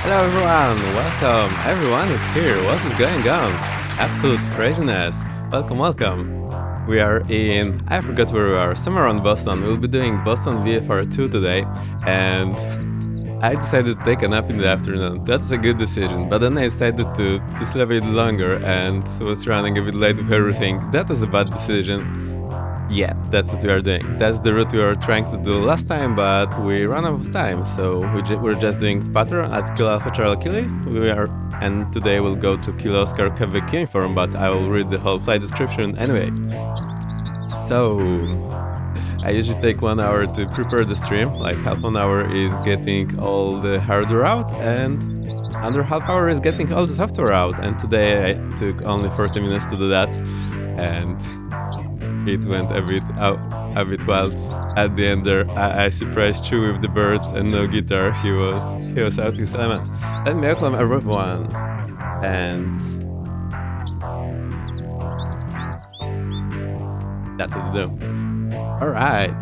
Hello everyone, welcome. Everyone is here. What is going on? Absolute craziness. Welcome. We are in, I forgot where we are, somewhere around Boston. We'll be doing Boston VFR 2 today, and I decided to take a nap in the afternoon. That's a good decision, but then I decided to sleep a bit longer and was running a bit late with everything. That was a bad decision. Yeah, that's what we are doing. That's the route we were trying to do last time, but we ran out of time, so we're just doing pattern at Kilo Alpha Charlie Kili. And today we'll go to Kilo Oscar Quebec uniform, but I will read the whole flight description anyway. So, I usually take 1 hour to prepare the stream, like half an hour is getting all the hardware out, and under half hour is getting all the software out, and today I took only 40 minutes to do that, and it went a bit wild. At the end there, I surprised Chew with the birds and no guitar. He was out his element. Let me welcome everyone. And that's what to do. Alright.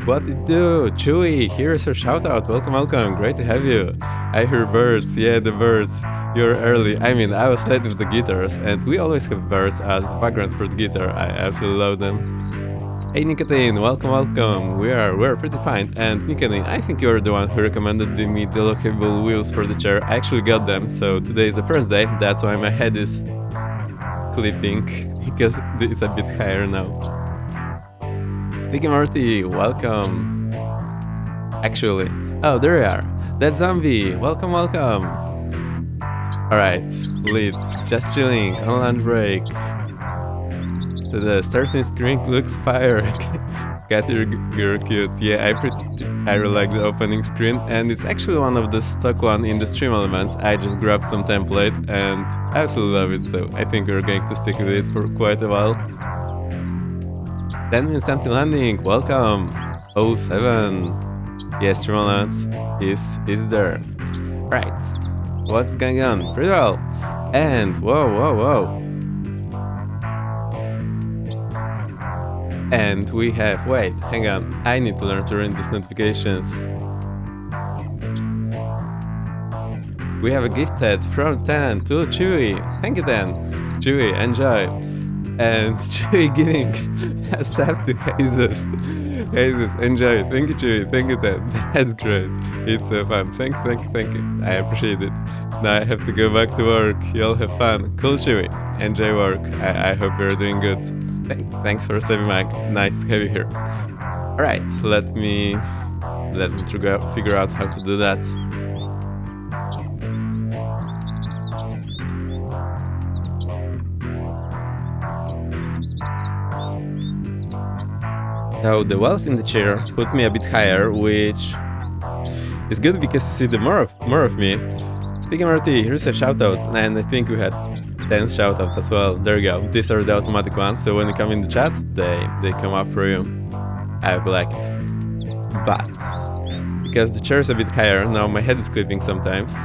What it do? Chewy, here's your shout out. Welcome. Great to have you. I hear birds. Yeah, the birds. You're early. I mean, I was late with the guitars, and we always have birds as background for the guitar. I absolutely love them. Hey Nicotine, welcome. We're pretty fine. And Nicotine, I think you're the one who recommended me the lockable wheels for the chair. I actually got them, so today is the first day. That's why my head is clipping because it's a bit higher now. Sticky Marty, welcome. Actually, oh, there you are. That zombie, welcome. Alright, let's just chilling on lunch break. The starting screen looks fire. Cat, you're cute. Yeah, I really like the opening screen, and it's actually one of the stock one in the stream elements. I just grabbed some template and I absolutely love it, so I think we're going to stick with it for quite a while. 10 minutes empty landing, welcome. 07. Yes, stream elements is there. Right, what's going on? Pretty well. And whoa. And we have, wait, hang on, I need to learn to read these notifications. We have a gifted from 10 to Chewy. Thank you 10. Chewy, enjoy. And Chewy giving a sub to Jesus. Jesus, enjoy. Thank you Chewy, thank you 10. That's great. It's so fun. Thank you. I appreciate it. Now I have to go back to work. Y'all have fun. Cool Chewy. Enjoy work. I hope you're doing good. Thanks for saving Mike. Nice to have you here. Alright, let me figure out how to do that. So the walls in the chair put me a bit higher, which is good because you see the more of me. Sticky Marty, here's a shoutout, and I think we had 10 shoutout as well. There you go. These are the automatic ones, so when you come in the chat, they come up for you. I like it. But because the chair is a bit higher, now my head is clipping sometimes.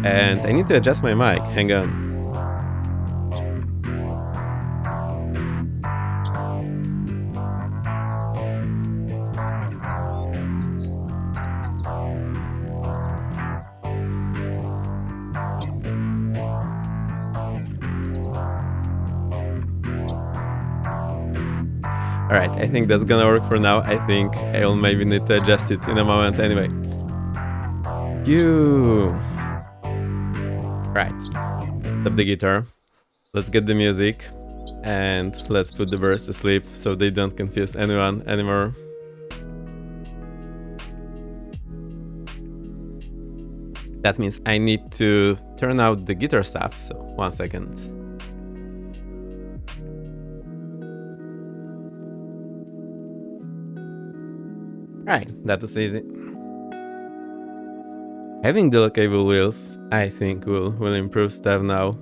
And I need to adjust my mic. Hang on. Alright, I think that's gonna work for now. I think I'll maybe need to adjust it in a moment anyway. Right, stop the guitar. Let's get the music and let's put the birds to sleep so they don't confuse anyone anymore. That means I need to turn out the guitar stuff, so 1 second. Right, that was easy. Having the lockable wheels, I think will improve stuff now.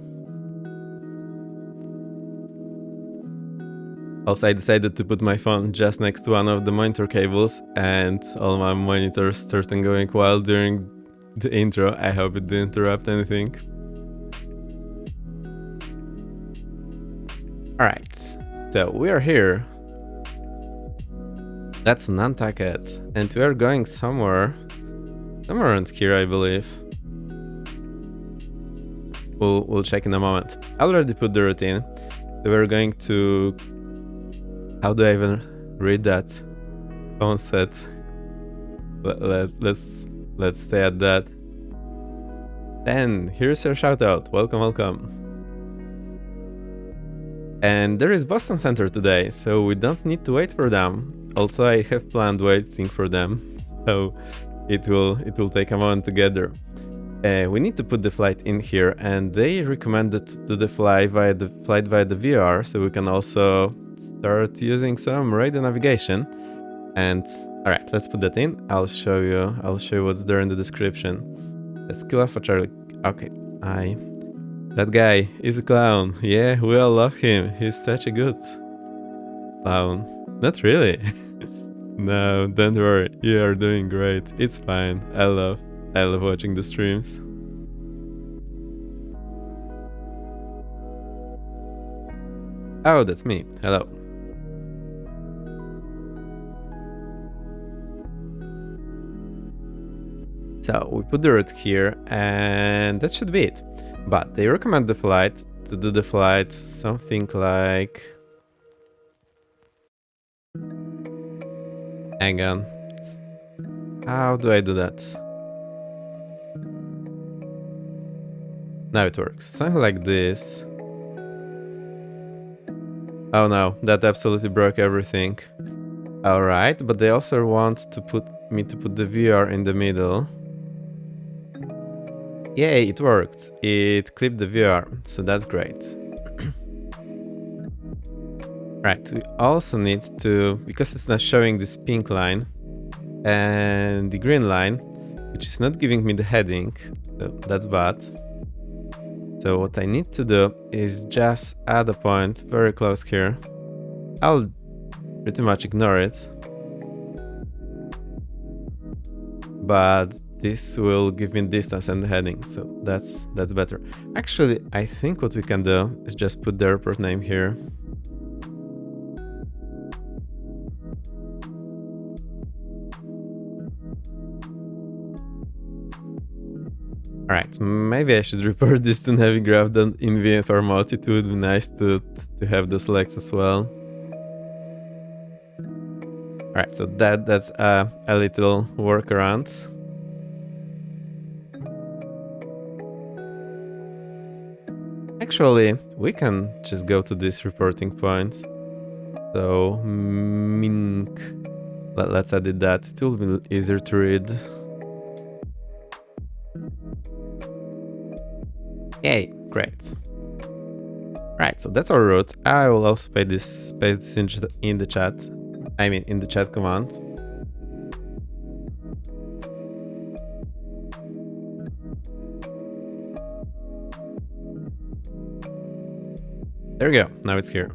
Also, I decided to put my phone just next to one of the monitor cables, and all my monitors started going wild during the intro. I hope it didn't interrupt anything. Alright, so we are here. That's Nantucket, and we are going somewhere around here, I believe. We'll check in a moment. I already put the routine. So we're going to... How do I even read that? Phone set. Let's stay at that. Then here's your shoutout. Welcome. And there is Boston Center today, so we don't need to wait for them. Also, I have planned waiting for them, so it will take a moment together. We need to put the flight in here, and they recommended to do the flight via the VFR, so we can also start using some radio navigation. And all right, let's put that in. I'll show you what's there in the description. A skill of a Charlie. Okay, that guy is a clown. Yeah, we all love him. He's such a good clown. Not really. No, don't worry. You are doing great. It's fine. I love watching the streams. Oh, that's me. Hello. So we put the route here, and that should be it. But they recommend the flight to do the flight something like Hang on. How do I do that? Now it works. Something like this. Oh no, that absolutely broke everything. Alright, but they also want to put the VR in the middle. Yay, it worked. It clipped the VR, so that's great. Right, we also need to, because it's not showing this pink line and the green line, which is not giving me the heading, so that's bad. So what I need to do is just add a point very close here. I'll pretty much ignore it, but this will give me distance and the heading, so that's better. Actually, I think what we can do is just put the airport name here. Alright, maybe I should report this to Navigraph then in VFR mode. It would be nice to have those legs as well. Alright, so that's a little workaround. Actually, we can just go to this reporting point. So, Mink. Let's edit that. It will be easier to read. Yay, great. Right, so that's our route. I will also paste this in the chat. I mean, in the chat command. There we go, now it's here.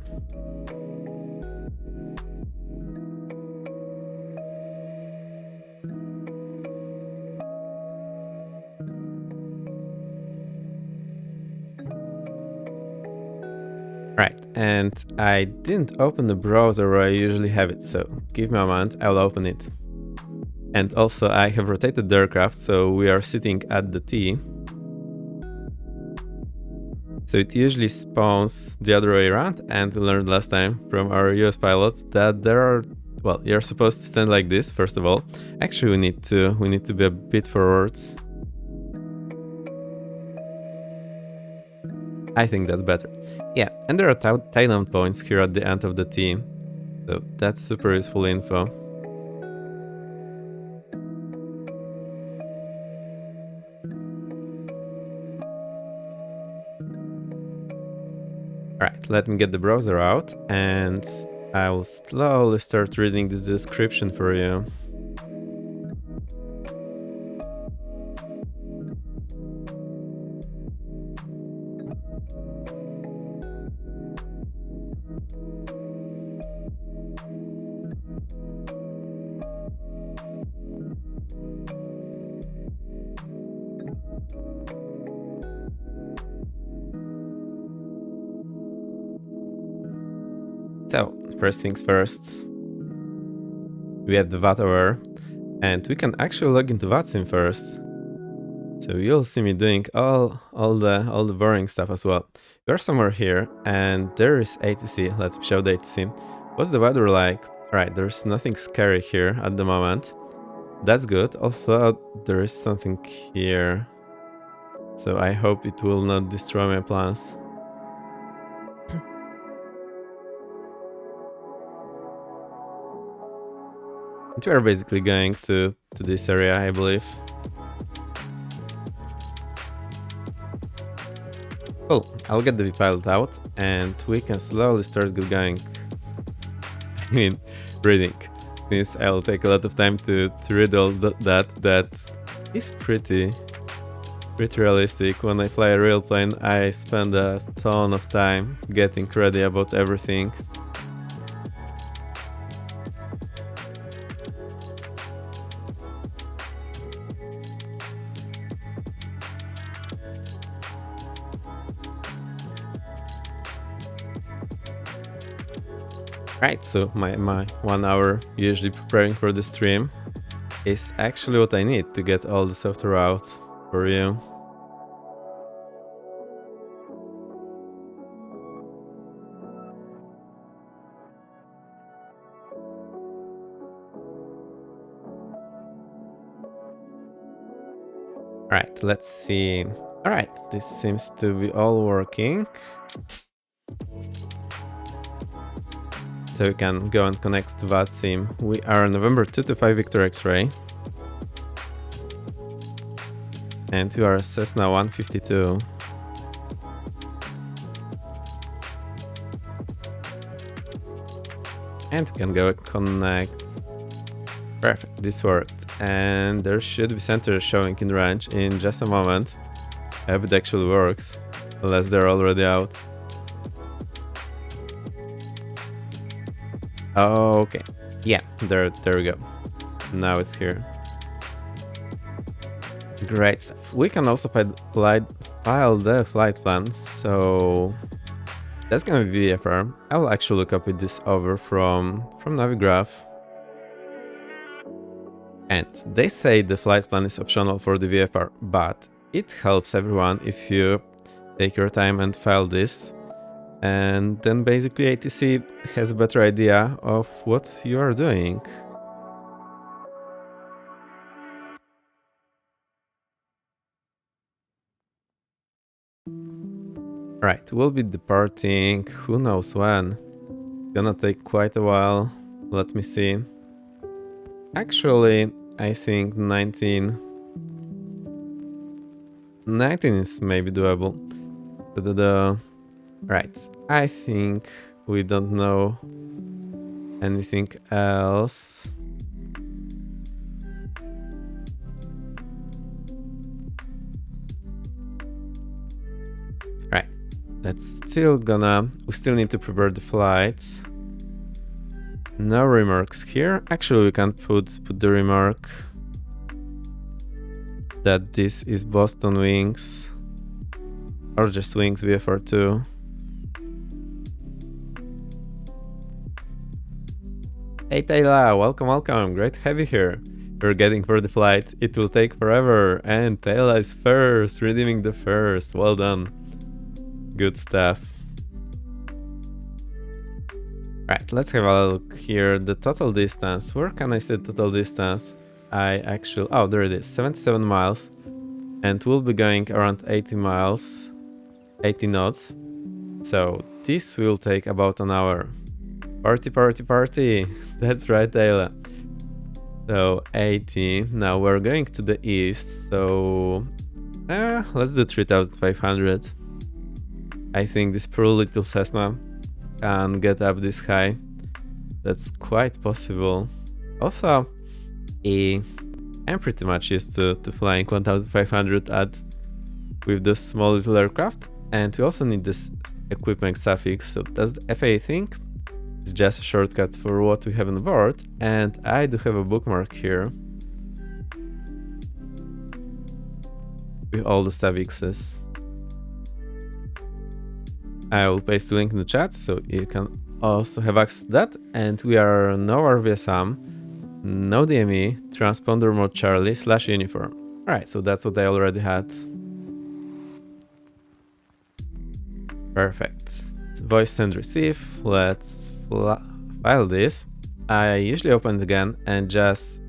Right, and I didn't open the browser where I usually have it, so give me a moment, I'll open it. And also I have rotated the aircraft, so we are sitting at the T. So it usually spawns the other way around, and we learned last time from our US pilots that there are, well, you're supposed to stand like this, first of all. Actually, we need to be a bit forward. I think that's better. Yeah, and there are tie-down points here at the end of the T, so that's super useful info. Alright, let me get the browser out, and I will slowly start reading this description for you. So, first things first, we have the VATSIM, and we can actually log into VATSIM first. So you'll see me doing all the boring stuff as well. We're somewhere here, and there is ATC. Let's show the ATC. What's the weather like? Right, there's nothing scary here at the moment. That's good. Also, there is something here, so I hope it will not destroy my plans. And we are basically going to this area, I believe. Cool, I'll get the pilot out and we can slowly start going. I mean, reading. Since I'll take a lot of time to read all that is pretty realistic. When I fly a real plane, I spend a ton of time getting ready about everything. Right, so my 1 hour usually preparing for the stream is actually what I need to get all the software out for you. Alright, let's see. Alright, this seems to be all working. So we can go and connect to VATSIM. We are November 225 Victor X-ray. And we are Cessna 152. And we can go connect. Perfect, this worked. And there should be centers showing in range in just a moment. I hope it actually works, unless they're already out. Okay, yeah, there we go. Now it's here. Great stuff. We can also file the flight plan, so that's gonna be VFR. I will actually copy this over from Navigraph. And they say the flight plan is optional for the VFR, but it helps everyone if you take your time and file this. And then basically ATC has a better idea of what you are doing. Right, we'll be departing, who knows when. Gonna take quite a while. Let me see. Actually, I think 19 is maybe doable. Right, I think we don't know anything else. Right, that's still we still need to prepare the flight. No remarks here. Actually, we can put the remark that this is Boston Wings, or just Wings VFR 2. Hey Taylor, welcome, great to have you here. You're getting for the flight, it will take forever, and Taylor is first, redeeming the first, well done. Good stuff. Right, let's have a look here, the total distance. Where can I see the total distance? Oh, there it is, 77 miles. And we'll be going around 80 miles, 80 knots. So this will take about an hour. Party. That's right, Taylor. So 80. Now we're going to the east. So let's do 3,500. I think this poor little Cessna can get up this high. That's quite possible. Also, I'm pretty much used to flying 1,500 with this small little aircraft. And we also need this equipment suffix. So does the FAA think? It's just a shortcut for what we have on board, and I do have a bookmark here with all the suffixes. I will paste the link in the chat so you can also have access to that. And we are no RVSM, no DME, transponder mode Charlie / uniform. Alright, so that's what I already had. Perfect. Voice send receive. Let's file this. I usually open it again and just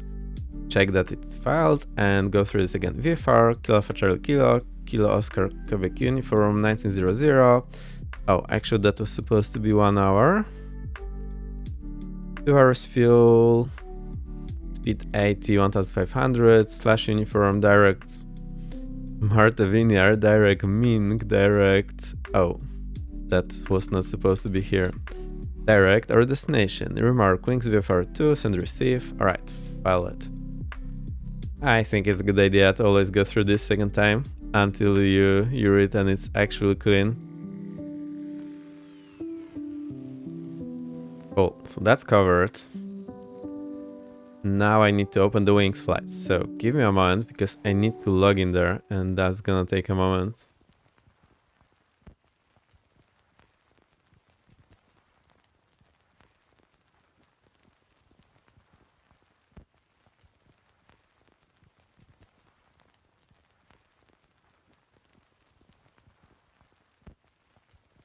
check that it's filed and go through this again. VFR, Kilo Alpha Charlie Kilo Oscar Quebec Uniform 1900. Oh, actually that was supposed to be 1 hour. 2 hours fuel. Speed 80, 1500 / uniform direct. Marta Vineyard, direct Ming, direct. Oh, that was not supposed to be here. Direct or destination. Remark Wings VFR 2, send receive. Alright, file it. I think it's a good idea to always go through this second time until you read and it's actually clean. Cool, so that's covered. Now I need to open the Wings flights. So give me a moment because I need to log in there and that's gonna take a moment.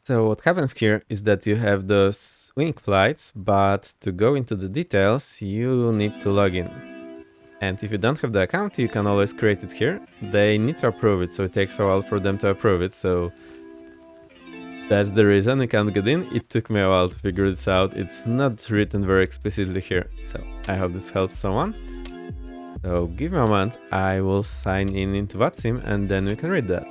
So what happens here is that you have those wing flights, but to go into the details, you need to log in. And if you don't have the account, you can always create it here. They need to approve it, so it takes a while for them to approve it. So that's the reason you can't get in. It took me a while to figure this out. It's not written very explicitly here. So I hope this helps someone. So give me a moment. I will sign in into VATSIM and then we can read that.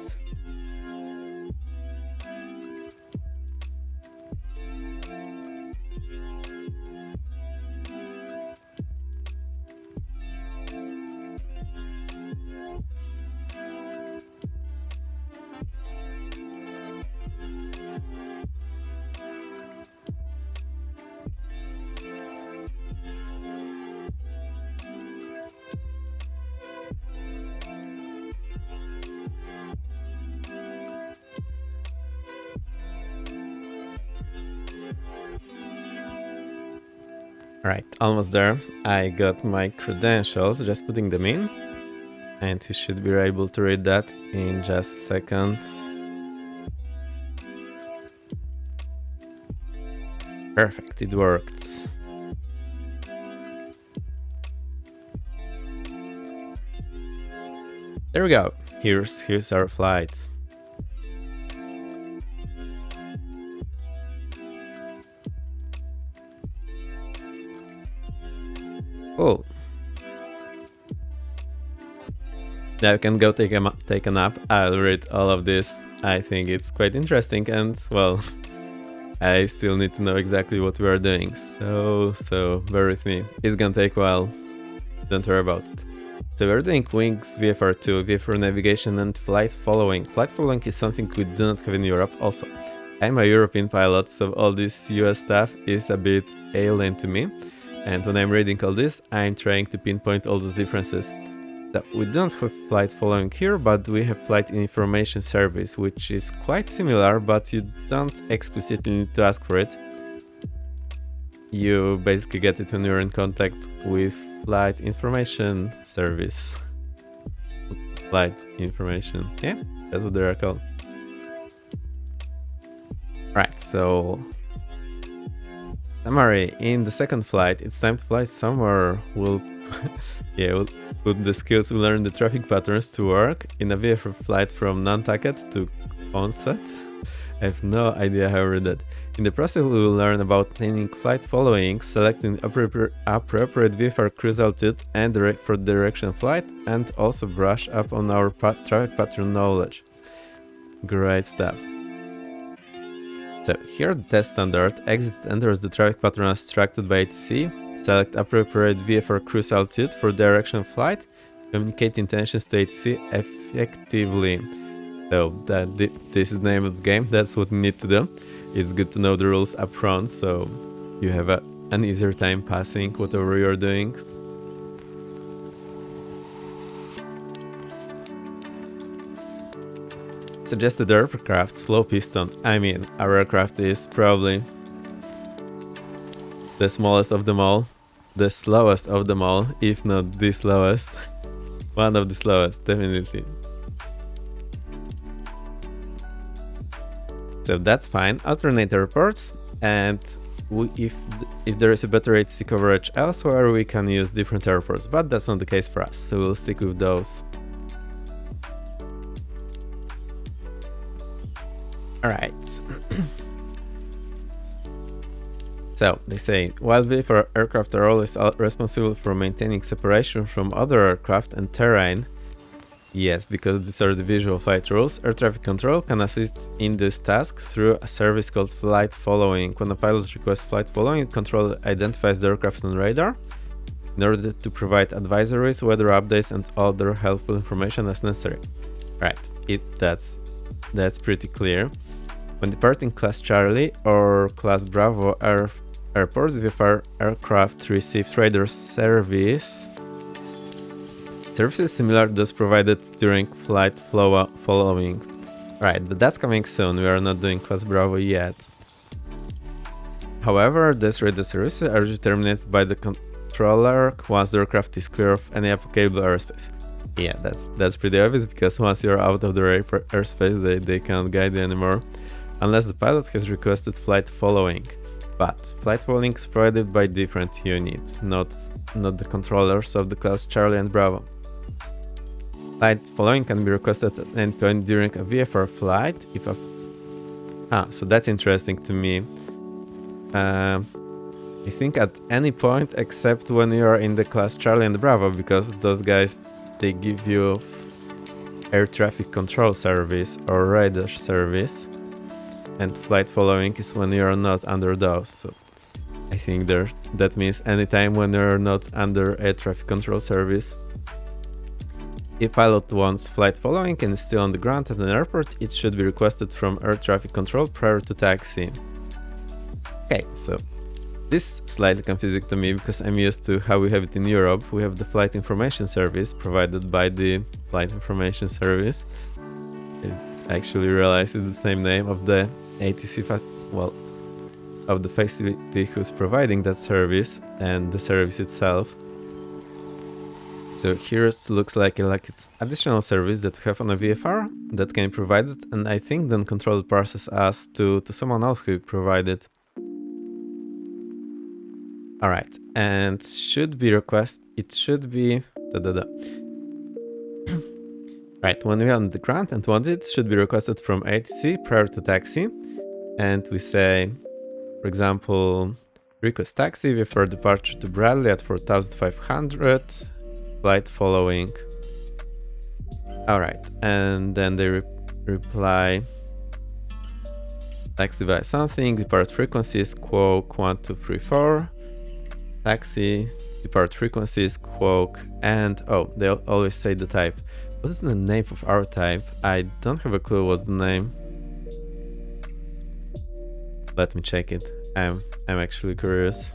Alright, almost there. I got my credentials, just putting them in. And you should be able to read that in just a second. Perfect, it worked. There we go. Here's our flight. Cool. Now you can go take a nap. I'll read all of this. I think it's quite interesting and, well, I still need to know exactly what we are doing. So bear with me. It's gonna take a while. Don't worry about it. So we're doing wings, VFR2, VFR navigation and flight following. Flight following is something we do not have in Europe also. I'm a European pilot, so all this US stuff is a bit alien to me. And when I'm reading all this, I'm trying to pinpoint all those differences. So we don't have flight following here, but we have flight information service, which is quite similar, but you don't explicitly need to ask for it. You basically get it when you're in contact with flight information service. Flight information, yeah, that's what they are called. Right, so summary, in the second flight, it's time to fly somewhere. We'll put the skills we learn the traffic patterns to work in a VFR flight from Nantucket to onset. I have no idea how I read that. In the process, we will learn about planning flight following, selecting appropriate VFR cruise altitude and for direction flight, and also brush up on our traffic pattern knowledge. Great stuff. So here the test standard, exit enters the traffic pattern as extracted by ATC, select appropriate VFR cruise altitude for direction flight, communicate intentions to ATC effectively. So this is the name of the game, that's what we need to do. It's good to know the rules up front, so you have an easier time passing whatever you're doing. Suggested aircraft, slow piston. I mean, our aircraft is probably the smallest of them all, the slowest of them all, if not the slowest. One of the slowest, definitely. So that's fine. Alternate airports, and if there is a better ATC coverage elsewhere, we can use different airports, but that's not the case for us, so we'll stick with those. Alright. So, they say, while VFR aircraft are always responsible for maintaining separation from other aircraft and terrain, yes, because these are the visual flight rules, air traffic control can assist in this task through a service called flight following. When a pilot requests flight following, control identifies the aircraft on radar in order to provide advisories, weather updates, and other helpful information as necessary. Right, that's pretty clear. When departing Class Charlie or Class Bravo airports, VFR aircraft receive radar service. Services similar to those provided during flight following. Right, but that's coming soon. We are not doing Class Bravo yet. However, these radar services are determined by the controller once the aircraft is clear of any applicable airspace. Yeah, that's pretty obvious, because once you're out of the airspace, they can't guide you anymore, unless the pilot has requested flight following. But flight following is provided by different units, not the controllers of the class Charlie and Bravo. Flight following can be requested at any point during a VFR flight if a... so that's interesting to me. I think at any point except when you are in the class Charlie and Bravo, because those guys, they give you air traffic control service or radar service, and flight following is when you are not under those. So I think that means anytime when you're not under air traffic control service. If pilot wants flight following and is still on the ground at an airport, it should be requested from air traffic control prior to taxi. Okay, so this is slightly confusing to me because I'm used to how we have it in Europe. We have the flight information service provided by the flight information service. I actually realized it's the same name of the ATC, of the facility who's providing that service and the service itself. So here it looks like it's additional service that we have on a VFR that can be provided, and I think then controller passes us to someone else who provided. Alright, and it should be right, when we are on the ground and want it should be requested from ATC prior to taxi, and we say, for example, request taxi VFR departure to Bradley at 4500. Flight following. Alright, and then they reply taxi via something, depart frequency is QoQ 1234, taxi, depart frequency is QoQ, and they always say the type. What is the name of our type? I don't have a clue what's the name. Let me check it. I'm actually curious.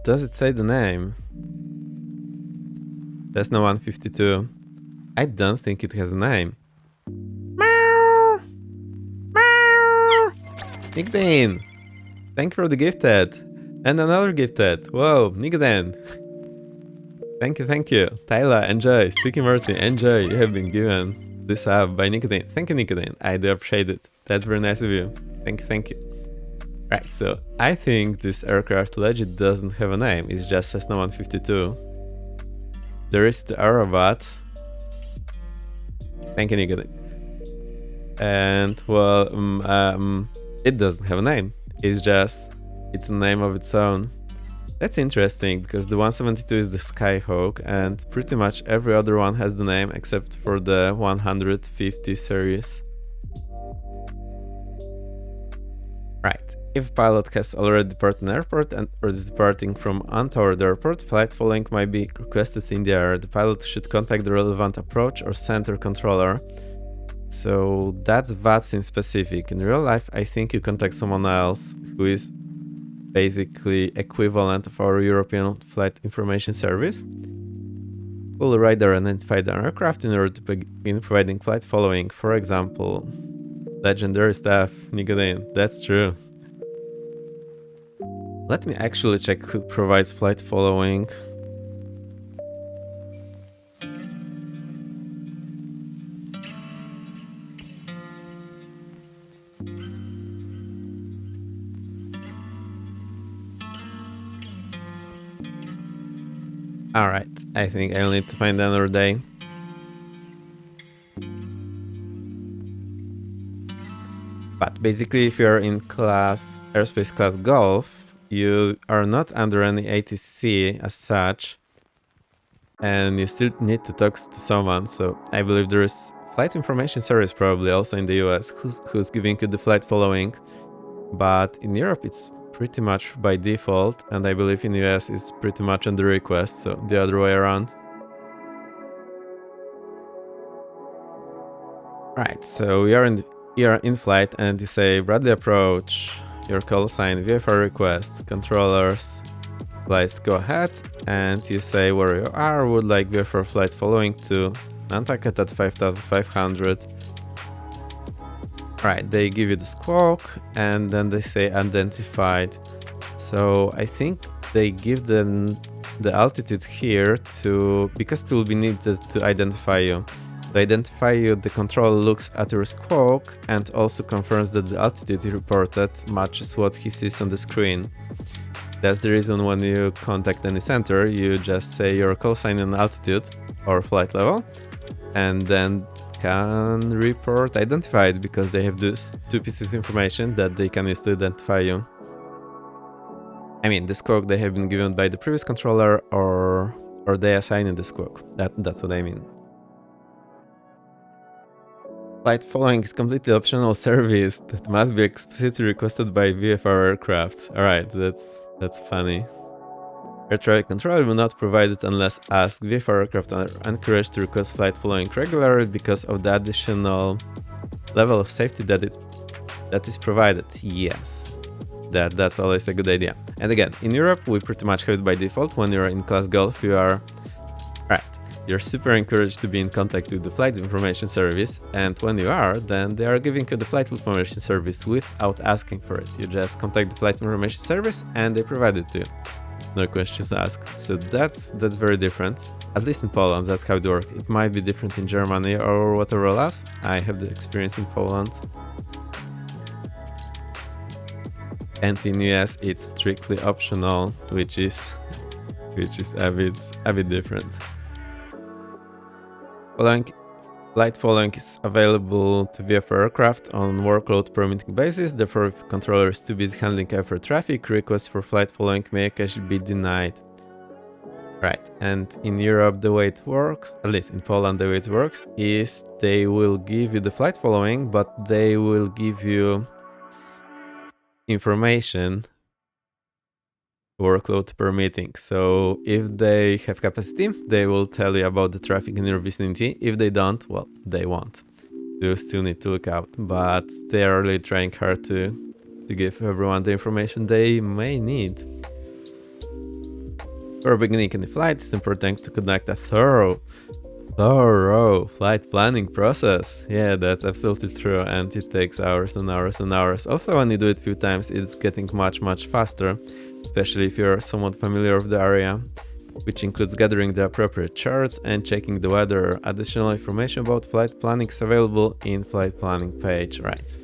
Does it say the name? There's no 152. I don't think it has a name. Meow! Meow! Nickdane! Thank you for the gifted. And another gifted. Whoa, Nickdane. Thank you. Tyler, enjoy. Sticky Murty, enjoy. You have been given this up by Nickdane. Thank you, Nickdane. I do appreciate it. That's very nice of you. Thank you. Right, so I think this aircraft legit doesn't have a name, it's just Cessna 152. There is the Arabat. Thank you, Nickdane. And it doesn't have a name, it's a name of its own. That's interesting because the 172 is the Skyhawk and pretty much every other one has the name except for the 150 series. Right. If pilot has already departed an airport or is departing from untoward airport, flight following might be requested in the air. The pilot should contact the relevant approach or center controller. So that's VATSIM specific. In real life, I think you contact someone else who is basically equivalent of our European Flight Information Service. Will radar identify the aircraft in order to begin providing flight following. For example, legendary stuff, Nicodean. That's true. Let me actually check who provides flight following. Alright, I think I'll need to find another day. But basically, if you're in airspace class Golf, you are not under any ATC as such, and you still need to talk to someone. So I believe there is flight information service probably also in the US who's giving you the flight following, but in Europe it's pretty much by default, and I believe in the US it's pretty much on the request, so the other way around. Right, so we are in flight and you say Bradley approach, your call sign VFR request, controllers, flights go ahead, and you say where you are, would like VFR flight following to Nantucket at 5500. Right, they give you the squawk and then they say identified. So I think they give them the altitude here because it will be needed to identify you. To identify you, the controller looks at your squawk and also confirms that the altitude you reported matches what he sees on the screen. That's the reason when you contact any center, you just say your call sign and altitude or flight level, and then can report identified because they have these two pieces of information that they can use to identify you. I mean, the squawk they have been given by the previous controller or they assign the squawk. That's what I mean. Flight following is completely optional service that must be explicitly requested by VFR aircraft. Alright, that's funny. Air traffic controller will not provide it unless asked. VFR aircraft are encouraged to request flight following regularly because of the additional level of safety that is provided. Yes, that's always a good idea. And again, in Europe, we pretty much have it by default. When you're in class Golf, you're super encouraged to be in contact with the flight information service, and when you are, then they are giving you the flight information service without asking for it. You just contact the flight information service and they provide it to you. No questions asked. So that's very different. At least in Poland, that's how it works. It might be different in Germany or whatever else. I have the experience in Poland. And in US, it's strictly optional, which is a bit different. Flight following is available to VFR aircraft on workload permitting basis. Therefore, if a controller is too busy handling VFR traffic, requests for flight following may occasionally be denied. Right, and in Europe, the way it works, at least in Poland, the way it works is they will give you the flight following, but they will give you information workload permitting. So if they have capacity, they will tell you about the traffic in your vicinity. If they don't, well, they won't. You still need to look out, but they are really trying hard to give everyone the information they may need. For beginning any flight, it's important to conduct a thorough flight planning process. Yeah, that's absolutely true, and it takes hours and hours and hours. Also, when you do it a few times, it's getting much faster, especially if you're somewhat familiar with the area, which includes gathering the appropriate charts and checking the weather. Additional information about flight planning is available in flight planning page, right?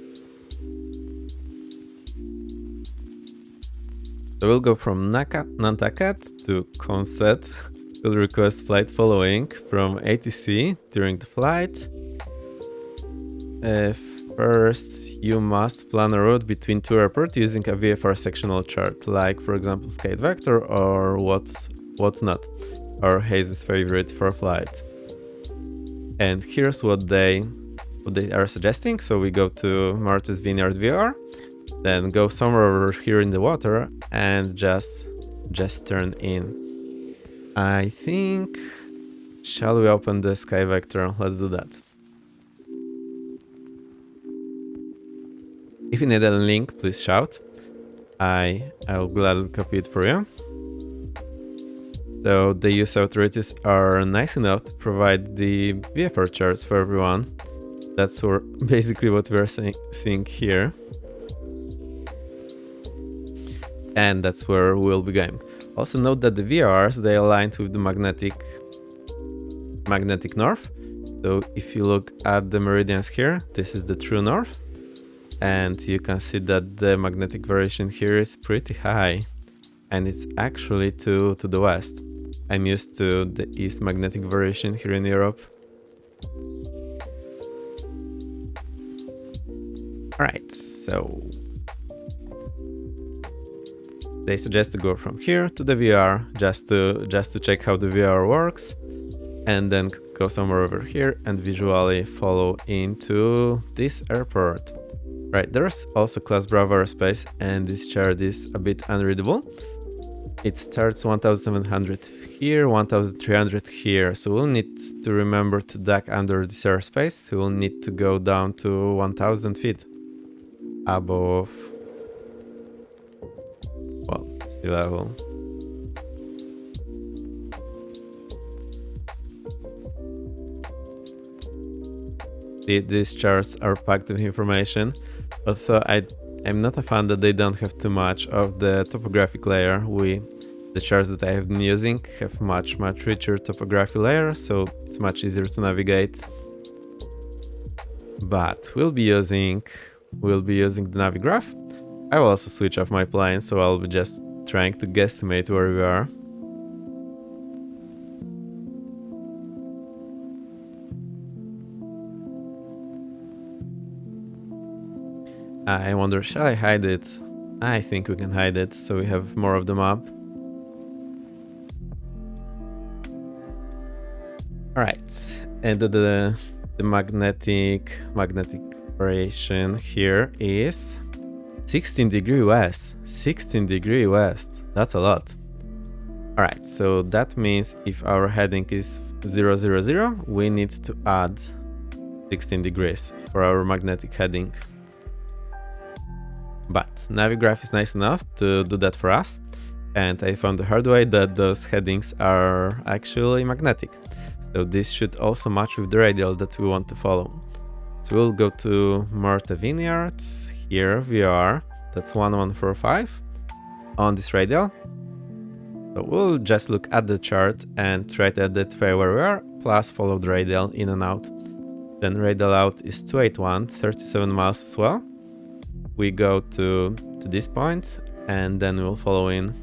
So we'll go from Nantucket to Quonset. We'll request flight following from ATC during the flight. First, you must plan a route between two airports using a VFR sectional chart, like for example Skate Vector or what's not, or Hayes' favorite for flight. And here's what they are suggesting. So we go to Martha's Vineyard VR, then go somewhere over here in the water and just turn in. I think, shall we open the Sky Vector? Let's do that. If you need a link, please shout. I'll gladly copy it for you. So the US authorities are nice enough to provide the VFR charts for everyone. That's basically what we're seeing here. And that's where we'll be going. Also note that the VRs, they aligned with the magnetic north. So if you look at the meridians here, this is the true north. And you can see that the magnetic variation here is pretty high. And it's actually to the west. I'm used to the east magnetic variation here in Europe. Alright, so they suggest to go from here to the VR just to check how the VR works, and then go somewhere over here and visually follow into this airport. Right, there's also Class Bravo airspace, and this chart is a bit unreadable. It starts 1700 here, 1300 here, so we'll need to remember to duck under this airspace. So we'll need to go down to 1000 feet above, well, sea level. These charts are packed with information. Also, I I'm not a fan that they don't have too much of the topographic layer. The charts that I have been using have much richer topography layer, so it's much easier to navigate. But we'll be using the Navigraph. I will also switch off my plane, so I'll be just trying to guesstimate where we are. I wonder, shall I hide it? I think we can hide it, so we have more of the map. Alright, and the magnetic variation here is 16 degree west. 16 degree west. That's a lot. Alright, so that means if our heading is 0, 0, 0, we need to add 16 degrees for our magnetic heading. But Navigraph is nice enough to do that for us, and I found the hard way that those headings are actually magnetic. So this should also match with the radial that we want to follow. So we'll go to Murta Vineyards. Here we are. That's 1145 on this radial. So we'll just look at the chart and try to identify where we are, plus follow the radial in and out. Then radial out is 281, 37 miles as well. We go to this point, and then we'll follow in.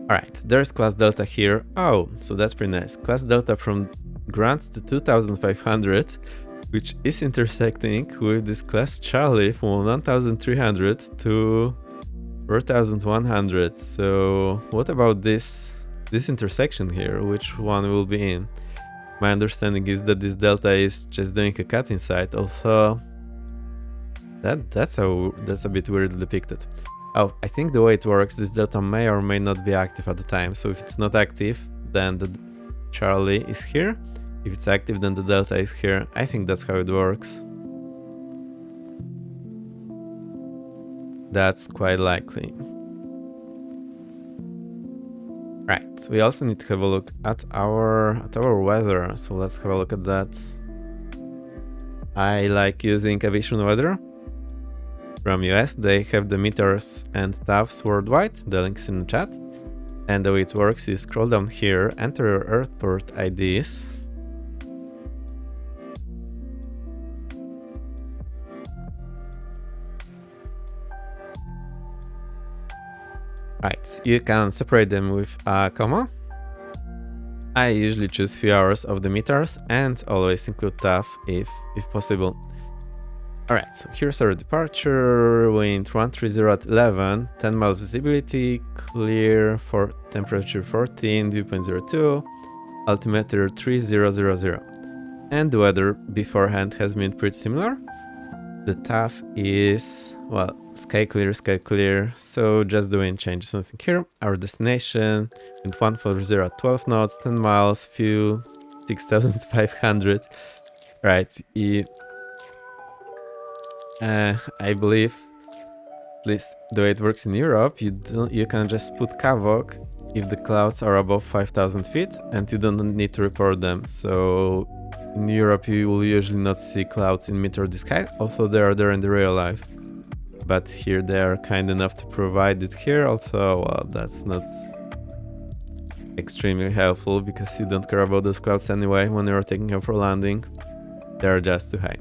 Alright, there's class delta here. Oh, so that's pretty nice. Class delta from Grant to 2500, which is intersecting with this class Charlie from 1300 to 4100. So what about this intersection here? Which one will be in? My understanding is that this delta is just doing a cut inside. Also, that's a bit weirdly depicted. Oh, I think the way it works, this delta may or may not be active at the time. So if it's not active, then the Charlie is here. If it's active, then the delta is here. I think that's how it works. That's quite likely. Right, we also need to have a look at our weather. So let's have a look at that. I like using Aviation Weather from US. They have the meters and TAFs worldwide. The link is in the chat. And the way it works, you scroll down here, enter your airport IDs. Right, you can separate them with a comma. I usually choose few hours of the meters and always include TAF if possible. Alright, so here's our departure, wind 130 at 11, 10 miles visibility, clear for temperature 14, dew point 02, altimeter 3000. And the weather beforehand has been pretty similar. The TAF is, well, sky clear, so just the wind changes, nothing here. Our destination, wind 140 at 12 knots, 10 miles, fuel 6500. Right, I believe, at least the way it works in Europe, you can just put Kavok if the clouds are above 5000 feet and you don't need to report them. So in Europe you will usually not see clouds in mid or the sky, although they are there in the real life. But here they are kind enough to provide it here, although well, that's not extremely helpful because you don't care about those clouds anyway when you're taking off for landing. They're just too high.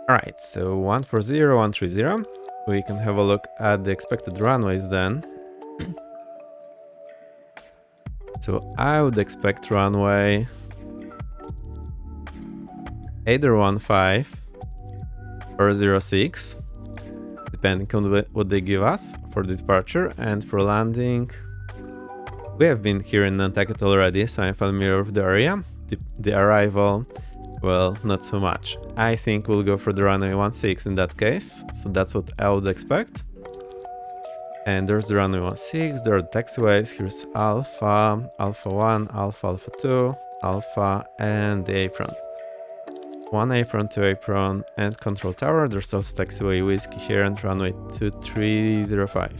Alright, so 140, 130. We can have a look at the expected runways then. So I would expect runway either 15 or 06, depending on what they give us for the departure. And for landing, we have been here in Nantucket already, so I'm familiar with the area. The arrival, well, not so much. I think we'll go for the runway 16 in that case, so that's what I would expect. And there's the runway 16, there are the taxiways. Here's Alpha, Alpha 1, Alpha, Alpha 2, Alpha, and the apron. 1 apron, 2 apron, and control tower. There's also taxiway Whiskey here and runway 2305.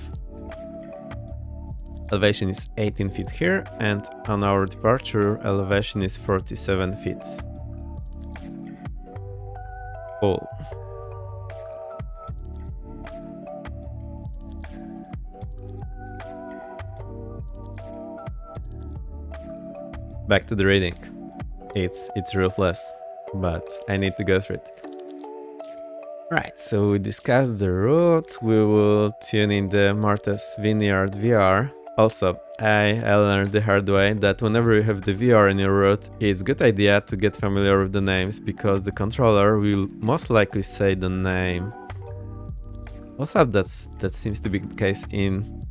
elevation is 18 feet here, and on our departure elevation is 47 feet. Cool. Back to the reading. It's ruthless, but I need to go through it. Right, so we discussed the route. We will tune in the Martha's Vineyard VR. Also, I learned the hard way that whenever you have the VR in your route, it's a good idea to get familiar with the names, because the controller will most likely say the name. Also, that seems to be the case in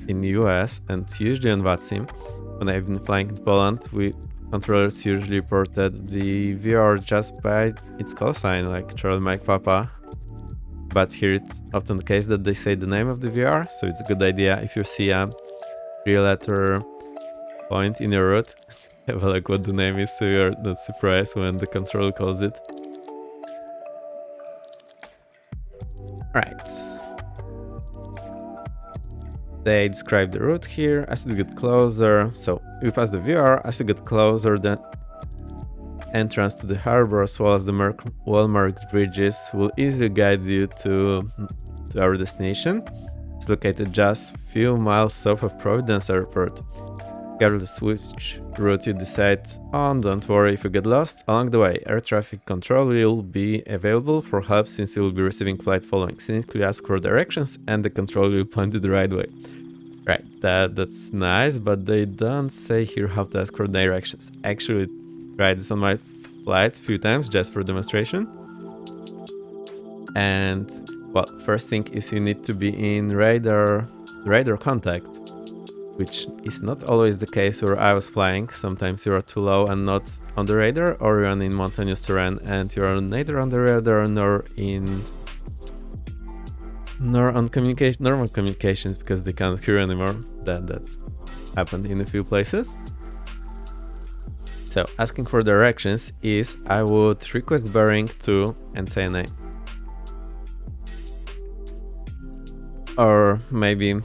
the US and usually on VATSIM. When I've been flying in Poland, controllers usually reported the VR just by its call sign, like Charlie Mike Papa. But here it's often the case that they say the name of the VR, so it's a good idea if you see a 3-letter point in your route, have a look what the name is so you're not surprised when the controller calls it. Right. They describe the route here. As you get closer, so we pass the VR. As you get closer, the entrance to the harbor as well as the well-marked bridges will easily guide you to our destination. It's located just a few miles south of Providence Airport. Regardless which route you decide on, don't worry if you get lost. Along the way, air traffic control will be available for help since you will be receiving flight following. Simply ask for directions and the control will point you the right way. Right, that's nice, but they don't say here how to ask for directions. Actually, tried this on my flights a few times just for demonstration. And well, first thing is you need to be in radar contact, which is not always the case where I was flying. Sometimes you are too low and not on the radar, or you're in mountainous terrain and you're neither on the radar nor on normal communications because they can't hear anymore. That's happened in a few places. So asking for directions is I would request bearing to and say a name. Or maybe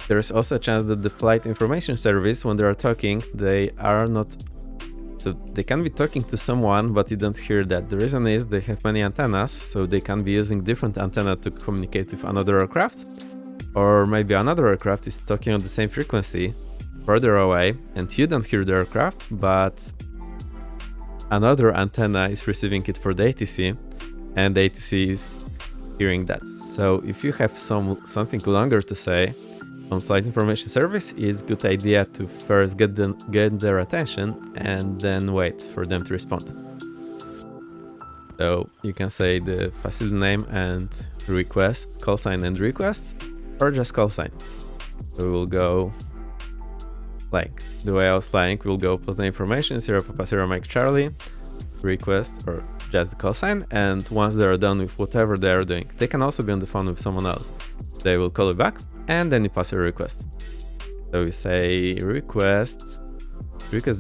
there's also a chance that the flight information service, when they are talking, they are not, so they can be talking to someone but you don't hear that. The reason is they have many antennas, so they can be using different antenna to communicate with another aircraft, or maybe another aircraft is talking on the same frequency further away and you don't hear the aircraft, but another antenna is receiving it for the ATC and the ATC is hearing that. So if you have something longer to say on flight information service, it's a good idea to first get their attention and then wait for them to respond. So you can say the facility name and request, call sign and request, or just call sign. So we'll go like the way I was flying, we'll go post the information, 0 Papa 0 Mike Charlie, request, or just the call sign, and once they're done with whatever they're doing, they can also be on the phone with someone else. They will call you back, and then you pass your request. So we say request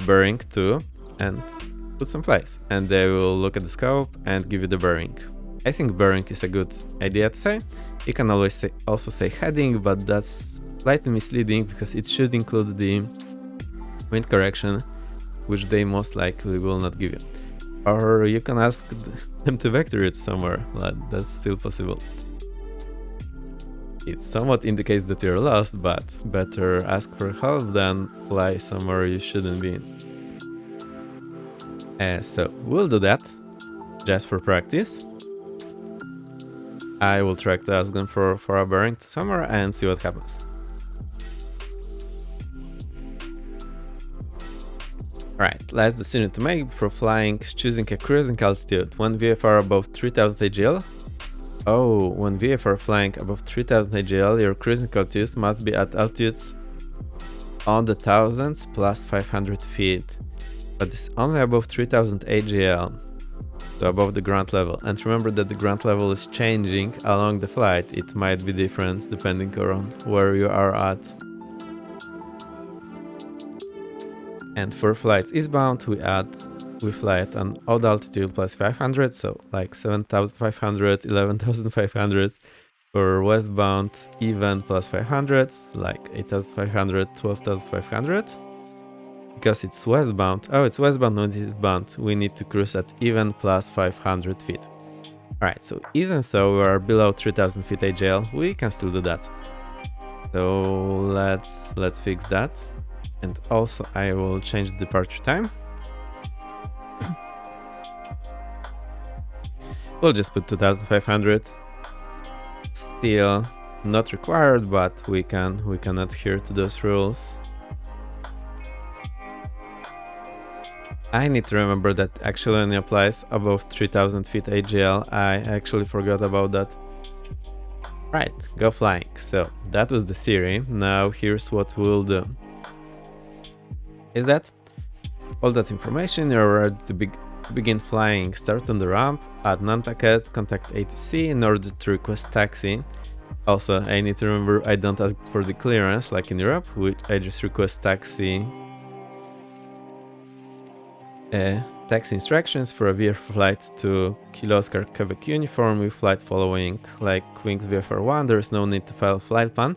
bearing to, and put some place, and they will look at the scope and give you the bearing. I think bearing is a good idea to say. You can always also say heading, but that's slightly misleading because it should include the wind correction, which they most likely will not give you. Or you can ask them to vector it somewhere, that's still possible. It somewhat indicates that you're lost, but better ask for help than fly somewhere you shouldn't be in. So we'll do that, just for practice. I will try to ask them for a bearing to somewhere and see what happens. Right, last decision to make before flying is choosing a cruising altitude. When VFR above 3000 AGL. Oh, when VFR flying above 3000 AGL, your cruising altitude must be at altitudes on the thousands plus 500 feet. But it's only above 3000 AGL, so above the ground level. And remember that the ground level is changing along the flight. It might be different depending on where you are at. And for flights eastbound, we fly at an odd altitude plus 500, so like 7,500, 11,500. For westbound, even plus 500, like 8,500, 12,500. Because it's westbound, oh, it's westbound, not eastbound, we need to cruise at even plus 500 feet. Alright, so even though we are below 3000 feet AGL, we can still do that. So let's fix that. And also I will change the departure time. We'll just put 2500. Still not required, but we can adhere to those rules. I need to remember that actually only applies above 3000 feet AGL. I actually forgot about that. Right, go flying. So that was the theory. Now here's what we'll do. Is that all that information, you're ready to begin flying. Start on the ramp, at Nantucket, contact ATC in order to request taxi. Also, I need to remember I don't ask for the clearance like in Europe, which I just request taxi. Taxi instructions for a VFR flight to Kilo Oscar Quebec uniform with flight following. Like Wings VFR 1, there's no need to file a flight plan,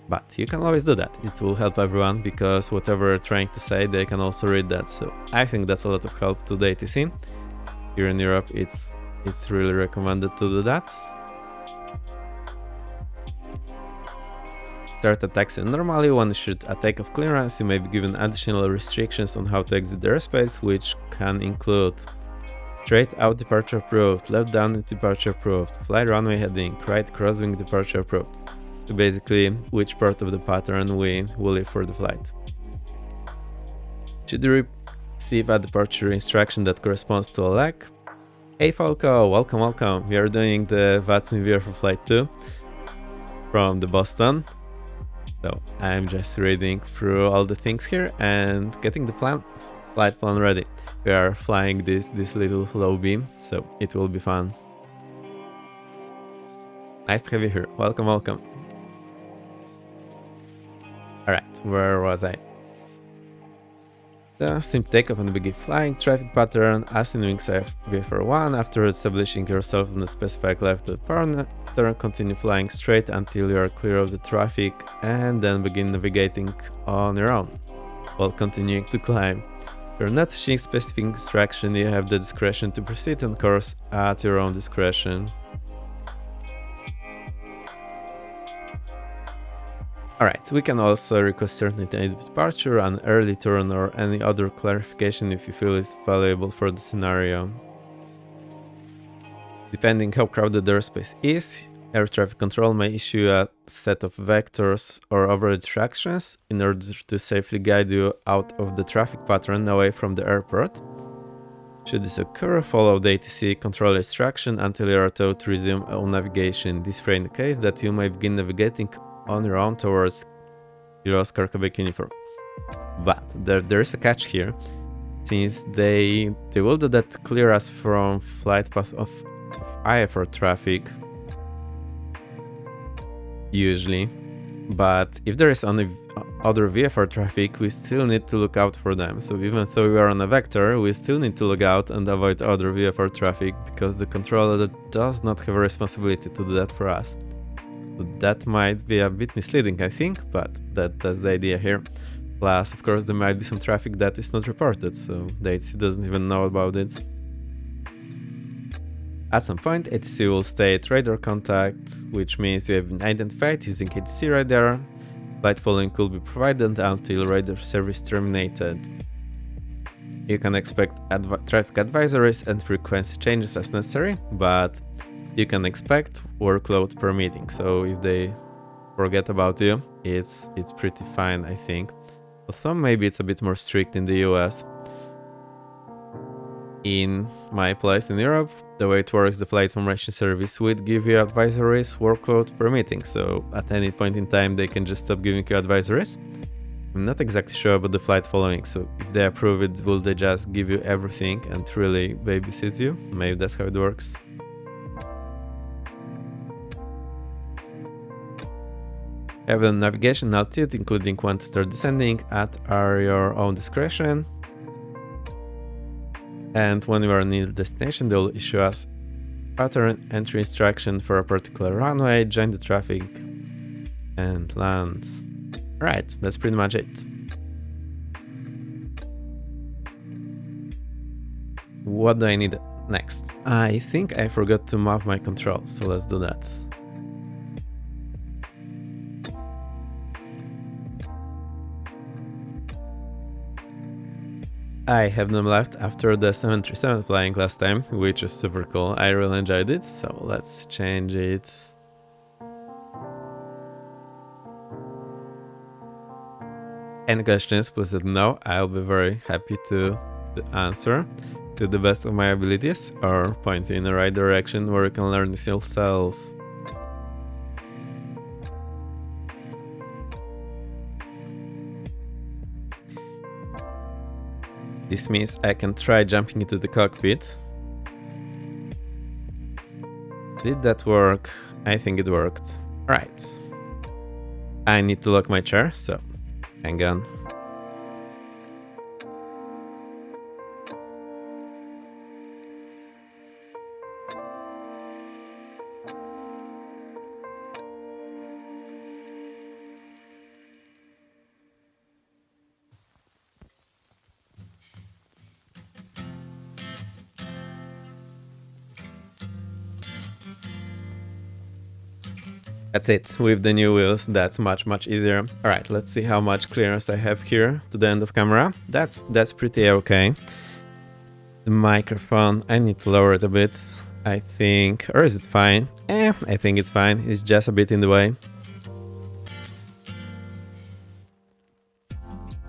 but you can always do that. It will help everyone because whatever you're trying to say, they can also read that. So I think that's a lot of help to the ATC. Here in Europe, it's really recommended to do that. Start a taxi normally. When issued a takeoff clearance, you may be given additional restrictions on how to exit the airspace, which can include straight out departure approved, left down departure approved, fly runway heading, right crossing departure approved. So basically, which part of the pattern we will leave for the flight. Should you receive a departure instruction that corresponds to a leg? Hey Falco, welcome. We are doing the VATSIM VFR Flight 2 from the Boston. So I'm just reading through all the things here and getting the flight plan ready. We are flying this little low beam, so it will be fun. Nice to have you here. Welcome. Alright, where was I? The simple takeoff and begin flying, traffic pattern, as in Wings VFR 1, after establishing yourself on the specified left pattern, continue flying straight until you are clear of the traffic and then begin navigating on your own, while continuing to climb. If you're not seeing specific instruction, you have the discretion to proceed on course at your own discretion. Alright, we can also request certainty of departure, an early turn, or any other clarification if you feel it's valuable for the scenario. Depending how crowded the airspace is, air traffic control may issue a set of vectors or override instructions in order to safely guide you out of the traffic pattern away from the airport. Should this occur, follow the ATC control instruction until you are told to resume all navigation. This may indicate that you may begin navigating on your own towards Kilo Oscar Quebec uniform. But there is a catch here, since they will do that to clear us from flight path of IFR traffic usually, but if there is only other VFR traffic, we still need to look out for them. So even though we are on a vector, we still need to look out and avoid other VFR traffic, because the controller does not have a responsibility to do that for us. So that might be a bit misleading, I think, but that's the idea here. Plus, of course, there might be some traffic that is not reported, so the ATC doesn't even know about it. At some point, ATC will state radar contact, which means you have been identified using ATC radar. Flight following will be provided until radar service terminated. You can expect traffic advisories and frequency changes as necessary, but you can expect workload permitting. So if they forget about you, it's pretty fine, I think. Although maybe it's a bit more strict in the US. In my place in Europe, the way it works, the flight information service would give you advisories workload permitting. So at any point in time, they can just stop giving you advisories. I'm not exactly sure about the flight following, so if they approve it, will they just give you everything and really babysit you? Maybe that's how it works. Have a navigation altitude, including when to start descending, at your own discretion. And when we are near destination, they'll issue us Pattern entry instruction for a particular runway, join the traffic and land. Right, that's pretty much it. What do I need next? I think I forgot to map my controls, so let's do that. I have them left after the 737 flying last time, which was super cool. I really enjoyed it, so let's change it. Any questions, please let me know. I'll be very happy to answer to the best of my abilities or point you in the right direction where you can learn this yourself. This means I can try jumping into the cockpit. Did that work? I think it worked. Right. I need to lock my chair, so hang on. That's it, with the new wheels, that's much easier. Alright, let's see how much clearance I have here to the end of camera. That's pretty okay. The microphone, I need to lower it a bit, I think. Or is it fine? I think it's fine, it's just a bit in the way.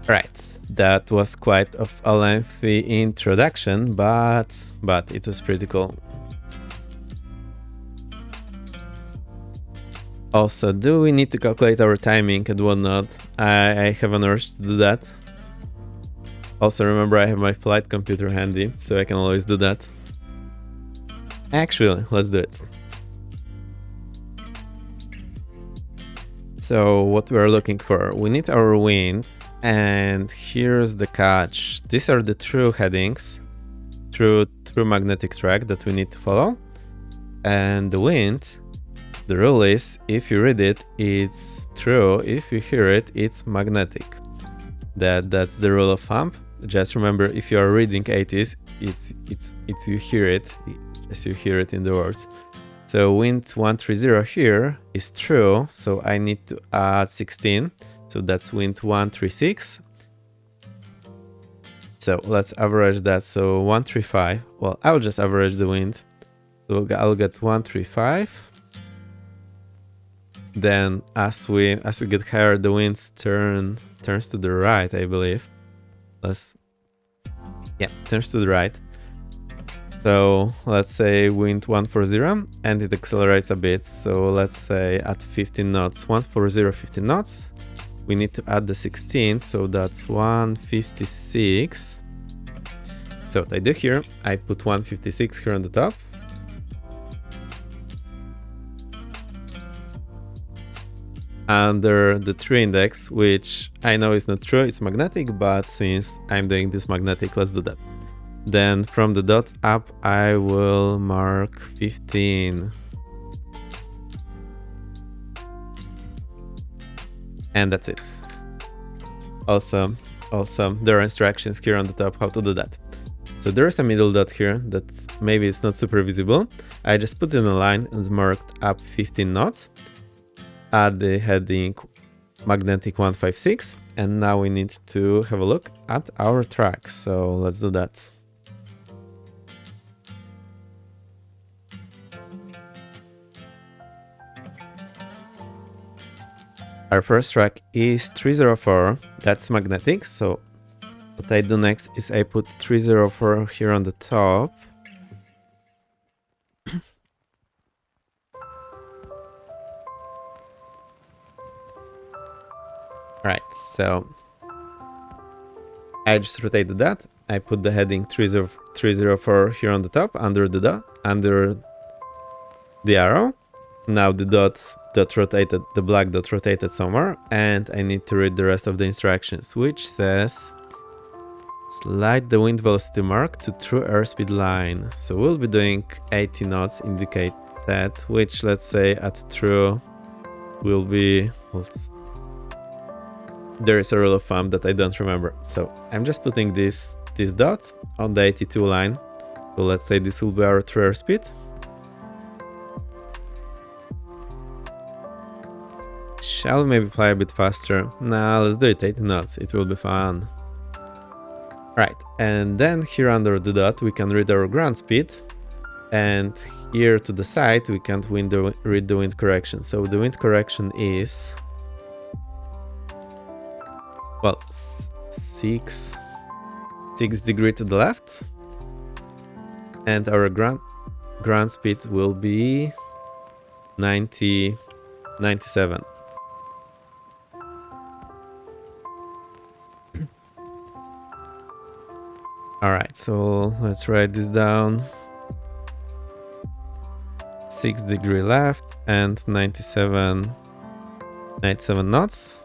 Right, that was quite of a lengthy introduction, but it was pretty cool. Also, do we need to calculate our timing and whatnot? I have an urge to do that. Also, remember I have my flight computer handy, so I can always do that. Actually, let's do it. So, what we are looking for, we need our wind, and here's the catch. These are the true headings, true magnetic track that we need to follow. And the wind, the rule is, if you read it, it's true. If you hear it, it's magnetic. That's the rule of thumb. Just remember, if you are reading 80s, it's you hear it, as you hear it in the words. So wind 130 here is true, so I need to add 16. So that's wind 136. So let's average that. So 135. Well, I'll just average the wind. So I'll get 135. Then as we get higher, the wind turns to the right, I believe. Turns to the right. So let's say wind 140, and it accelerates a bit. So let's say at 15 knots, 140, 15 knots. We need to add the 16, so that's 156. So what I do here, I put 156 here on the top. Under the true index, which I know is not true, it's magnetic, but since I'm doing this magnetic, let's do that. Then from the dot up, I will mark 15. And that's it. Awesome. There are instructions here on the top how to do that. So there is a middle dot here that maybe it's not super visible. I just put it in a line and marked up 15 knots. Add the heading magnetic 156, and now we need to have a look at our track. So let's do that. Our first track is 304, that's magnetic. So what I do next is I put 304 here on the top. Right, so I just rotated that. I put the heading 304 here on the top, under the dot, under the arrow. Now the dot rotated, the black dot rotated somewhere, and I need to read the rest of the instructions, which says Slide the wind velocity mark to true airspeed line. So we'll be doing 80 knots, indicate that, which let's say at true will be... There is a rule of thumb that I don't remember. So I'm just putting this dot on the 82 line. So let's say this will be our true airspeed. Shall we maybe fly a bit faster? Nah, let's do it 80 knots. It will be fun. Right, and then here under the dot we can read our ground speed, and here to the side we can read the wind correction. So the wind correction is, well, 6 degrees to the left, and our ground speed will be 97. Alright, so let's write this down. 6 degrees left and 97 knots.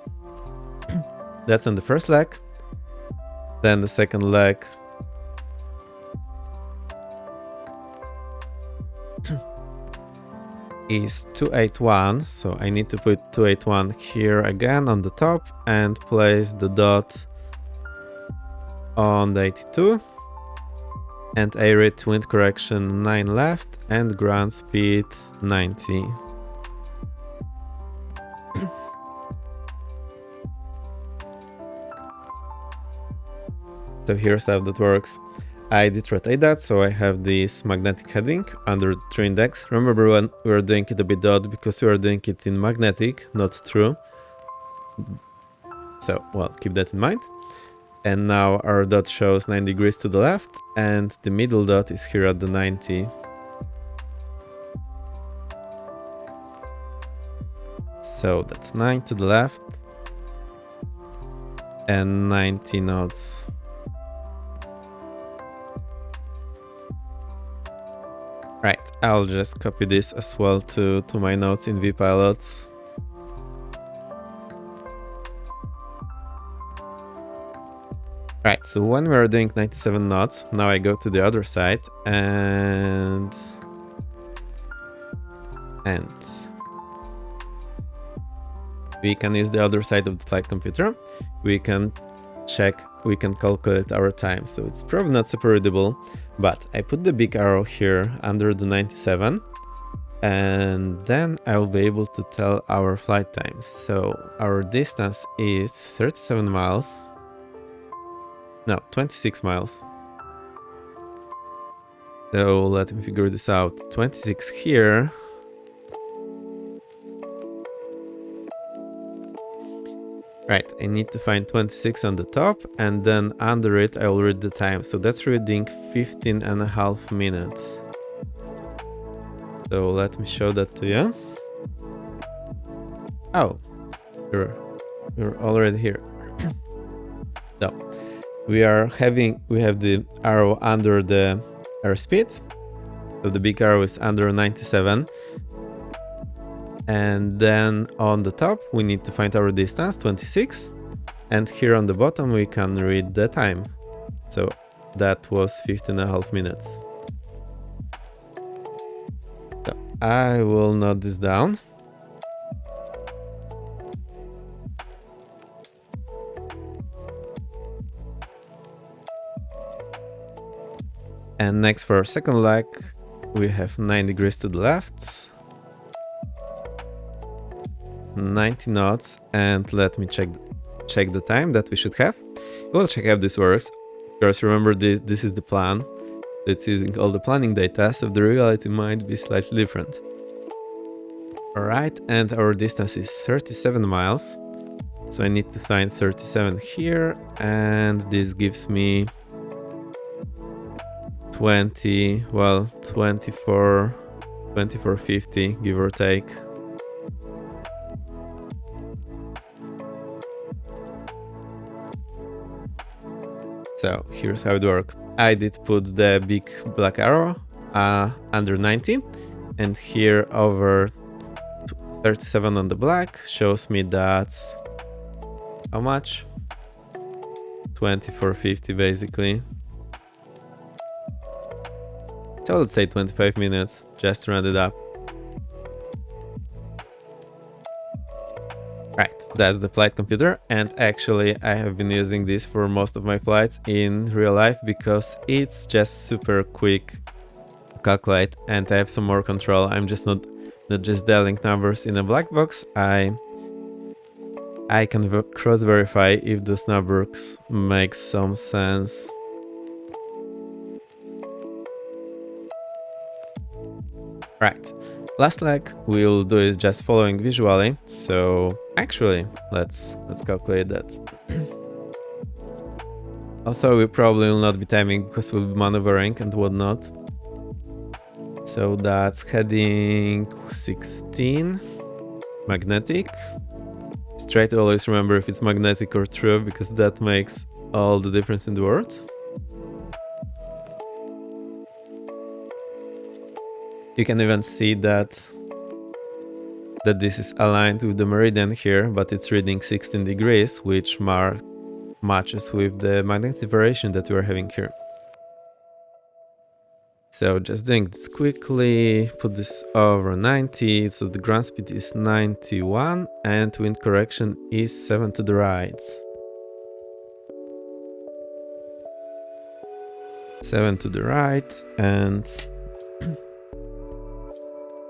That's on the first leg. Then the second leg is 281. So I need to put 281 here again on the top and place the dot on the 82, and I read wind correction 9 left and ground speed 90. So here's how that works. I did rotate that, so I have this magnetic heading under the true index. Remember when we were doing it a bit odd because we were doing it in magnetic, not true. So, well, keep that in mind. And now our dot shows 9 degrees to the left, and the middle dot is here at the 90. So that's 9 to the left and 90 knots. Right, I'll just copy this as well to my notes in VPilot. Right, so when we're doing 97 knots, now I go to the other side and we can use the other side of the flight computer. We can calculate our time. So it's probably not super readable, but I put the big arrow here under the 97, and then I'll be able to tell our flight times. So our distance is 37 miles. No, 26 miles. So let me figure this out. 26 here. Right, I need to find 26 on the top, and then under it I will read the time. So that's reading 15.5 minutes. So let me show that to you. Oh, you're already here. So we have the arrow under the airspeed. So the big arrow is under 97. And then on the top, we need to find our distance, 26. And here on the bottom, we can read the time. So that was 15.5 minutes. So I will note this down. And next for our second leg, we have 9 degrees to the left, 90 knots, and let me check the time that we should have. We'll check if this works. Of course, remember this is the plan. It's using all the planning data, so the reality might be slightly different. Alright, and our distance is 37 miles. So I need to find 37 here, and this gives me 2450, give or take. So here's how it works. I did put the big black arrow under 90, and here over 37 on the black shows me that's how much? 2450 basically. So let's say 25 minutes, just to round it up. Right, that's the flight computer, and actually I have been using this for most of my flights in real life because it's just super quick to calculate and I have some more control. I'm just not just dialing numbers in a black box. I can cross-verify if those numbers make some sense. Right, last leg we'll do is just following visually. So actually, let's calculate that. Although we probably will not be timing because we'll be maneuvering and whatnot. So that's heading 16, magnetic. Try to always remember if it's magnetic or true, because that makes all the difference in the world. You can even see that this is aligned with the meridian here, but it's reading 16 degrees, which matches with the magnetic variation that we're having here. So just doing this quickly, put this over 90, so the ground speed is 91 and wind correction is 7 to the right. 7 to the right and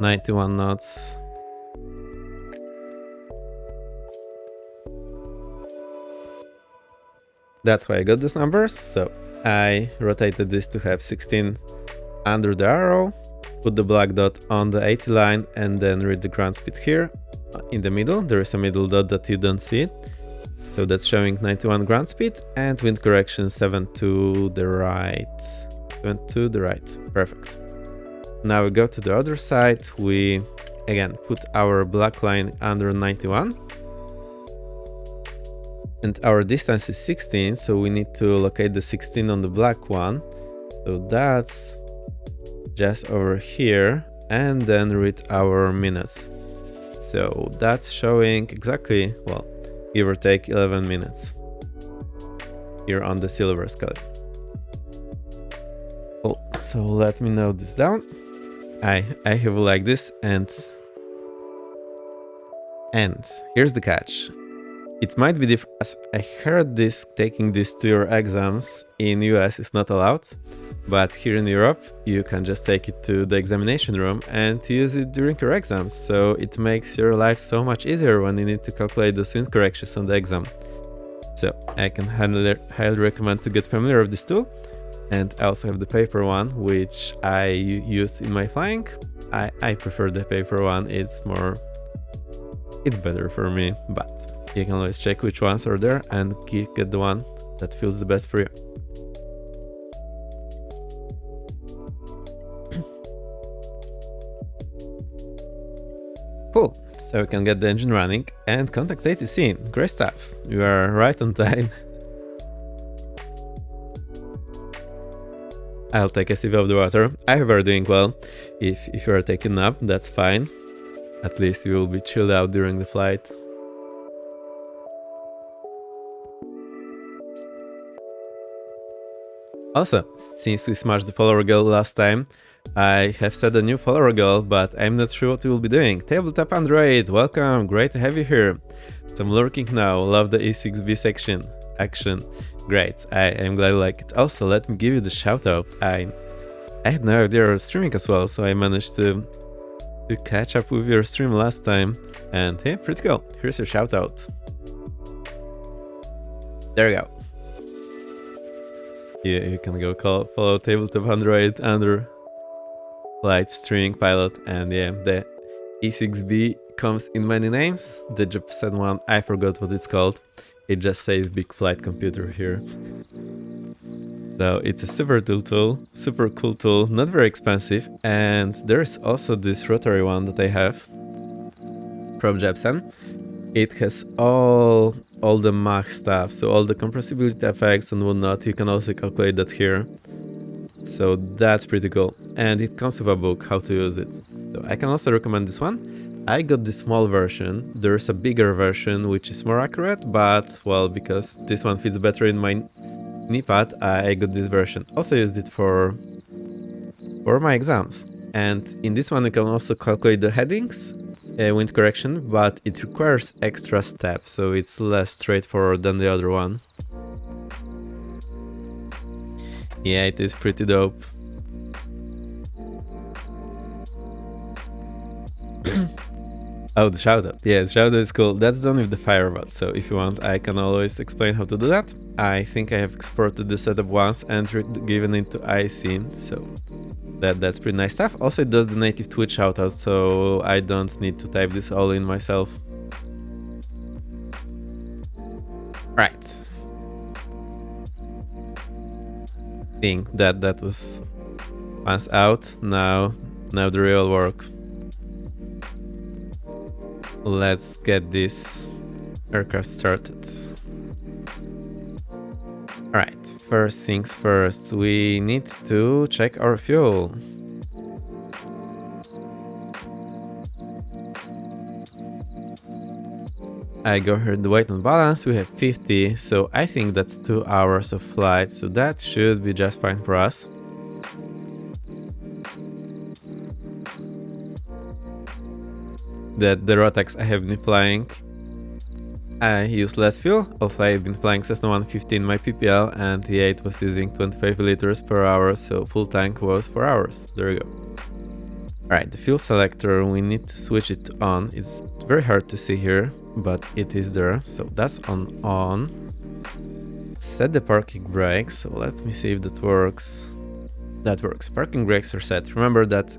91 knots. That's why I got these numbers. So I rotated this to have 16 under the arrow, put the black dot on the 80 line, and then read the ground speed here. In the middle, there is a middle dot that you don't see it. So that's showing 91 ground speed and wind correction 7 to the right. 7 to the right. Perfect. Now we go to the other side. We again put our black line under 91. And our distance is 16, so we need to locate the 16 on the black one. So that's just over here, and then read our minutes. So that's showing exactly, well, give or take 11 minutes here on the silver scale. Oh, so let me note this down. I have like this, and here's the catch. It might be different. I heard this, taking this to your exams in US is not allowed, but here in Europe you can just take it to the examination room and use it during your exams. So it makes your life so much easier when you need to calculate those wind corrections on the exam. So I can highly recommend to get familiar with this tool. And I also have the paper one, which I use in my flying. I prefer the paper one. It's better for me, but you can always check which ones are there and get the one that feels the best for you. Cool, so we can get the engine running and contact ATC. Great stuff, you are right on time. I'll take a sip of the water. I hope you're doing well. If you are taking a nap, that's fine. At least you will be chilled out during the flight. Also, since we smashed the follower goal last time, I have set a new follower goal, but I'm not sure what we will be doing. Tabletop Android, welcome, great to have you here. So I'm lurking now, love the E6B section. Action. Great, I am glad you like it. Also, let me give you the shout out. I had no idea you were streaming as well, so I managed to catch up with your stream last time. And hey, pretty cool. Here's your shout out. There you go. Yeah, you can go follow Tabletop Android under Flight Streaming Pilot, and yeah, the E6B comes in many names. The Japan one, I forgot what it's called. It just says big flight computer here. So it's a super cool tool, not very expensive. And there's also this rotary one that I have from Japan. It has all the Mach stuff, so all the compressibility effects and whatnot. You can also calculate that here. So that's pretty cool. And it comes with a book how to use it. So I can also recommend this one. I got the small version. There's a bigger version which is more accurate, but well, because this one fits better in my knee pad, I got this version. Also used it for my exams. And in this one you can also calculate the headings, wind correction, but it requires extra steps, so it's less straightforward than the other one. Yeah, it is pretty dope. Oh, the shoutout. Yeah, the shoutout is cool. That's done with the Firebot, so if you want, I can always explain how to do that. I think I have exported the setup once and given it to iScene, so that's pretty nice stuff. Also, it does the native Twitch shoutout, so I don't need to type this all in myself. Right. Think that was once out. Now the real work. Let's get this aircraft started. Alright, first things first, we need to check our fuel. I go here the weight and balance, we have 50, so I think that's 2 hours of flight, so that should be just fine for us. The Rotax I have been flying, I use less fuel, although I've been flying Cessna 150 in my PPL and the 8 was using 25 liters per hour, so full tank was 4 hours. There we go. Alright, the fuel selector, we need to switch it on. It's very hard to see here, but it is there, so that's on. Set the parking brakes, so let me see if that works. That works, parking brakes are set. Remember that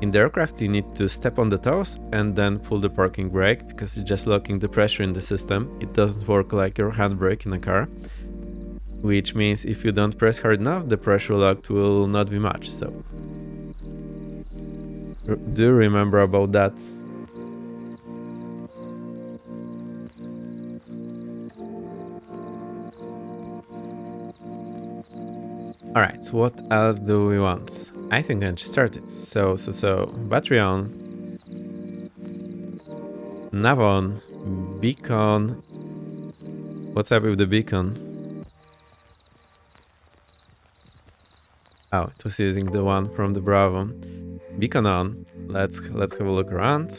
in the aircraft you need to step on the toes and then pull the parking brake, because it's just locking the pressure in the system. It doesn't work like your handbrake in a car, which means if you don't press hard enough, the pressure locked will not be much, so do remember about that. Alright, what else do we want? I think I just started. So, battery on, nav on, beacon. What's up with the beacon? Oh, it was using the one from the Bravo. Beacon on. Let's have a look around.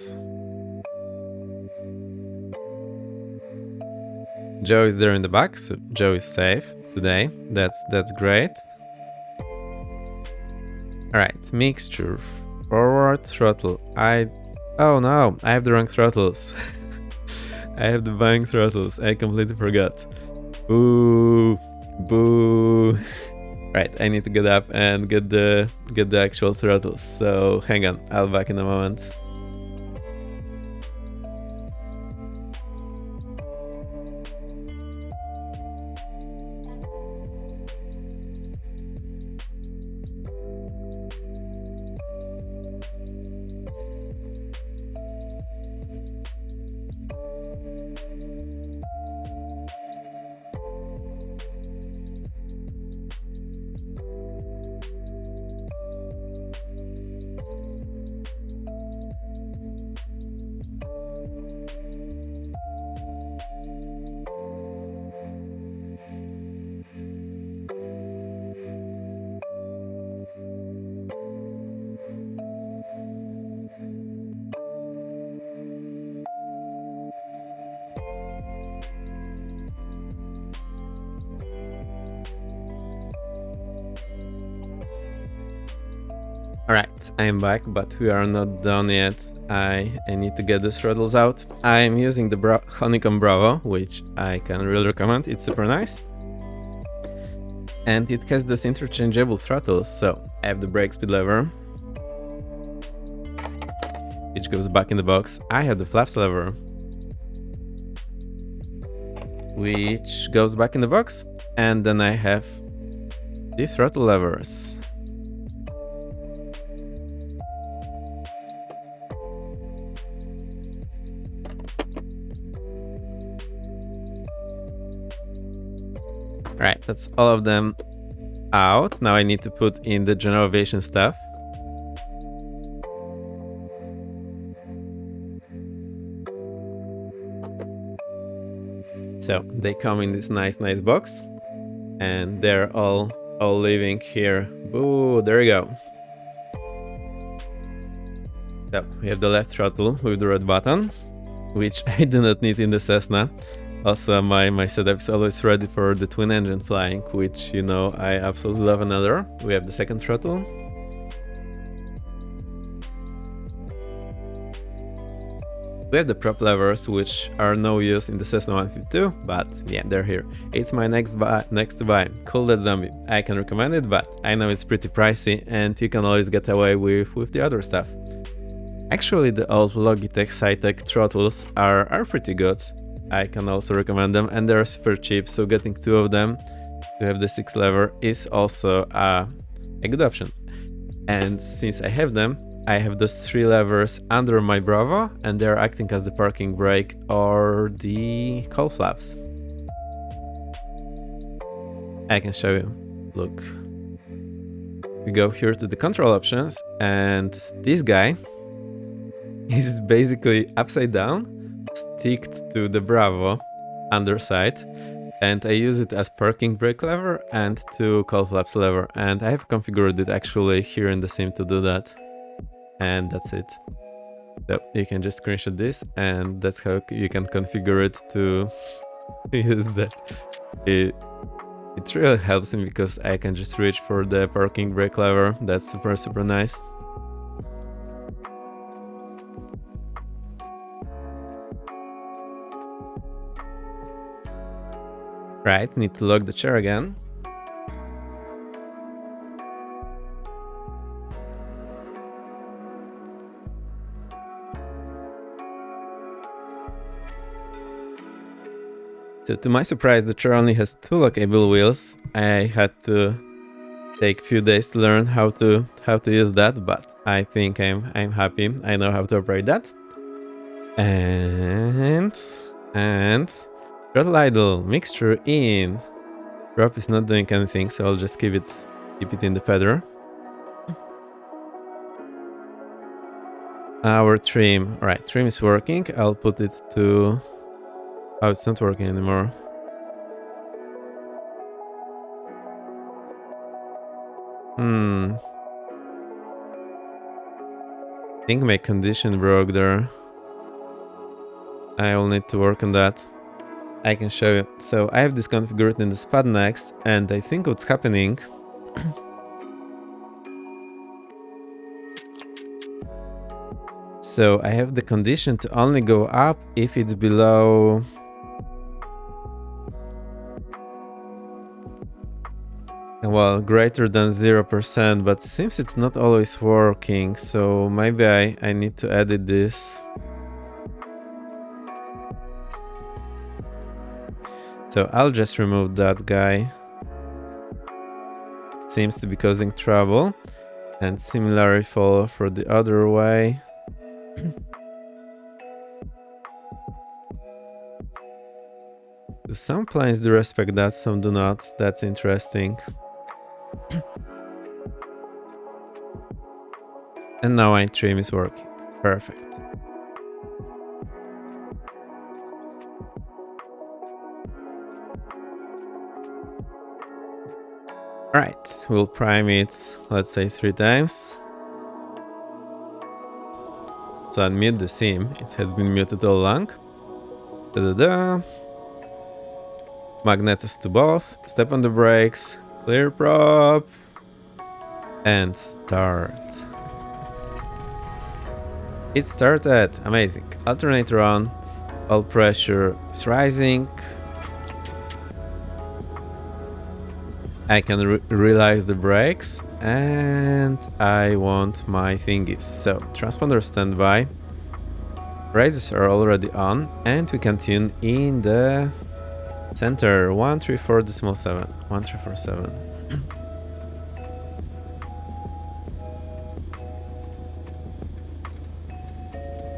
Joe is there in the back, so Joe is safe today. That's great. Alright, mixture, forward throttle. Oh no, I have the wrong throttles. I have the bang throttles, I completely forgot. Boo, boo. Right, I need to get up and get the actual throttles, so hang on, I'll be back in a moment. Alright, I'm back, but we are not done yet. I need to get the throttles out. I'm using the Honeycomb Bravo, which I can really recommend. It's super nice. And it has those interchangeable throttles, so I have the brake speed lever, which goes back in the box. I have the flaps lever, which goes back in the box. And then I have the throttle levers. Right, that's all of them out. Now I need to put in the general aviation stuff. So they come in this nice box, and they're all living here. Boo, there you go. So we have the left throttle with the red button, which I do not need in the Cessna. Also, my setup is always ready for the twin engine flying, which, you know, I absolutely love another. We have the second throttle. We have the prop levers, which are no use in the Cessna 152, but yeah, they're here. It's my next to buy. Cool That Zombie. I can recommend it, but I know it's pretty pricey and you can always get away with the other stuff. Actually, the old Logitech Cytec throttles are pretty good. I can also recommend them, and they're super cheap, so getting two of them to have the 6 lever is also a good option. And since I have them, I have those 3 levers under my Bravo, and they're acting as the parking brake or the cowl flaps. I can show you. Look. We go here to the control options, and this guy is basically upside down, sticked to the Bravo underside, and I use it as parking brake lever and to cowl flaps lever, and I have configured it actually here in the sim to do that. And that's it. So you can just screenshot this, and that's how you can configure it to use that. It really helps me because I can just reach for the parking brake lever. That's super nice. Right, need to lock the chair again. So to my surprise, the chair only has 2 lockable wheels. I had to take a few days to learn how to use that, but I think I'm happy. I know how to operate that. And throttle idle, mixture in. Drop is not doing anything, so I'll just keep it in the feather. Our trim, alright, trim is working. I'll put it to... Oh, it's not working anymore. I think my condition broke there. I will need to work on that. I can show you. So I have this configured in the SPAD next, and I think what's happening... So I have the condition to only go up if it's below... Well, greater than 0%, but seems it's not always working, so maybe I need to edit this. So I'll just remove that guy. Seems to be causing trouble. And similarly for the other way. Some planes do respect that, some do not. That's interesting. And now my trim is working. Perfect. Alright, we'll prime it, let's say 3 times. So unmute the sim, it has been muted all along. Da-da-da. Magnetos to both, step on the brakes, clear prop, and start. It started, amazing. Alternator on, all pressure is rising. I can realize the brakes, and I want my thingies. So, transponder standby. Raises are already on, and we can tune in the center 134.7. 1347.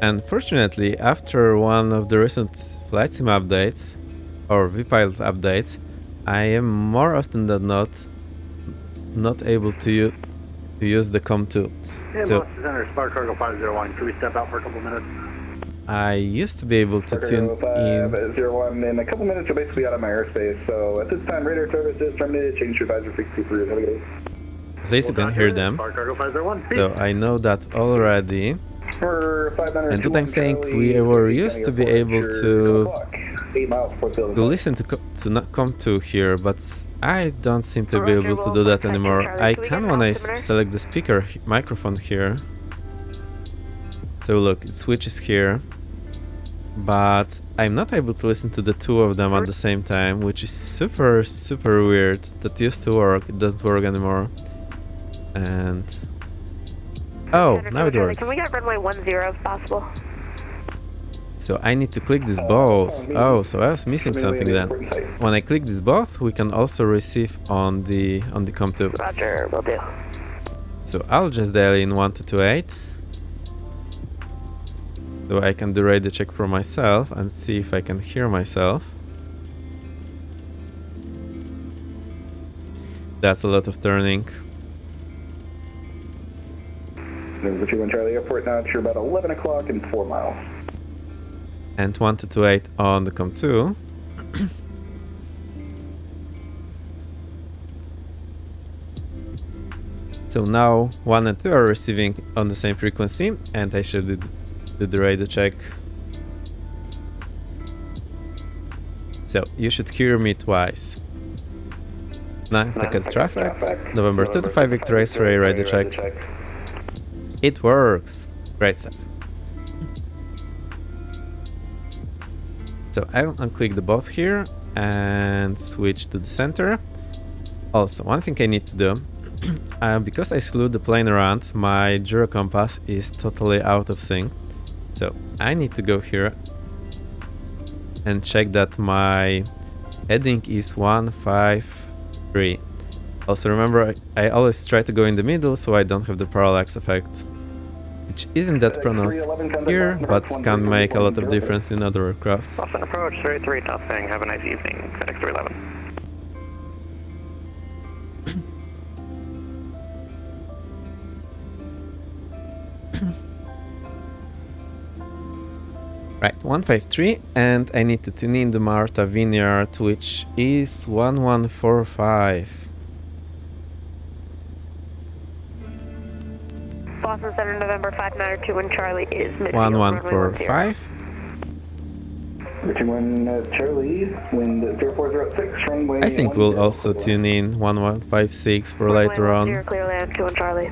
Unfortunately, after one of the recent VATSIM updates or VPilot updates, I am more often than not able to use the COM2. Hey, so, Center, Spark Cargo 501. Can we step out for a couple minutes? I used to be able to tune in. 501, in a couple minutes you'll basically be out of my airspace, so at this time radar service is terminated, change to advisor frequency for your navigation. At least you can hear them. So I know that already. And what I'm saying, we were used to be able to listen to not come to here, but I don't seem to be able to do that anymore. I can when I select the speaker microphone here. So look, it switches here, but I'm not able to listen to the two of them at the same time, which is super weird. That used to work, it doesn't work anymore. And oh, now it works. Can we get runway 10 if possible? So I need to click this both. Oh, so I was missing something then. When I click this both, we can also receive on the COM2. Roger, will do. So I'll just dial in 1228. So I can do radio check for myself and see if I can hear myself. That's a lot of turning. Number 21 Charlie Airport, now it's about 11 o'clock and 4 miles. And 1228 on the COM2. So now 1 and 2 are receiving on the same frequency, and I should do the radio check. So you should hear me twice. Nantucket traffic, November 2 to 5 Victor X-ray radio check. It works. Great stuff. So I'll unclick the both here and switch to the center. Also, one thing I need to do, because I slew the plane around, my gyro compass is totally out of sync. So I need to go here and check that my heading is 153. Also remember, I always try to go in the middle so I don't have the parallax effect, which isn't that pronounced here, but can make a lot of difference in other aircraft. Boston approach, 33 nothing. Have a nice evening. FedEx 311. Right, 153, and I need to tune in the Marta Vineyard, which is 1145. Boston Center, November 592 and Charlie is midfield. 1145. 21 Charlie, wind 0406, runway. I think we'll also tune in 1156 for later on. Clear land 2 and Charlie.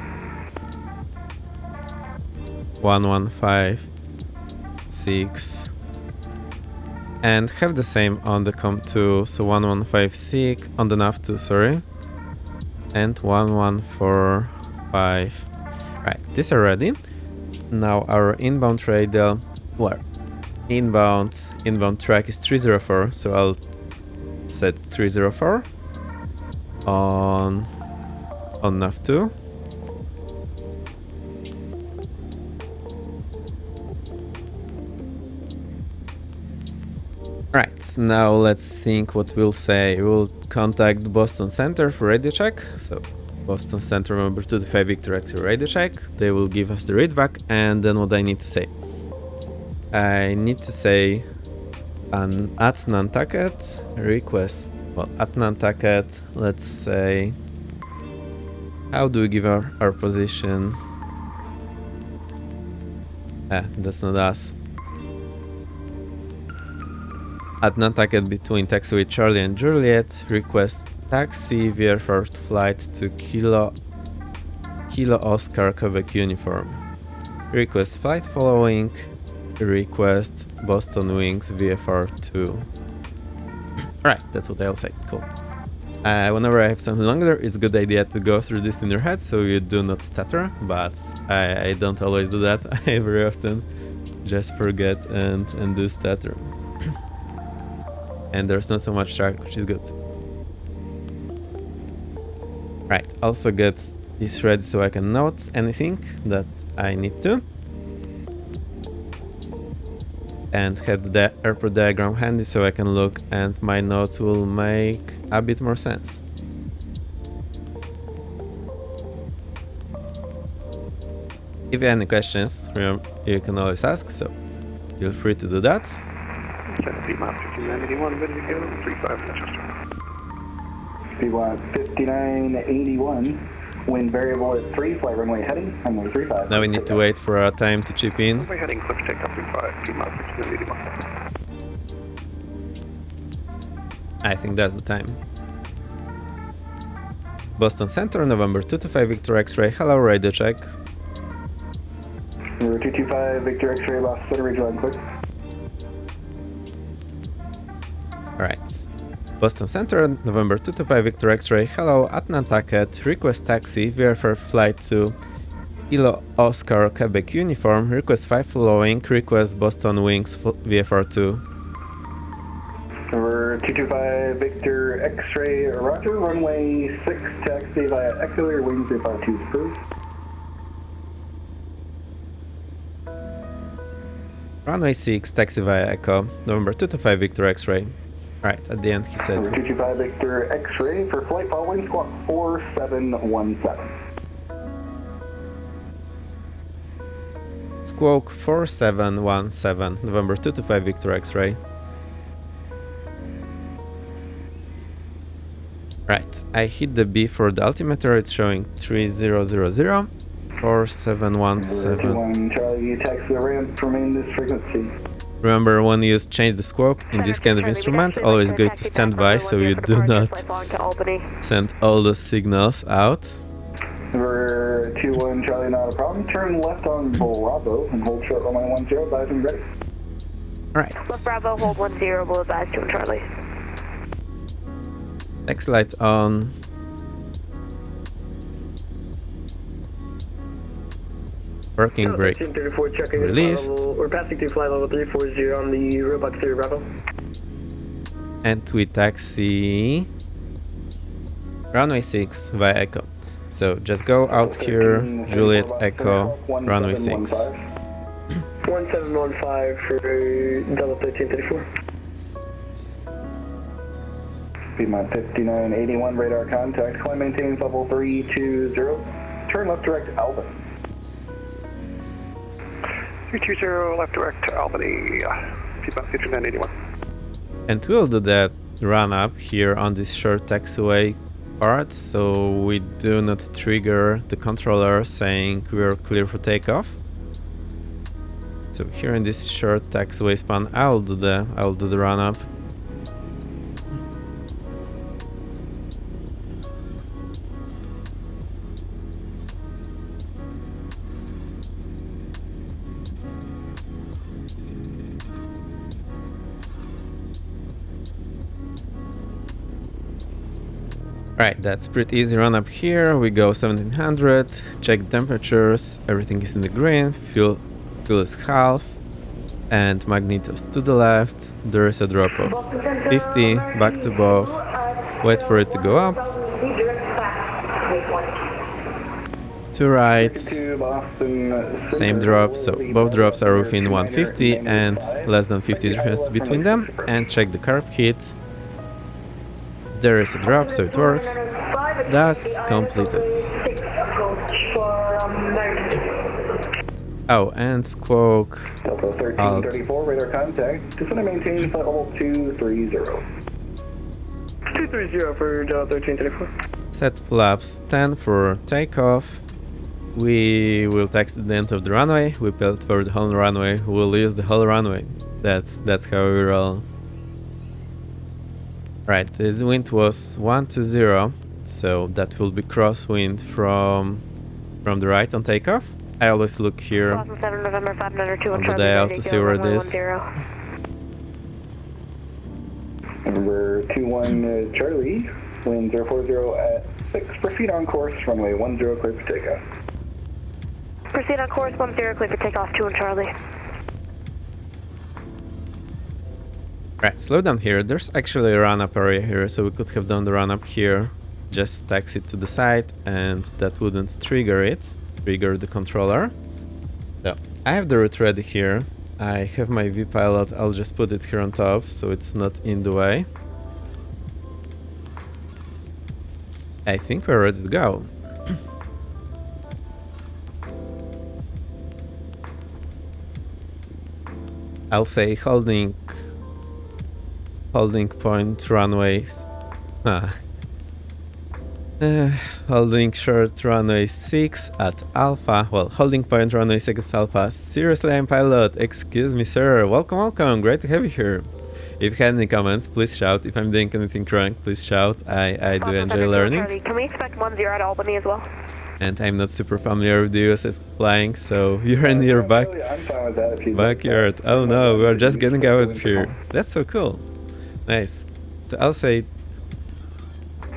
1156. And have the same on the COM2, so 1156 on the NAV2, sorry. And 1145. Right, these are ready. Now our inbound radial, well, inbound track is 304, so I'll set 304 on NAV2. Right, now let's think what we'll say. We'll contact the Boston Center for radio check. So Boston Center, remember, to the 5 Victor X radio check. They will give us the readback, and then what I need to say. I need to say at Nantucket request. Well, at Nantucket, let's say. How do we give our position? That's not us. At Nantucket between taxiway Charlie and Juliet, request taxi VFR flight to Kilo Oscar Quebec uniform. Request flight following. Request Boston Wings VFR 2. Right, that's what I'll say. Cool. Whenever I have something longer, it's a good idea to go through this in your head so you do not stutter, but I don't always do that. I very often just forget and do stutter. And there's not so much track, which is good. Right, also get this ready so I can note anything that I need to. And have the airport diagram handy so I can look and my notes will make a bit more sense. If you have any questions, remember, you can always ask. So feel free to do that. 70 miles, 5981, ready to go, 35 Manchester. Speedwise 5981, wind variable at 3, flight runway heading, runway 35. Now we need to wait for our time to chip in. Runway heading, clear for takeoff, 35, 2 miles, 5981. I think that's the time. Boston Center, November 225 Victor X-ray. Hello, radio check. Number 225 Victor X-ray, Boston Center, regional and quick. Alright. Boston Center, November 225 Victor X-ray. Hello, at Nantucket. Request taxi, VFR flight to Kilo Oscar Quebec uniform. Request 5 following. Request Boston Wings VFR 2. Number 225 Victor X-ray, roger, runway 6, taxi via Echo, your wings VFR 2 approved. Runway 6, taxi via Echo. November 225 Victor X-ray. Right, at the end he said. Number 225 Victor X-ray for flight following squawk 4717. Squawk 4717, November 225 Victor X-ray. Right, I hit the B for the altimeter, it's showing 3000, 4717. 21 Charlie, taxi the ramp, remain this frequency. Remember, when you change the squawk in this kind of instrument, always go to standby so you do not send all the signals out. Number 21 Charlie, not a problem. Turn left on Bravo and hold short runway 10, advise and ready. Alright. Left Bravo, hold 10, will advise 2 Charlie. Next light on. Parking brake released. We're passing through flight level 340 on the Robot 3 Bravo. And we taxi runway 6 via Echo. So just go out here, Juliet Echo, runway 6. 1715 for Delta 1334. Speedmont 5981, radar contact, climb maintains level 320. Turn left direct Albany. 320, left direct to Albany, Speedmont 5981. And we'll do that run up here on this short taxiway part, so we do not trigger the controller saying we're clear for takeoff. So here in this short taxiway span, I'll do the run up. Right, that's pretty easy run up here. We go 1700, check temperatures, everything is in the green, fuel is half, and magnetos to the left. There is a drop of 50, back to both, wait for it to go up. To right, same drop, so both drops are within 150 and less than 50 difference between them, and check the carb heat. There is a drop, so it works. That's completed. Oh, and squawk Delta 1334, radar contact. Just want to maintain flight level 230. 230 for Delta 1334. Set flaps 10 for takeoff. We will taxi the end of the runway. We built for the whole runway. We'll use the whole runway. That's how we roll. Right, this wind was 120, so that will be crosswind from the right on takeoff. I always look here on the dial to see where it is. Number 21 Charlie, wind 040 at 6, proceed on course, runway 10, clear for takeoff. Proceed on course 10, clear for takeoff 2 Charlie. Right, slow down here. There's actually a run-up area here, so we could have done the run-up here. Just taxi to the side, and that wouldn't trigger the controller. So, I have the route ready here. I have my V-pilot. I'll just put it here on top, so it's not in the way. I think we're ready to go. I'll say holding point runways. Holding short runway 6 at Alpha. Well, holding point runway 6 at Alpha. Seriously, I'm pilot. Excuse me, sir. Welcome, welcome. Great to have you here. If you have any comments, please shout. If I'm doing anything wrong, please shout. I do enjoy learning. Charlie, can we expect 10 at Albany as well? And I'm not super familiar with the US of flying, so you're in your I'm fine with that if you backyard. Oh no, we're just getting out of here. That's so cool. Nice. So I'll say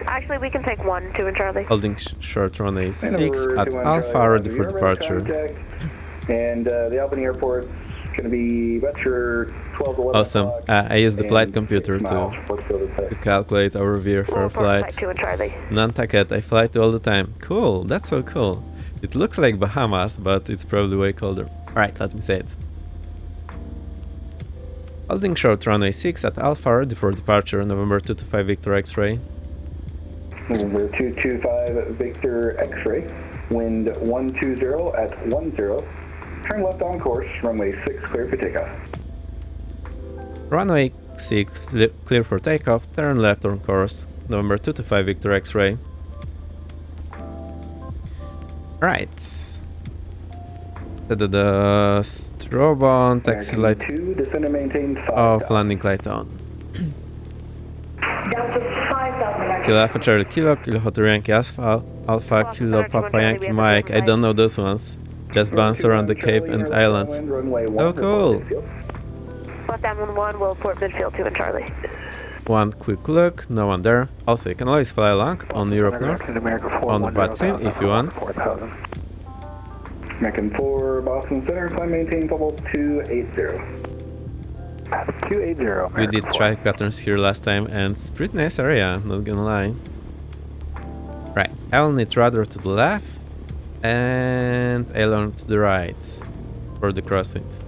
Actually, we can take 1, 2, and Charlie. holding short runway 6 Number at 21 Alpha, Charlie, ready for you're departure. contact, and the Albany Airport's going to be about your 12 to 11 Awesome. o'clock I use the flight and computer 6 miles to before the field is set. calculate our VFR We'll report flight. 2 and Charlie. Nantucket, I fly to all the time. Cool, that's so cool. It looks like Bahamas, but it's probably way colder. Alright, let me say it. Holding short runway 6 at Alpha, ready for departure, November 225 Victor X-ray. November 225 Victor X-ray, wind 120 at 10, turn left on course, runway 6 clear for takeoff. Runway 6 clear for takeoff, turn left on course, November 225 Victor X-ray. Right. The strobe on, taxi light 2, descend and maintain 5 off, landing light on. Kilo Alpha Charlie Kilo, Kilo Hotel Yankee Alpha, Kilo Papa Yankee Mike. I don't know those ones. Just bounce around the Cape and islands. Oh, cool. Left down 1, we'll report midfield 2 and Charlie. One quick look, no one there. Also, you can always fly along on Europe North, on the VATSIM if you want. American 4, Boston Center, climb maintain level 280. 280. We did traffic patterns here last time and it's pretty nice area, not gonna lie. Right, I'll need rudder to the left and aileron to the right for the crosswind.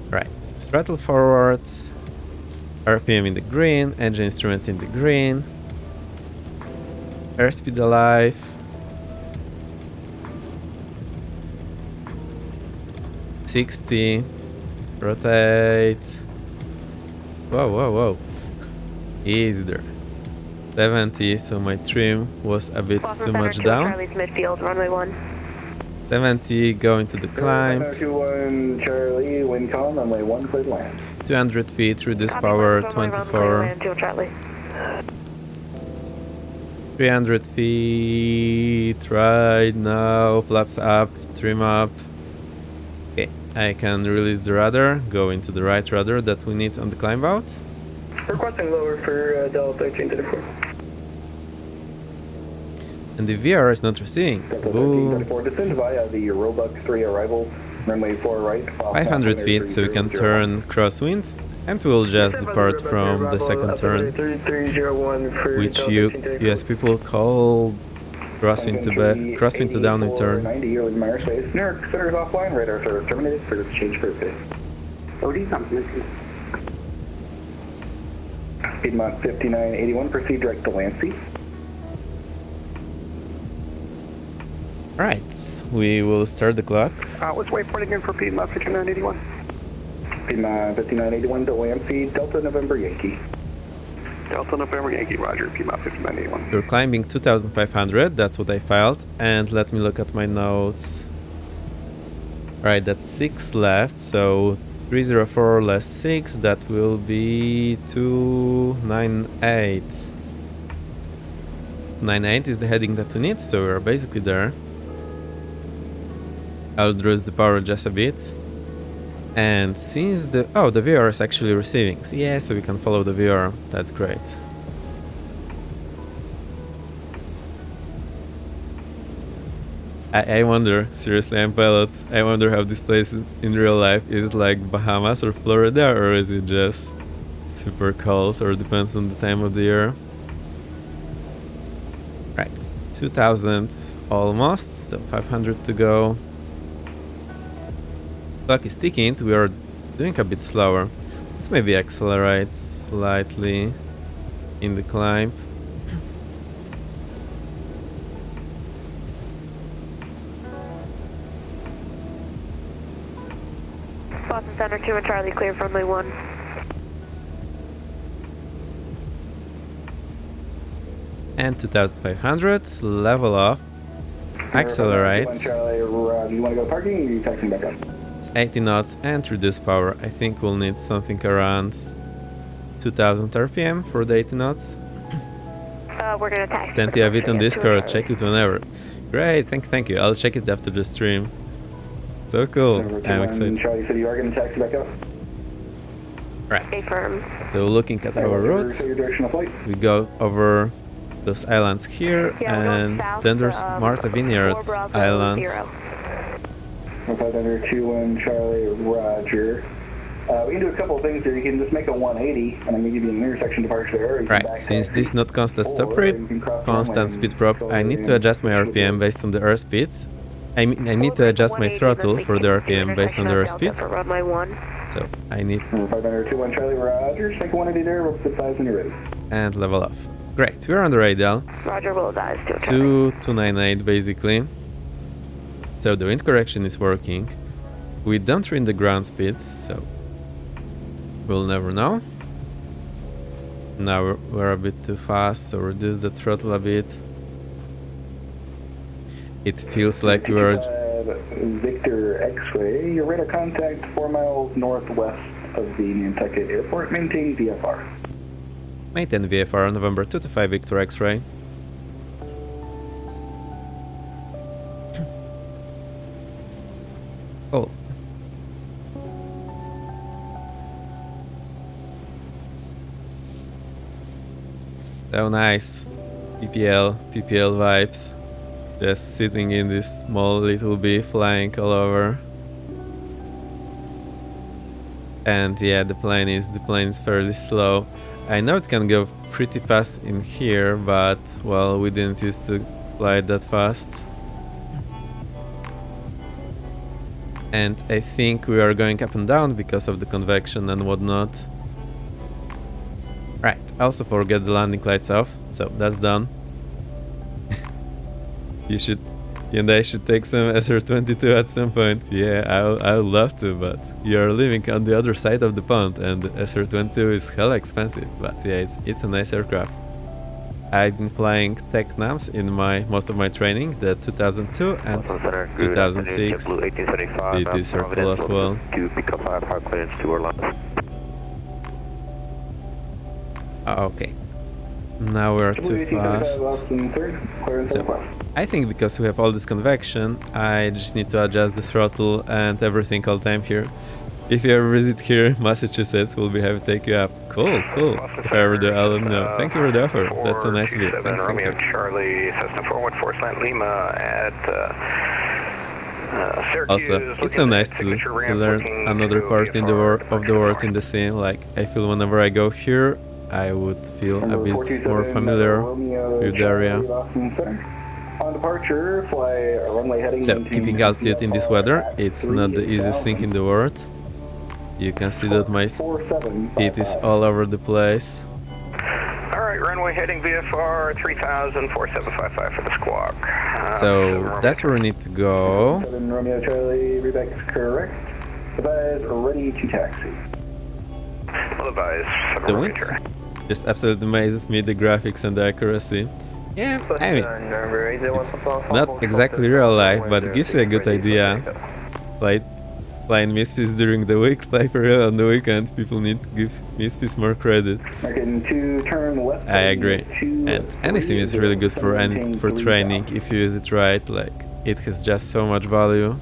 Right, throttle forward, RPM in the green, engine instruments in the green, airspeed alive. $60, rotate. Whoa, whoa, whoa. Easy there. 70, so my trim was a bit too much down. Charlie's midfield, runway 1. 70, going to the climb. 21 Charlie, wind calm, runway 1 clear land. 200 feet, reduce power, 24. 300 feet, right now, flaps up, trim up. Okay, I can release the rudder, go into the right rudder that we need on the climb out. Requesting lower for Delta 1334. And the VR is not receiving. Ooh. 1334, descend via the Robux 3 arrival, runway 4 right. 500 feet, so we can turn crosswind, and we'll just depart from the second turn, which US people call crosswind to downwind turn. 90 yearly Meyer space. Newark centers offline, radar service terminated for change for pay. OD confirmation. Piedmont 5981, proceed direct to Lansing. Right, we will start the clock. Let's wait for it again for Piedmont 5981. Piedmont 5981 to Lansing, Delta November Yankee. Delta November Yankee, Roger, Piedmont 5981. We're climbing 2500, that's what I filed, and let me look at my notes. Right, that's 6 left, so 304 less 6, that will be 298. 298 is the heading that we need, so we're basically there. I'll reduce the power just a bit. And since the VR is actually receiving, so yeah, so we can follow the VR, that's great. I wonder, seriously, I'm pilot, I wonder how this place is in real life. Is it like Bahamas or Florida, or is it just super cold, or depends on the time of the year? Right, 2000 almost, so 500 to go. Clock is ticking, we are doing a bit slower. Let's maybe accelerate slightly in the climb. Center 2 and Charlie, clear from runway 1. And 2500, level off, accelerate, Charlie, you want to go parking or are you taxiing back up? it's 80 knots and reduce power. I think we'll need something around 2000 RPM for the 80 knots. We're gonna taxi. Then you have it on Discord, check it whenever. Great, thank you. I'll check it after the stream. So cool, I'm excited. Charlie said you are going to taxi back up. Right, Affirm. so looking at our route, Your direction of flight. we go over those islands here, Yeah, we're and going south then to, there's Martha Vineyards 4 Bravo Island. 0. 521 Charlie, roger. We can do a couple of things here. You can just make a 180, and I'm going to give you an intersection departure there. You can Right, back since taxi, this is not constant stop or rate, you can cross the constant runway speed and prop, go I need to in adjust my with RPM it. based on the airspeed. I mean, I need to adjust my throttle for the RPM based on the airspeed. For runway 1. So I need 521 Charlie, roger. Just make a 180 there. We'll put size when you're ready. and level off. Great, we're on the radar. Roger, will advise to 2298 basically. So the wind correction is working. We don't read the ground speed, so we'll never know. Now we're a bit too fast, so reduce the throttle a bit. It feels like we're Victor X-ray. Your radar contact 4 miles northwest of the Nantucket Airport. Maintain VFR. maintain VFR November 225 Victor X-ray. Oh. So nice. PPL vibes. Just sitting in this small little bee flying all over. And yeah, the plane is fairly slow. I know it can go pretty fast in here, but well, we didn't used to fly that fast. And I think we are going up and down because of the convection and whatnot. Right, also forget the landing lights off, so that's done. You and I should take some SR-22 at some point. Yeah, I would love to, but you're living on the other side of the pond, and the SR-22 is hella expensive. But yeah, it's a nice aircraft. I've been flying Tecnams in most of my training, the 2002 and 2006. It is circle as well. Okay. Now we're too fast. So, I think because we have all this convection, I just need to adjust the throttle and everything all time here. If you ever visit here, Massachusetts, we'll be happy to take you up. Cool. If I ever do, I'll let know. Thank you for the offer. That's a nice view. Thank you. Charlie, Cessna 414 Slant Lima at Syracuse. Also, it's so nice to learn another part in the of the world in the scene. Like, I feel whenever I go here, I would feel a bit more familiar with the area. On departure, fly runway heading. So, keeping altitude in this weather, it's not the easiest thing in the world. You can see that my speed is all over the place. Alright, runway heading VFR 3000, 4755 for the squawk. So, that's where we need to go. 7 Romeo Charlie, Rebecca is correct. Advise ready to taxi. Well advised. The wind just absolutely amazes me, the graphics and the accuracy. Yeah, I mean, it's not exactly real life, but it gives you a good idea. Like, flying Misfits during the week, fly for real on the weekend, people need to give Misfits more credit. I agree. And anything is really good for training if you use it right, like, it has just so much value.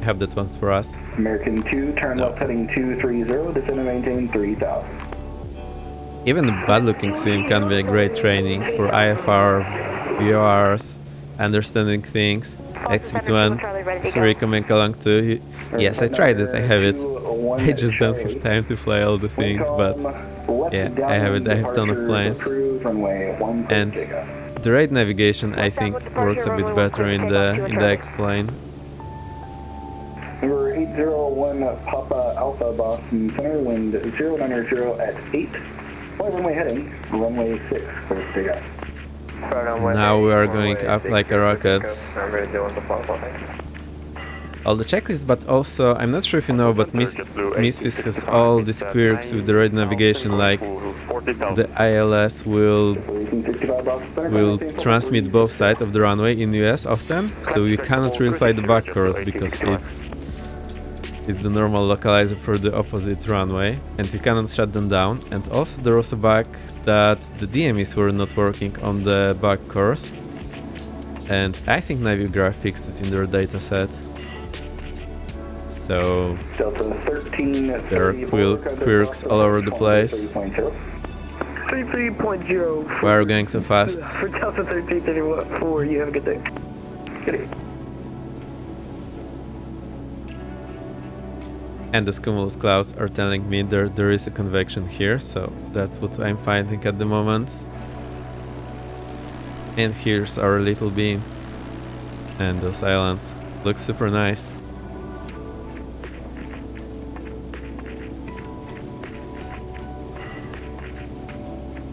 I have that one's for us. American 2, turn left heading 230, descend and maintain 3000. Even a bad-looking sim can be a great training for IFR, VORs, understanding things. XV1 is recommend along too. Yes, I tried it, I have it. I just don't have time to fly all the things, but yeah, I have it. I have a ton of planes. And the rate navigation, I think, works a bit better in the X-plane. Number 801 Papa Alpha Boston Center, wind 090 at 8. Fly runway heading, runway 6, clear to take off. Now we are going up like a rocket. All the checklists, but also, I'm not sure if you know, but Misfits has all these quirks with the radio navigation, like the ILS will transmit both sides of the runway in US often, so you cannot really fly the back course because it's the normal localizer for the opposite runway, and you cannot shut them down. And also there was a bug that the DMEs were not working on the back course, and I think Navigraph fixed it in their dataset. So there are quirks all over the place. 33.0. Why are we going so fast? For Delta 1334, you have a good day. Good day. And the cumulus clouds are telling me there is a convection here, so that's what I'm finding at the moment. And here's our little beam. And those islands look super nice.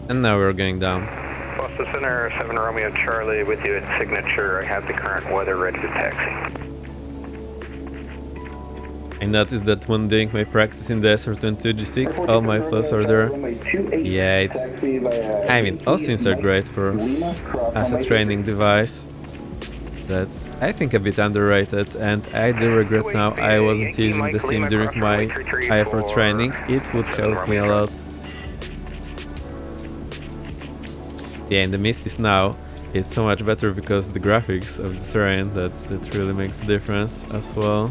And now we're going down. Boston Center, 7 Romeo Charlie with you at signature. I have the current weather ready to taxi. I noticed that when doing my practice in the SR-22G6, all my flows are there. Yeah, I mean, all sims are great as a training device. That's, I think, a bit underrated, and I do regret now I wasn't using the sim during my VFR training. It would help me a lot. Yeah, in the Misfits now, it's so much better because the graphics of the terrain, that really makes a difference as well.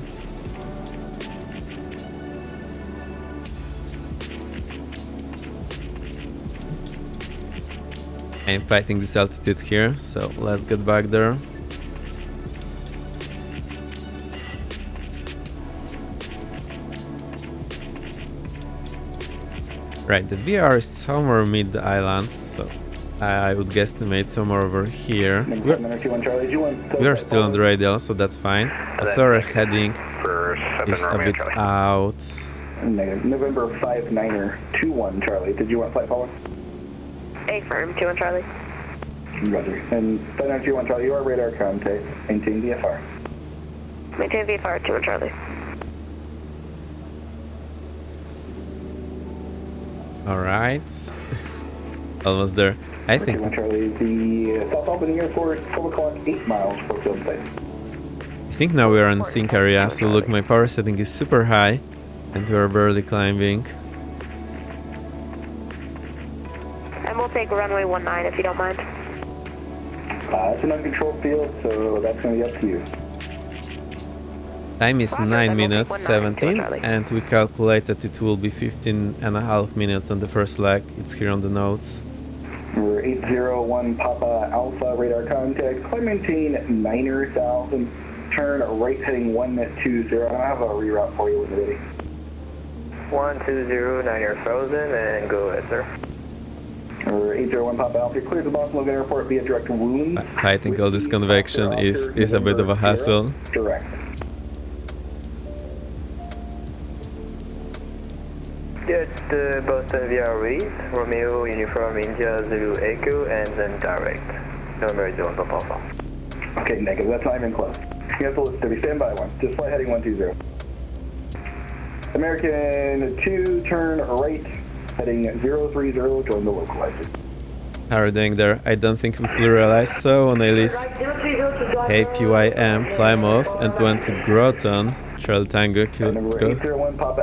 I'm fighting this altitude here, so let's get back there. Right, the VR is somewhere mid the islands, so I would guesstimate somewhere over here. We are still on the radial, so that's fine. Author heading is a bit out. November 59er 21 Charlie. Did you want flight follow? Affirm, 21 Charlie. Roger. And 59er 21 Charlie, you are radar contact. Maintain VFR. Maintain VFR, 21 Charlie. Alright. Almost there. I think. Charlie, the South Albany Airport, 12 o'clock, 8 miles for field site. I think now we are in the sync area, so look, my power setting is super high, and we are barely climbing. And we'll take runway 19 if you don't mind. It's an uncontrolled field, so that's going to be up to you. Time is 9 minutes 17, and we calculated it will be 15.5 minutes on the first leg. It's here on the notes. We're 801 Papa Alpha radar contact. Climb maintain 9,000. Turn right heading 120. I have a reroute for you when you're ready. 120, 9,000, and go ahead, sir. We're 801 Papa Alpha. Clears the Boston Logan Airport via direct wound. Fighting all this convection is a bit of a hassle. Direct. Yes, the Boston VR Romeo Uniform India Zulu Echo, and then direct. Number 1 Papa. Okay, negative. That's not even close. You have to listen to me. Stand by one. Just fly heading 120. American 2, turn right, heading 030, join the localizer. How are you doing there? I don't think people realize, so when I leave KPYM, Plymouth, and went to Groton, Charlie Tango,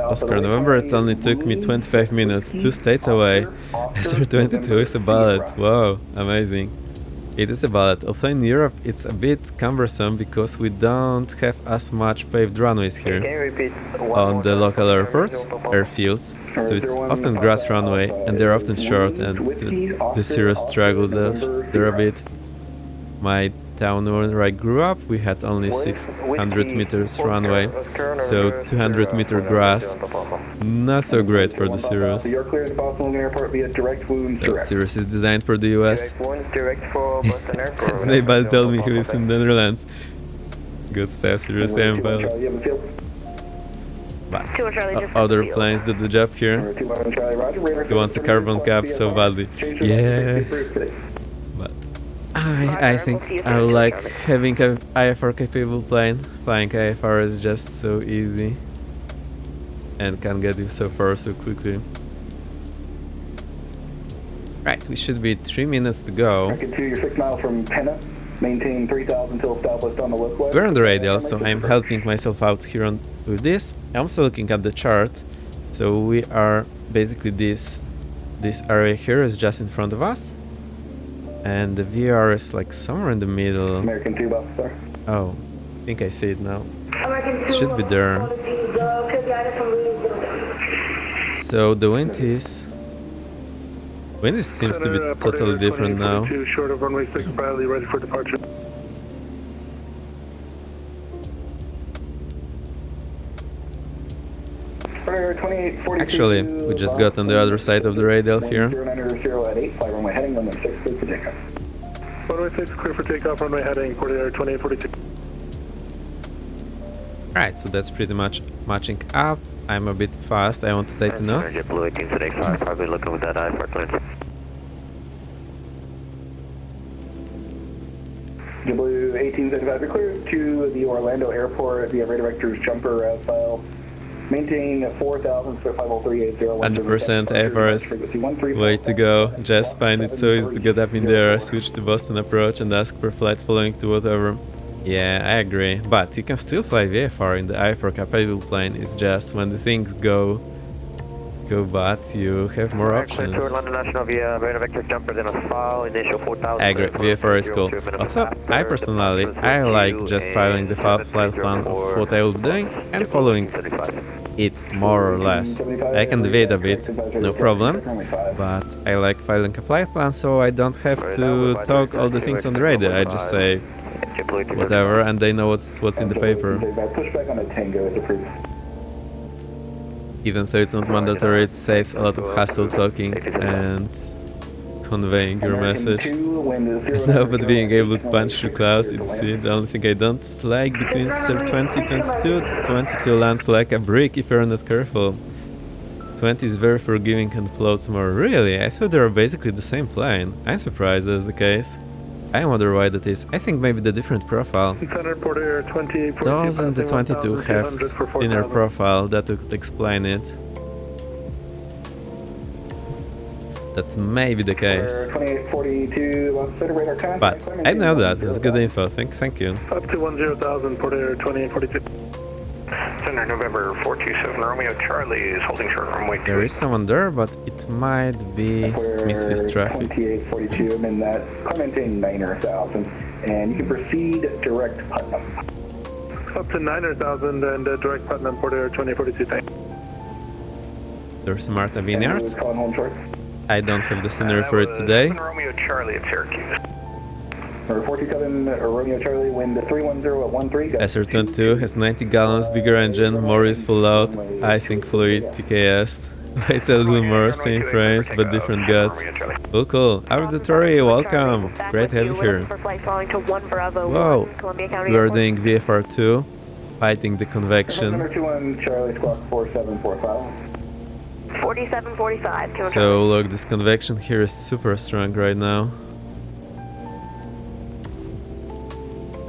Oscar November, it only took me 25 minutes, 2 states away. SR-22 is a bullet, wow, amazing. It is a bullet, although in Europe it's a bit cumbersome because we don't have as much paved runways here on the local airports, airfields, so it's often grass runway and they're often short, and the serious struggles there a bit. My town where I grew up, we had only 600 meters runway, so 200 meter grass, not so great for the Cirrus. The Cirrus is designed for the US. Nobody told me he lives in the Netherlands. Good stuff, Cirrus Empire. But other planes do the job here. He wants a carbon cap so badly. Yeah. But I think I like having a IFR capable plane. Flying IFR is just so easy and can get you so far so quickly. Right, we should be 3 minutes to go. Record 2, you're 6 miles from Penna. Maintain 3000 until southwest on the left. We're on the radial, so I'm helping myself out here with this. I'm also looking at the chart. So we are basically this area here is just in front of us. And the VR is like somewhere in the middle. American 2, officer. Oh, I think I see it now. American It should be there. So the wind seems to be totally different now. Short of runway 6, Bradley, ready for departure. Actually, we just got on the other side of the radial here. 0908, fly runway heading, runway 6, clear for takeoff. Runway 6, clear for takeoff, runway heading, port air 2842. Right, so that's pretty much matching up. I'm a bit fast, I want to tighten knots. Get Blue 18 today, probably looking with that IFR clearance. Blue 1875, you're clear to the Orlando airport via radar vector's jumper as file. Maintain 4000, so 50380. 100% IFRS. Way to go. Just find it so easy to get up in the air, switch to Boston approach and ask for flight following to whatever. Yeah, I agree. But you can still fly VFR in the IFR capable plane. It's just when the things go bad, you have more options. London National via radar vector jumper, then a file, initial 4000. I agree, VFR is cool. Also, I personally, I like just filing the flight plan of what I will be doing and following it more or less. I can deviate a bit, no problem, but I like filing a flight plan so I don't have to talk all the things on the radio. I just say whatever and they know what's in the paper. Pushback on a Tango is approved. Even though it's not mandatory, it saves a lot of hassle talking and conveying your message. No, but being able to punch through clouds, it's the only thing I don't like. Between 2022 to 22 lands like a brick if you're not careful. 20 is very forgiving and floats more. Really? I thought they were basically the same plane. I'm surprised that's the case. I wonder why that is. I think maybe the different profile. Those and the 22 have thinner profile, that would explain it. That's maybe the case. 2842, radar contact. But I know that, that's good info, thank you. Up to 10,000, port air 2842. Center November 427 Romeo Charlie is holding short runway 2. There is someone there, but it might be misfit traffic. 2842, I'm in that, commenting 9,000, and you can proceed direct Putnam. Up to 9,000 and direct Putnam, port air 2842, thank you. There's Marta Vineyard. Calling home short. I don't have the scenery for it today. Romeo Charlie at Syracuse. Number 47, Romeo Charlie, wind 310 at 13. SR-22 has 90 gallons, bigger engine, more useful load, icing fluid, TKS. It's a little more, same frames, but different guts. Cool. Auditory, welcome. Great to have you here. Whoa. We are doing VFR2, fighting the convection. Number 21, Charlie, squawk 4745. 4745. So look, this convection here is super strong right now.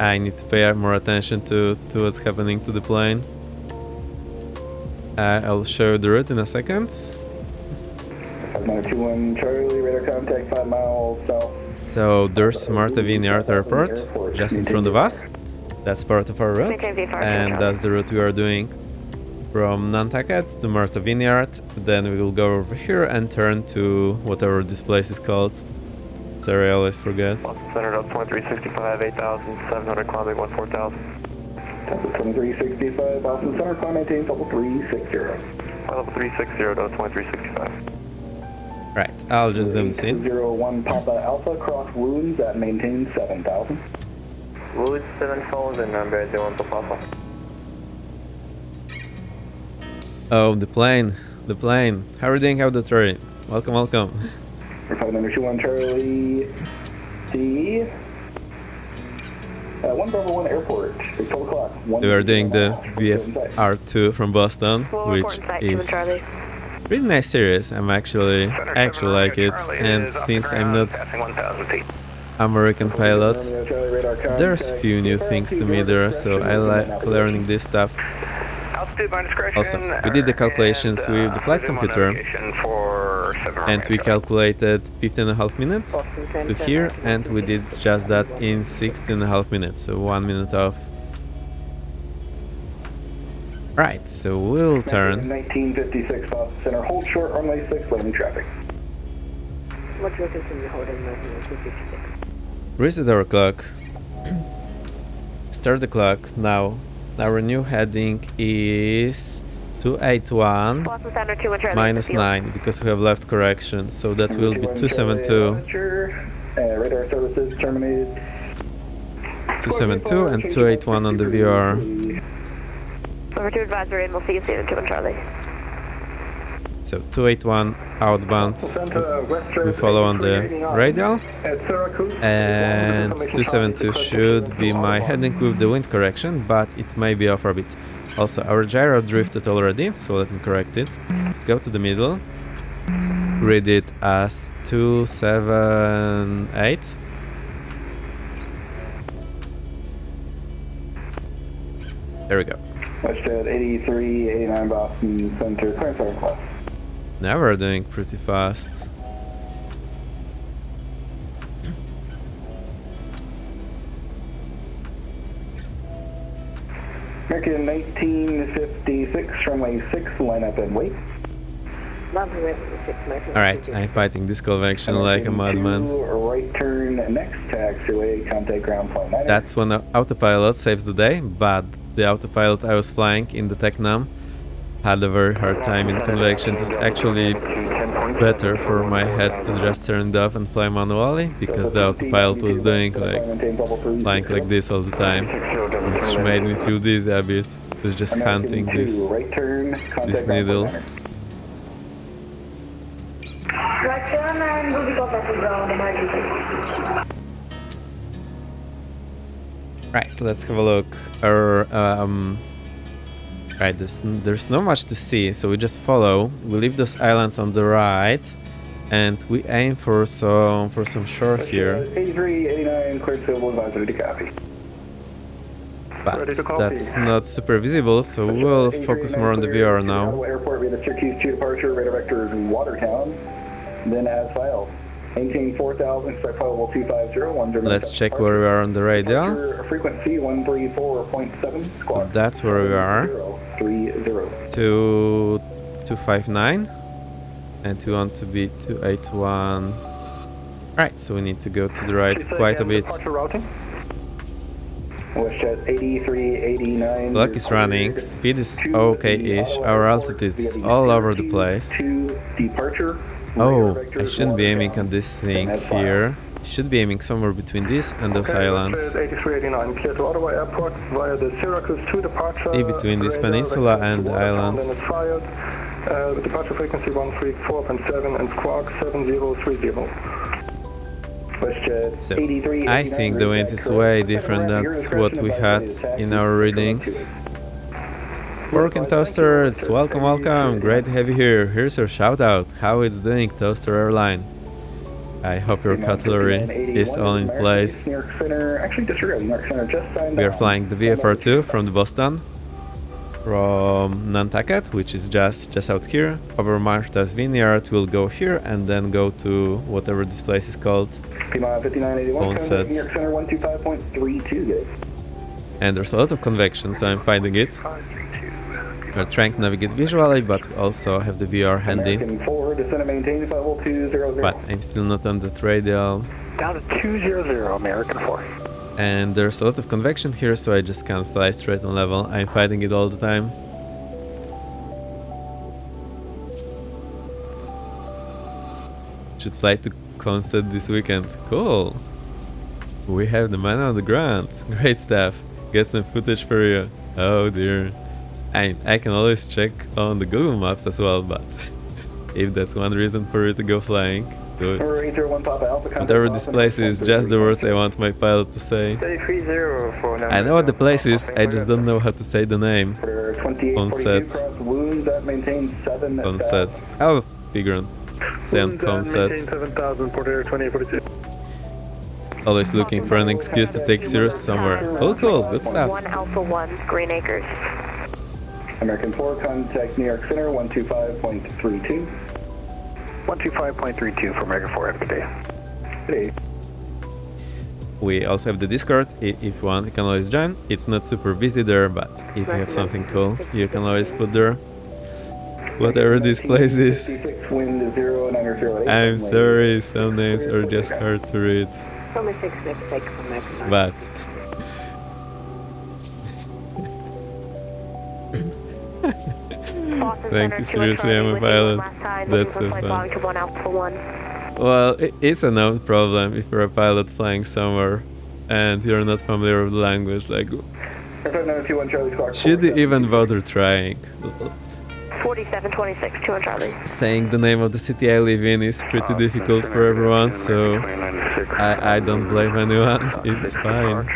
I need to pay more attention to what's happening to the plane. I'll show you the route in a second. 921 Charlie, radar contact 5 miles south. So there's Marta Vineyard Airport, just in front of us. That's part of our route, and that's the route we are doing from Nantucket to Marta Vineyard. Then we will go over here and turn to whatever this place is called. Sorry, I always forget. Center up 2365, 8,700, climbing 14,000. 2365, Boston Center, climb maintain level 360. Level 360 to 2365. Right, I'll just zoom this in. 01 Papa Alpha, cross wounds at maintain 7,000. Wounds 7,000, number 01 Papa. Oh, the plane. How are you doing, Auditory? Welcome. 521 Charlie, C. 1 Bravo 1 Airport, it's 12 o'clock. We are doing the VFR2 from Boston, which is really nice series. I actually like it, and since I'm not American pilot. There's few new things to me there, so I like learning this stuff. Altitude by discretion. Also, we did the calculations with the flight computer, and we calculated 15.5 minutes to here, and we did just that in 16.5 minutes, so 1 minute off. Right, so we'll turn. 1956 Boston Center, hold short, runway 6, landing traffic. What's your continue holding 1956? Reset our clock. Start the clock now. Our new heading is 281 Boston Center 2 and minus 9 because we have left correction, so that will be 272. Radar services terminated. 272 and 281 on the VR. Number 2 advisory, and we'll see you soon, 2 and Charlie. So 281 outbound, we follow on the radial, and 272 should be my heading with the wind correction, but it may be off orbit. Also, our gyro drifted already, so let me correct it. Let's go to the middle, read it as 278. There we go. WestJet 83, 89 Boston Center, clearance our class. Now we're doing pretty fast. American 1956, runway 6, line up and wait. Alright, I'm fighting this convection like a madman. Right turn, next taxiway, contact ground flight 9. That's when autopilot saves the day, but the autopilot I was flying in the Tecnam had a very hard time in convection. It was actually better for my head to just turn it off and fly manually, because the autopilot was doing like flying like this all the time, which made me feel dizzy a bit. It was just hunting these needles. Right turn and we'll be contact with ground emergency. Right, let's have a look. Our right, there's not much to see, so we just follow. We leave those islands on the right, and we aim for some shore here. 83, 89, cleared civil advisory to copy. But that's not super visible, so we'll focus more on the VR now. Airport, we have the Syracuse 2 departure, radar vector is Watertown, then as filed. Maintain 4000, expect flight 250, Let's check where we are on the radial. Frequency 134.7, squawk. That's where we are. 030. 259, and we want to be 281. Right, so we need to go to the right quite a bit. WestJet 83, 89. Clock is running, speed is okay-ish, our altitude is all over the place. Departure. Oh, I shouldn't be aiming at this thing here. I should be aiming somewhere between this and those islands. 8389, clear to Ottawa Airport via the Syracuse 2 departure. In between this peninsula and the islands. Departure frequency 134.7 and squawk 7030. So, I think the wind is way different than what we had in our readings. Pork and Toasters, welcome, welcome, great to have you here. Here's your shout out. How it's doing, Toaster Airline? I hope your cutlery is all in place. We are flying the VFR 2 from the Boston, from Nantucket, which is just out here, over Martha's Vineyard. We'll go here and then go to whatever this place is called. Onset. And there's a lot of convection, so I'm finding it. We're trying to navigate visually, but we also have the VR handy. But I'm still not on that radial. Down to 200, American 4. And there's a lot of convection here, so I just can't fly straight on level. I'm fighting it all the time. Should fly to concert this weekend. Cool! We have the man on the ground. Great stuff. Get some footage for you. Oh dear. I can always check on the Google Maps as well, but if that's one reason for you to go flying, do it. Whatever this place is, just the words I want my pilot to say. I know what the place is, I just don't know how to say the name. Onset. Onset. I'll figure on. Stay on Onset. Always looking for an excuse to take serious somewhere. Cool, cool, good stuff. 1 Alpha 1, Green Acres. American 4, contact New York Center 125.32. 125.32 for American 4, have a good day. Good day. We also have the Discord. If you want, you can always join. It's not super busy there, but if you have something cool, you can always put there. Whatever this place is. 56, wind 090. I'm sorry, some names are just hard to read. But thank you, seriously, I'm a pilot. That's so fun. Well, it's a known problem if you're a pilot flying somewhere and you're not familiar with the language. Like, should you even bother trying? 4726, 2 on Charlie. Saying the name of the city I live in is pretty difficult for everyone, so I don't blame anyone. It's fine.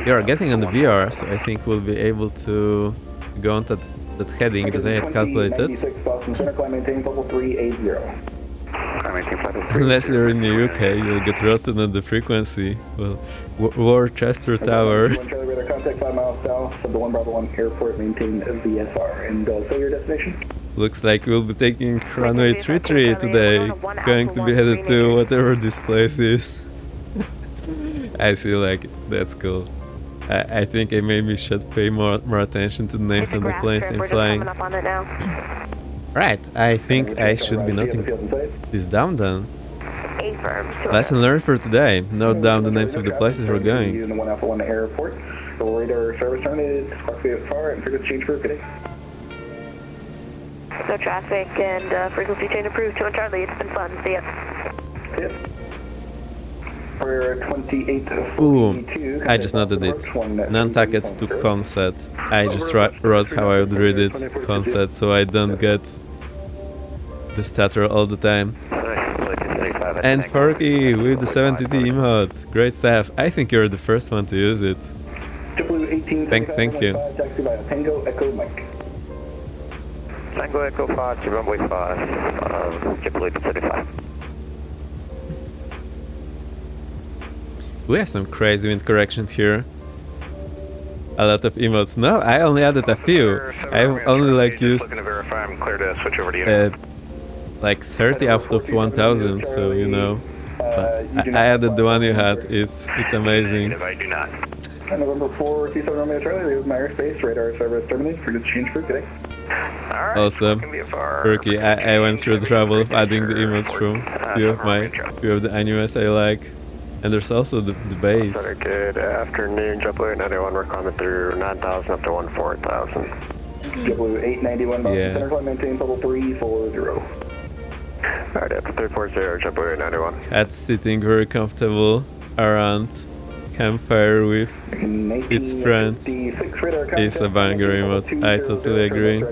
You're getting on the VR, so I think we'll be able to go on that heading that I had calculated. Unless you're in the UK, you'll get roasted on the frequency. Well, Worcester Tower. Contact 5 miles south of the 1 Bravo 1 airport, maintain VFR. And say your destination? Looks like we'll be taking runway 33 today. Going to be headed to whatever this place is. I see, like it. That's cool. I think I maybe should pay more attention to the names of the planes I'm flying. Right, I think I should be noting this down then. Lesson learned for today. Note down the names of the places we're going. The 1 Alpha 1 airport. The radar service terminated. Squawk VFR and frequency change for today. No traffic and frequency change approved. 2 on Charlie. It's been fun. See ya. Yes. For 28. Ooh, I just noted it. Nantucket to Conset. I just wrote how I would read it, Conset, so I don't get the stutter all the time. And Forky with the 70T emote. Great stuff. I think you're the first one to use it. Thank you. Taxi via Tango Echo Mike. Tango Echo 5 to runway 5, JetBlue 35. We have some crazy wind correction here. A lot of emotes. No, I only added a few. I've only like used like 30 out of 1000, so you know. But I added the one you had. It's amazing. November 4, T7 Romeo Charlie, leave my airspace, radar service terminated, frequency change for today. Awesome. Perky, I went through the trouble of adding the emotes from few of the animes I like. And there's also the base. Good afternoon, JetBlue 891, we're coming through 9,000 up to 14,000. JetBlue 891, yeah. Center climb, maintain level 340. Alright, up to 340, JetBlue 891. That's sitting very comfortable around campfire with its friends. It's a banger emote, I totally agree.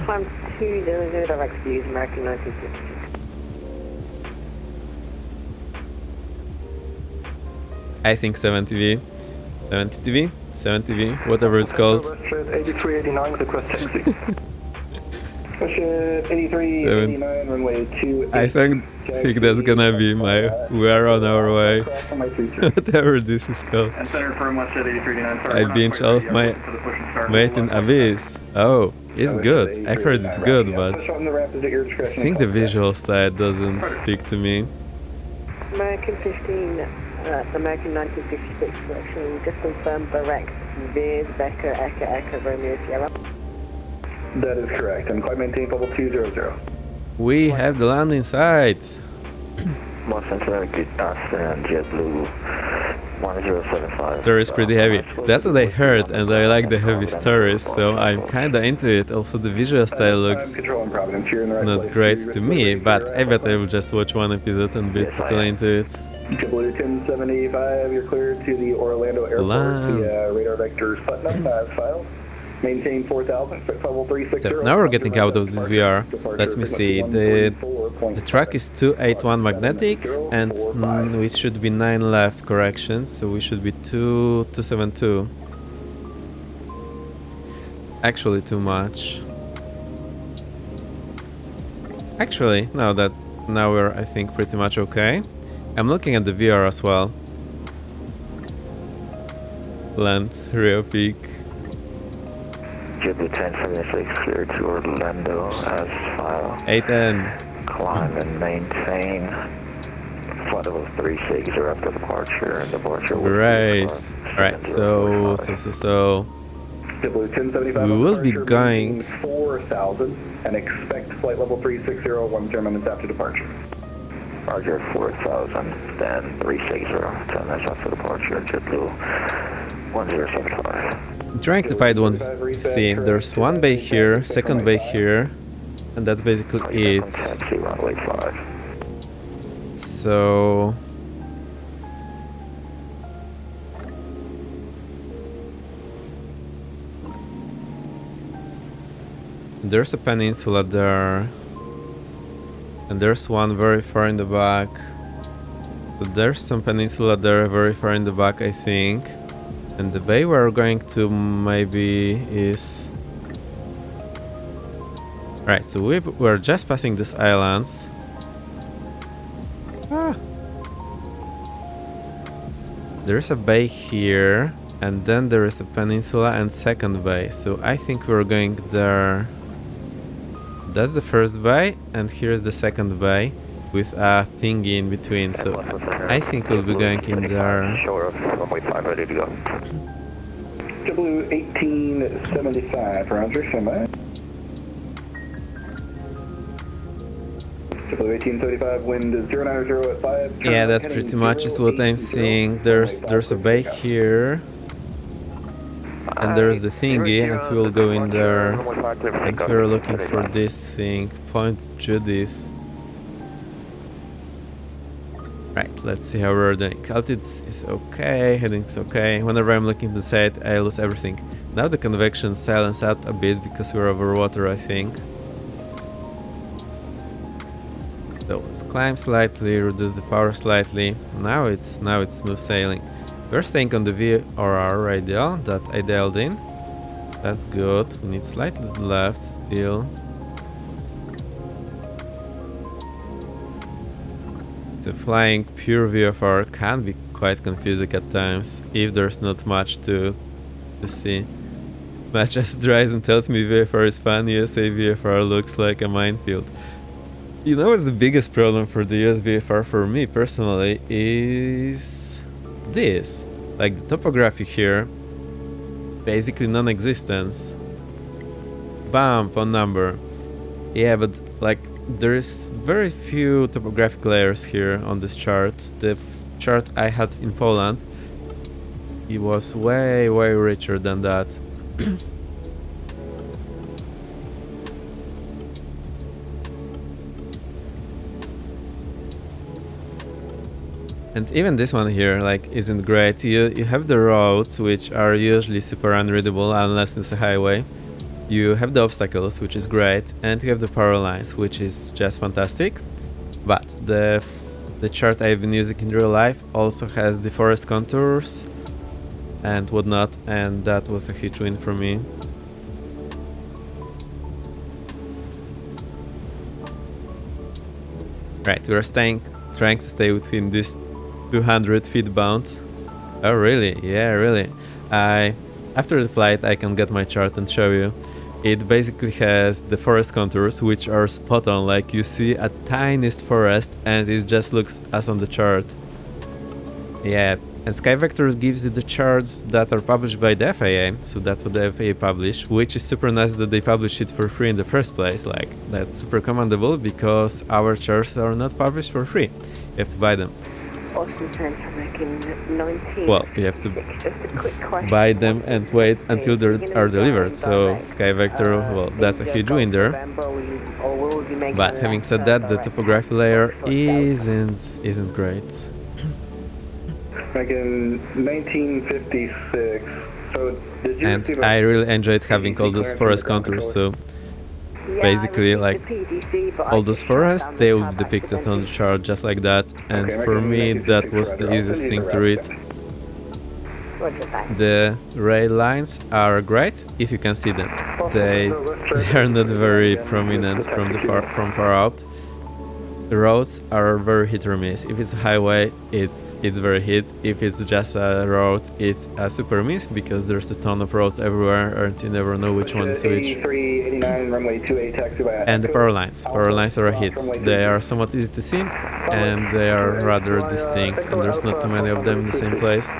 Climb 200, direct views, American 1960. I think 70V, whatever it's called. 8389, request taxi. 8389, runway 2. I think that's gonna be my we're on our way. Whatever this is called. I binge off my mate in Abyss. Oh, it's good. I've heard it's good, but I think the visual style doesn't speak to me. American 15. American 1966 correction, just confirm direct, Viz, Becker, Echo, Romeo, Sierra. That is correct, and climb maintain level 200. We have the landing site. Los Angeles, and JetBlue 1075. Story is pretty heavy. That's what I heard, and I like the heavy stories, so I'm kinda into it. Also, the visual style looks not great to me, but I bet I will just watch one episode and be totally into it. JetBlue 1075, you're clear to the Orlando airport. The radar vectors Putnam as filed. Maintain 4,000, level 360. So now we're getting out of this VR. Let me see. The track is 281 magnetic, and we should be 9 left corrections, so we should be 272. Actually, too much. Actually, no, Now we're, I think, pretty much okay. I'm looking at the VR as well. Land, real peak. JetBlue 1076 clear to Orlando as file. 8N. Climb and maintain. Flight level 36 after departure and departure. Race. Alright, so. JetBlue 1075. We will be going 4000 and expect flight level 360 10 minutes after departure. Roger 4000, then 360, 10 minutes after departure, JetBlue 1075. I'm trying to find one. See, there's one bay here, second bay here, and that's basically it. Taxi runway 5. So. There's a peninsula there. And there's one very far in the back. So there's some peninsula there very far in the back, I think. And the bay we're going to maybe is... Right, so we're just passing these islands. Ah. There's a bay here. And then there is a peninsula and second bay. So I think we're going there. That's the first bay, and here's the second bay with a thingy in between. So I think we'll be going in there. Shore of runway 5, ready to go. JetBlue 1875, Roger, stand by. JetBlue 1875, wind is 090 at 5. Yeah, that pretty much is what I'm seeing. There's a bay here. And there's the thingy, and we'll go in there. And we're looking for this thing, Point Judith. Right, let's see how we're doing. Altitude is okay, heading's okay. Whenever I'm looking at the side, I lose everything. Now the convection silence out a bit because we're over water, I think. So let's climb slightly, reduce the power slightly. Now it's smooth sailing. We're staying on the VFR radial that I dialed in. That's good. We need slightly left still. So flying pure VFR can be quite confusing at times if there's not much to see. Matt just drives and tells me VFR is fun. USA VFR looks like a minefield. You know what's the biggest problem for the US VFR for me personally is this. Like the topography here, basically non-existence. Bump on number. Yeah, but like there is very few topographic layers here on this chart. The chart I had in Poland, it was way richer than that. And even this one here, like, isn't great. You have the roads, which are usually super unreadable unless it's a highway. You have the obstacles, which is great, and you have the power lines, which is just fantastic. But the chart I've been using in real life also has the forest contours and whatnot, and that was a huge win for me. Right, we're trying to stay within this 200 feet bound. Oh really? Yeah, really. After the flight I can get my chart and show you. It basically has the forest contours, which are spot on, like you see a tiniest forest and it just looks as on the chart. Yeah, and SkyVector gives you the charts that are published by the FAA, so that's what the FAA publish, which is super nice that they publish it for free in the first place. Like, that's super commendable because our charts are not published for free. You have to buy them. Awesome time for making 19. Well, you have to Just a quick question. buy them and wait until they are delivered. So SkyVector, well, that's a huge win there. But having said that, the topography layer isn't great. Back in 1956, so did you And I really enjoyed having all those forest contours, so basically, like, all those forests, they will be depicted on the chart just like that, and for me that was the easiest thing to read. The rail lines are great if you can see them. They are not very prominent from far out. The roads are very hit or miss. If it's a highway, it's very hit. If it's just a road, it's a super miss because there's a ton of roads everywhere and you never know which one is which. 8389, runway 28, taxi by And the power lines are a hit. They are somewhat easy to see and they are rather distinct and there's not too many of them in the same place.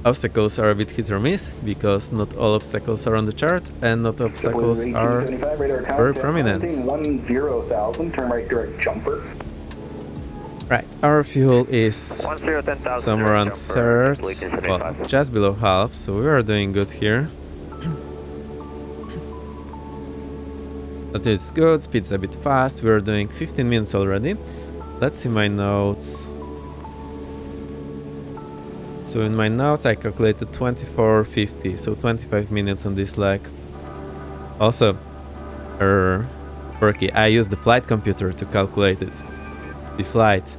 Obstacles are a bit hit or miss because not all obstacles are on the chart and not obstacles are very prominent. 10,000, turn right direct jumper. Right, our fuel is somewhere around third, well, just below half, so we are doing good here. But it's good, speed's a bit fast, we are doing 15 minutes already. Let's see my notes. So in my notes I calculated 24:50, so 25 minutes on this leg. Also, Berkey, I used the flight computer to calculate it. The flight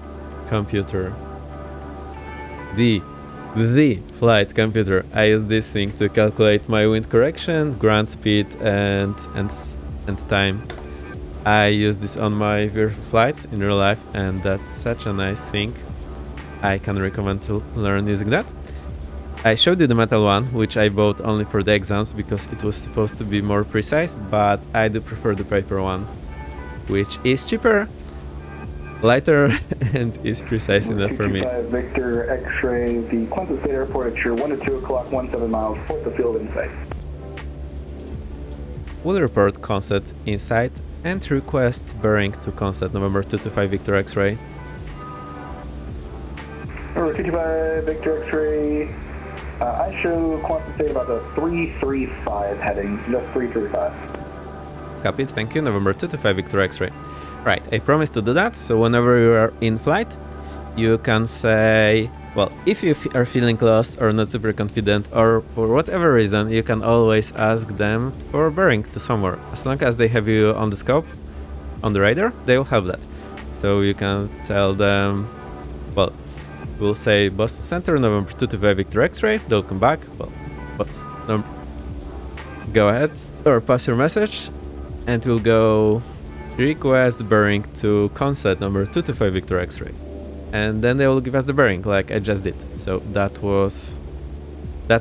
computer. The flight computer. I use this thing to calculate my wind correction, ground speed and time. I use this on my VFR flights in real life and that's such a nice thing. I can recommend to learn using that. I showed you the metal one, which I bought only for the exams because it was supposed to be more precise, but I do prefer the paper one, which is cheaper, lighter, and is precise enough for me. Victor X-ray, the Clinton State Airport at your 1 to 2 o'clock, 17 miles, port the field in sight. Will report Consett inside and request bearing to Consett November 225 Victor X-ray. Number 225 Victor X-ray, I show Quantum State about the 335 heading, just 335. Copied, thank you, November 225 Victor X-ray. Right, I promised to do that, so whenever you are in flight, you can say, well, if you are feeling lost or not super confident or for whatever reason, you can always ask them for bearing to somewhere. As long as they have you on the scope, on the radar, they will have that. So you can tell them, well, we'll say Boston Center, November 225 Victor X-ray, they'll come back, well, go ahead or pass your message and we'll go request bearing to Consett number 225 Victor X-ray. And then they will give us the bearing like I just did. So that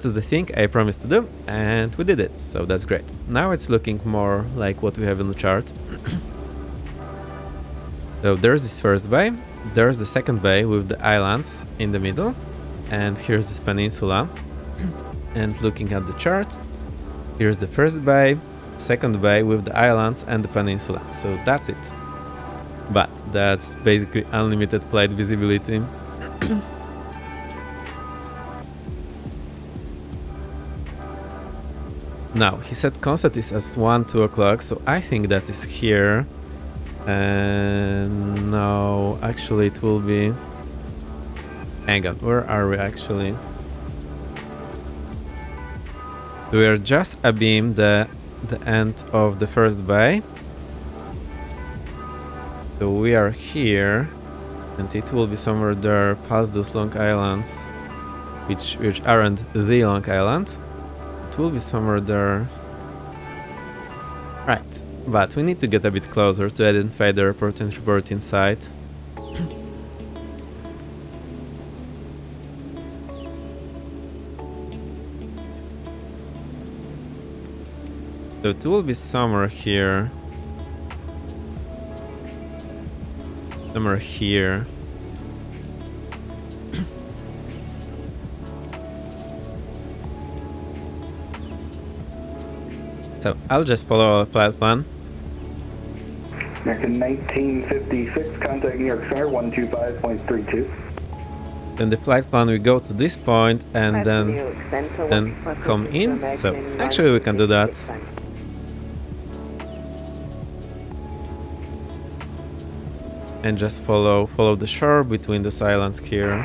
is the thing I promised to do and we did it, so that's great. Now it's looking more like what we have in the chart. So there's this first bay, there's the second bay with the islands in the middle, and here's this peninsula. And looking at the chart, here's the first bay, second bay with the islands and the peninsula. So that's it. But that's basically unlimited flight visibility. Now, he said Consett is at 1-2 o'clock, so I think that is here. And no, actually it will be... Hang on, where are we actually? We are just abeam the end of the first bay. So we are here, and it will be somewhere there past those long islands, which aren't the long island. It will be somewhere there. Right, but we need to get a bit closer to identify the airport and report inside. So it will be somewhere here. Somewhere here. So I'll just follow our flight plan. American 1956, contact New York Center 125.32. Then the flight plan we go to this point and then come in. So actually we can do that. And just follow the shore between those islands here.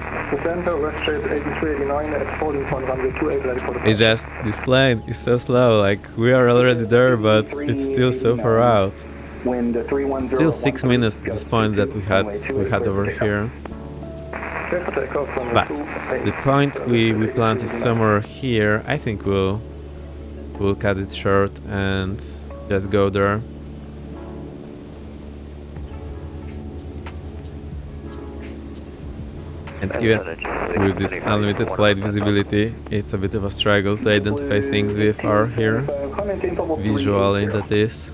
It's just, this plane is so slow, like we are already there, but it's still so far out. Still 6 minutes to this point that we had over here. But the point we planned is somewhere here. I think we'll cut it short and just go there. And even with this unlimited flight visibility, it's a bit of a struggle to identify things VFR here, visually that is.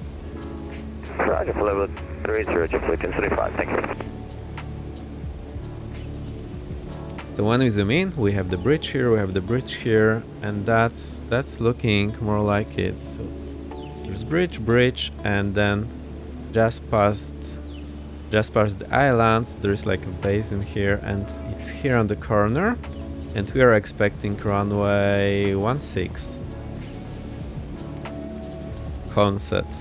Roger, level 30, flight 1035, thank you. So when we zoom in, we have the bridge here, we have the bridge here, and that's looking more like it. So there's bridge, and then just past the island, there's like a basin here, and it's here on the corner, and we are expecting runway 16 concept.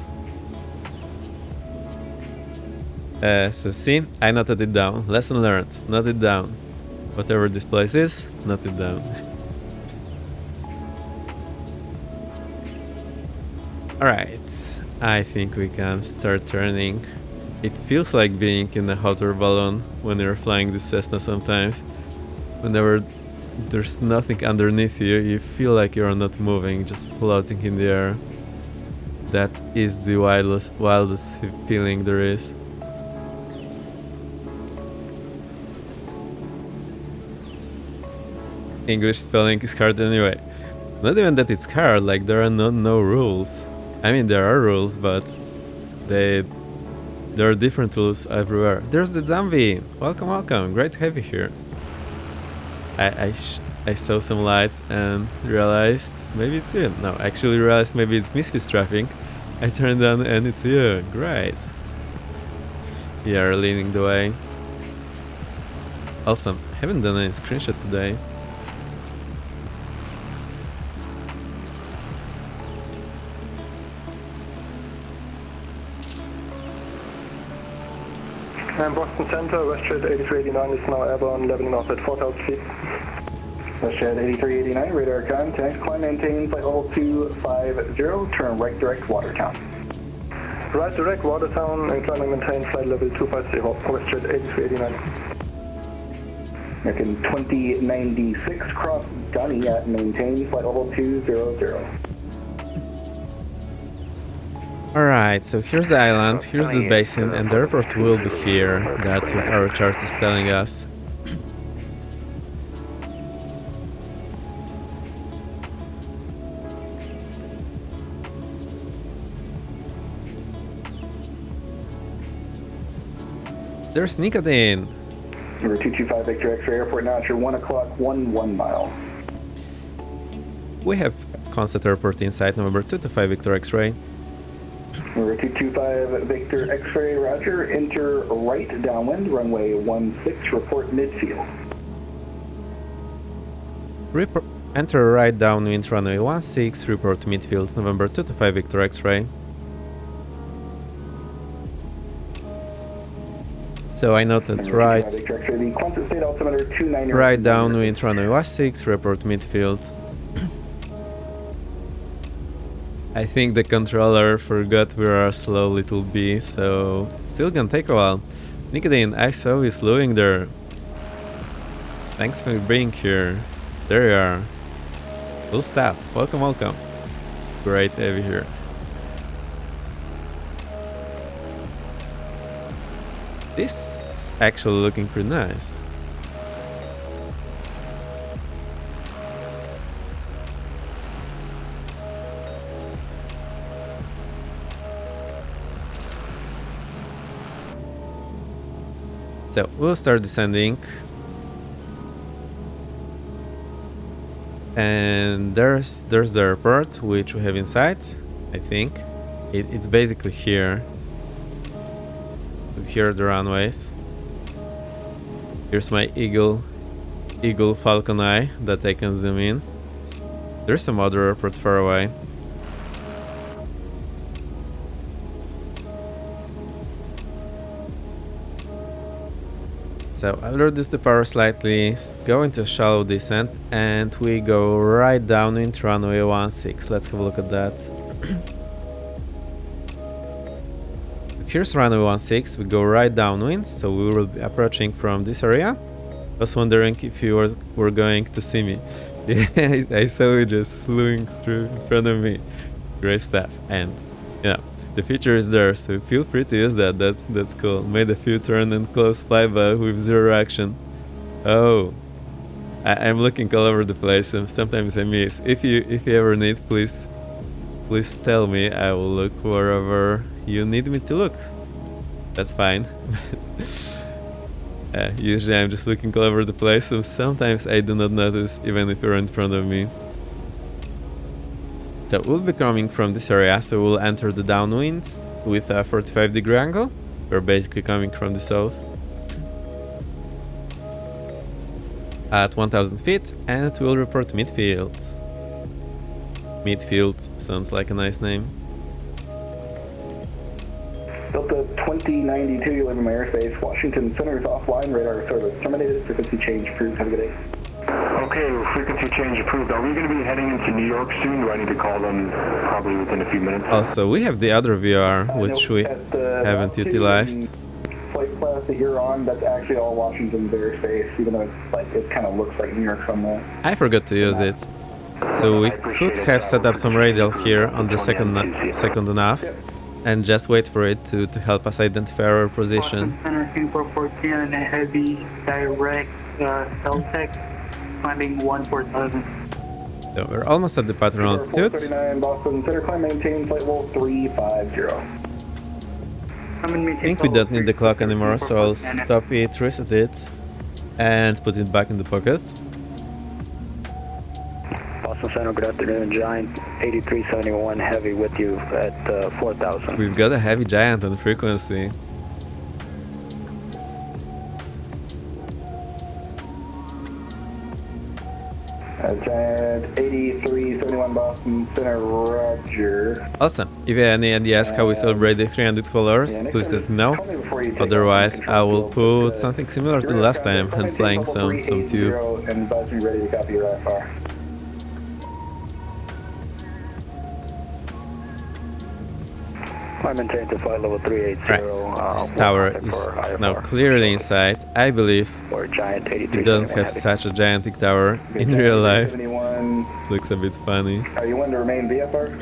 So see, I noted it down. Lesson learned, note it down. Whatever this place is, note it down. Alright, I think we can start turning. It feels like being in a hot air balloon when you're flying this Cessna sometimes. Whenever there's nothing underneath you, you feel like you're not moving, just floating in the air. That is the wildest feeling there is. English spelling is hard anyway. Not even that it's hard, like there are no rules. I mean, there are rules, but there are different rules everywhere. There's the zombie! Welcome, great to have you here. I saw some lights and realized maybe it's you. No, actually realized maybe it's Misfits traffic. I turned on and it's you, great. You are leading the way. Awesome, haven't done any screenshot today. And Boston Center, WestJet 8389 is now airborne, leveling off at 4,000 feet. WestJet 8389, radar contact, climb maintain, flight level 250, turn right direct Watertown. Right direct Watertown and climbing maintain, flight level 250, WestJet 8389. American 2096, cross Gunny at maintain, flight level 200. Alright, so here's the island, here's the basin, and the airport will be here. That's what our chart is telling us. There's Nicotine! Number 225 Victor X-ray airport now at your 1 o'clock, 1 mile. We have Concept Airport inside, November 225 Victor X-ray. Number 225 Victor X-ray, roger, enter right downwind, runway 16, report midfield. Enter right downwind, runway 16, report midfield, November 225 Victor X-ray. So I noted right downwind, runway 16, report midfield. I think the controller forgot we are a slow little bee, so it's still gonna take a while. Nicotine, I saw you slowing there. Thanks for being here. There you are. Cool stuff. Welcome. Great to have you here. This is actually looking pretty nice. So we'll start descending, and there's the airport which we have inside. I think it's basically here. Here are the runways. Here's my Eagle Falcon Eye that I can zoom in. There's some other airport far away. So I'll reduce the power slightly, go into a shallow descent, and we go right down into runway 16. Let's have a look at that. Here's runway 16, we go right downwind, so we will be approaching from this area. I was wondering if you were going to see me. Yeah, I saw you just slewing through in front of me. Great stuff, and yeah. The feature is there, so feel free to use that. That's cool. Made a few turn and close flyby with zero action. Oh, I'm looking all over the place and sometimes I miss. If you ever need, please tell me. I will look wherever you need me to look. That's fine. Usually I'm just looking all over the place, so sometimes I do not notice even if you're in front of me. So we'll be coming from this area, so we'll enter the downwind with a 45-degree angle. We're basically coming from the south at 1000 feet, and we'll report midfield. Midfield sounds like a nice name. Delta 2092, you live in my airspace. Washington Center is offline. Radar service terminated. Frequency change approved. Have a good day. Okay, frequency change approved. Are we going to be heading into New York soon? Do I need to call them probably within a few minutes? Also, we have the other VR, which we haven't utilized. Flight class that you're on, that's actually all Washington's airspace, even though it kind of looks like New York somewhere. I forgot to use it. So we could have set up some radial here on the second nav. And just wait for it to help us identify our position. Center 2414, heavy direct Celtec, climbing 14,000. So we're almost at the pattern altitude. 39 Boston Center, climb maintain flight level 350. I think we don't need the clock anymore, so I'll stop it, reset it, and put it back in the pocket. Boston Center, good afternoon, Giant 8371 heavy with you at 4,000. We've got a heavy Giant on frequency. Giant 8371 Boston Center, roger. Awesome. If you have any ideas how we celebrate the 300 followers, please let me know. Otherwise, I will put something similar to last time, and flying some tube. And buzz me ready to copy your VFR. I maintain to flight level 380. Right. This tower is now clearly in sight. I believe it doesn't have such a gigantic tower in real life. Looks a bit funny. Are you one to remain VFR?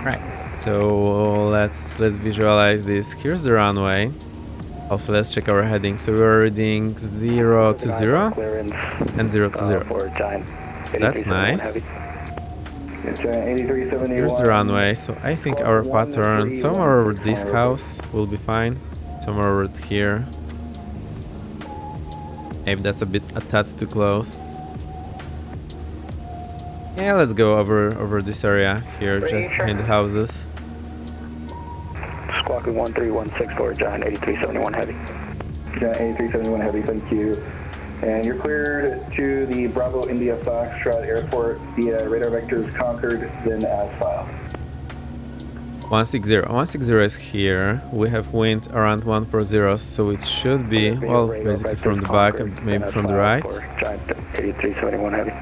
Right, so let's visualize this. Here's the runway. Also, let's check our heading. So we're reading 0 to 0 and 0 to 0. That's nice. Here's the runway. So I think our pattern somewhere over this house will be fine. Somewhere over here. Maybe that's a bit attached too close. Yeah, let's go over this area here, just behind the houses. Squawk 13164, Giant 8371 heavy. Giant 8371 heavy, thank you. And you're cleared to the Bravo India Foxtrot Airport via radar vectors Concord, then as filed. 160. 160 is here. We have wind around 140, so it should be, well, basically from the back and maybe from the right. Giant 8371 heavy.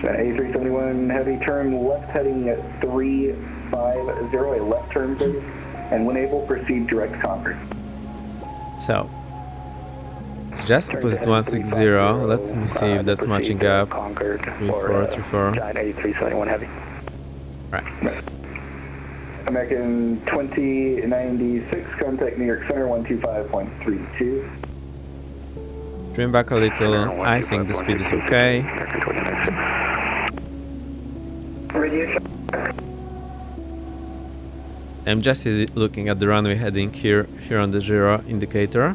Giant 8371 heavy, turn left heading at 350, a left turn please. And when able, proceed direct Concord. So, it's just opposite 160. Let me see if that's matching up. 3434. Giant 8371 heavy. Right. American 2096, contact New York Center 125.32. Trim back a little. I think the speed is okay. I'm just looking at the runway heading here on the gyro indicator,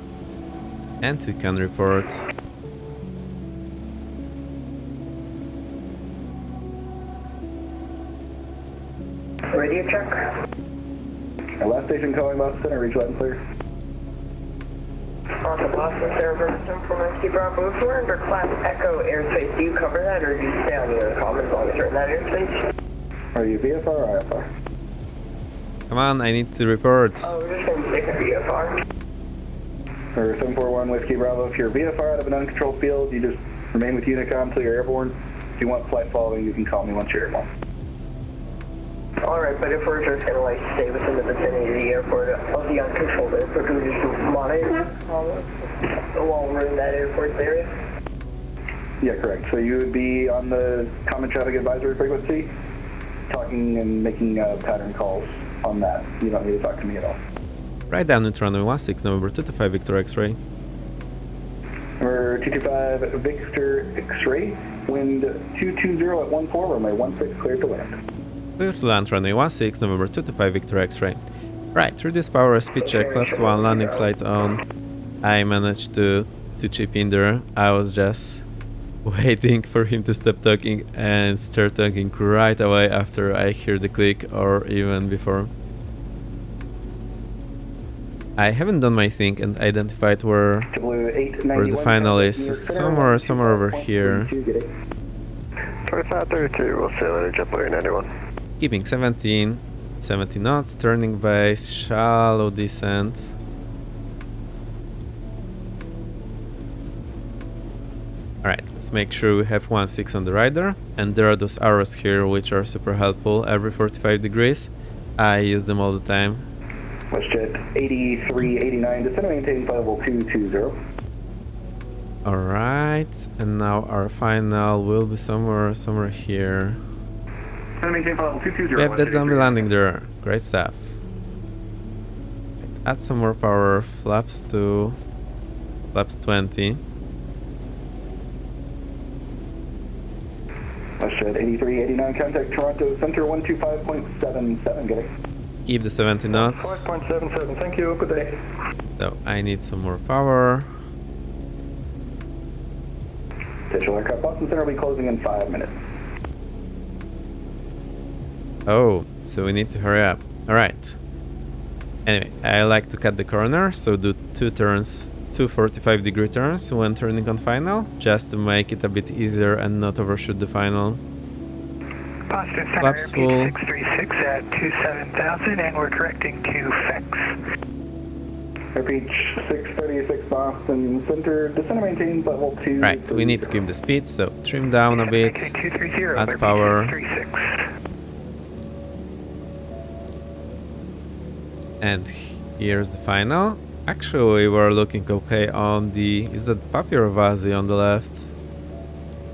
and we can report. Radio check. Last station calling Boston Center, reach loud and clear. Awesome, Boston Center, Boston from Whiskey Bravo. If we're under Class Echo airspace, do you cover that or do you stay on the other comm as long as you're in that airspace? Are you VFR or IFR? Come on, I need to report. Oh, we're just going to stick a VFR. For 741 Whiskey Bravo, if you're VFR out of an uncontrolled field, you just remain with Unicom until you're airborne. If you want flight following, you can call me once you're airborne. Alright, but if we're just going to like stay within the vicinity of the airport, of the uncontrolled airport, can we just monitor while we're in that airport area? Yeah, correct. So you would be on the common traffic advisory frequency, talking talking and making pattern calls on that. You don't need to talk to me at all. Right down into runway 16, November 225 Victor X-ray. Number 225 Victor X-ray, wind 220 at 14, runway 16, cleared to land. Clear to land, runway 16, November 225 Victor X-ray. Right, reduce power, speed check, flaps 1, landing light on. I managed to chip in there. I was just waiting for him to stop talking and start talking right away after I hear the click, or even before. I haven't done my thing and identified where the final is. So somewhere over here. 2532, we'll sail at JetBlue 91. Keeping 17, 70 knots, turning base, shallow descent. Alright, let's make sure we have 16 on the radar, and there are those arrows here which are super helpful every 45 degrees. I use them all the time. WestJet 8389, descend and maintain flight level 220. Alright, and now our final will be somewhere here. Maintain flight level 220. We have that zombie landing there. Great stuff. Add some more power, flaps 20. WestJet 8389, contact Toronto Center 125.77, get it. Keep the 70 knots. 5.77, thank you, good day. So I need some more power. Digital aircraft Boston Center will be closing in 5 minutes. Oh, so we need to hurry up. Alright. Anyway, I like to cut the corner, so do 2 turns, 2 45-degree turns when turning on final, just to make it a bit easier and not overshoot the final. Boston Center, Flaps full. 636 at 27,000, and we're correcting to FEX. Repeat 636 Boston Center, descend and maintain level 2. Right, we need to keep the speed, so trim down a bit, add power. And here's the final. Actually, we were looking okay on the... Is that Puppy or Vazi on the left?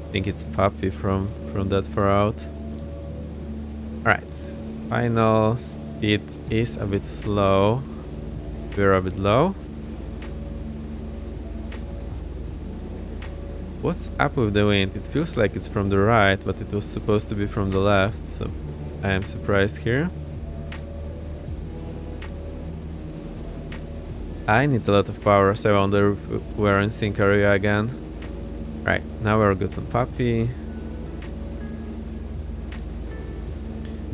I think it's Puppy from that far out. Alright, final speed is a bit slow. We're a bit low. What's up with the wind? It feels like it's from the right, but it was supposed to be from the left, so I am surprised here. I need a lot of power, so I wonder if we're in sync area again. Right, now we're good on Puppy.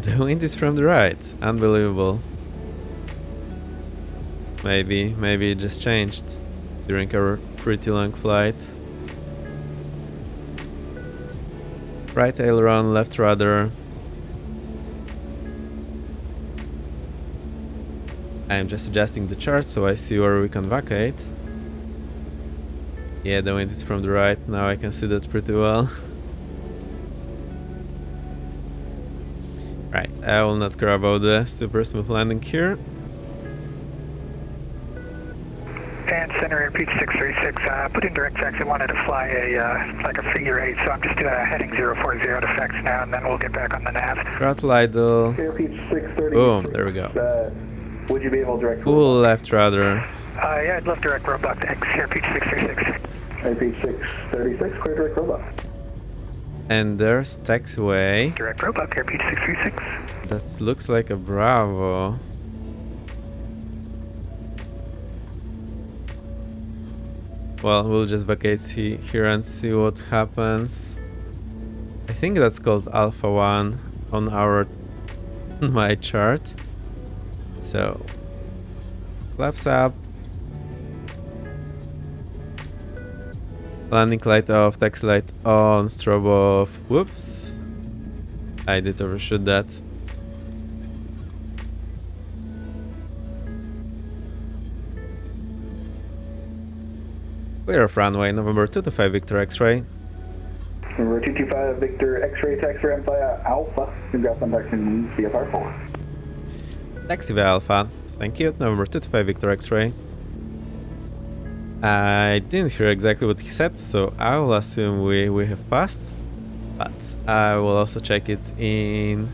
The wind is from the right. Unbelievable. Maybe it just changed during our pretty long flight. Right aileron, left rudder. I'm just adjusting the chart so I see where we can vacate. Yeah, the wind is from the right. Now I can see that pretty well. Right, I will not care about the super smooth landing here. And center repeat 636, put in direct taxi. Wanted to fly like a figure 8, so I'm just heading 040 to FX now, and then we'll get back on the nav. Throttle idle. Repeat 630. Boom, there we go. Would you be able to direct... Full left rudder. Yeah, I'd love direct robot to X, repeat 636. Repeat 636, clear direct robot. And there's taxiway. Direct robot, repeat 636. That looks like a Bravo. Well, we'll just vacate here and see what happens. I think that's called Alpha 1 on my chart. So, flaps up. Landing light off, taxi light on, strobe off. Whoops. I did overshoot that. Clear of runway, November 225 Victor X-ray. November 225 Victor X-ray, taxi ramp via Alpha. Congrats on taxiing VFR 4. Taxi via Alpha. Thank you, November 225 Victor X-ray. I didn't hear exactly what he said, so I will assume we have passed. But I will also check it in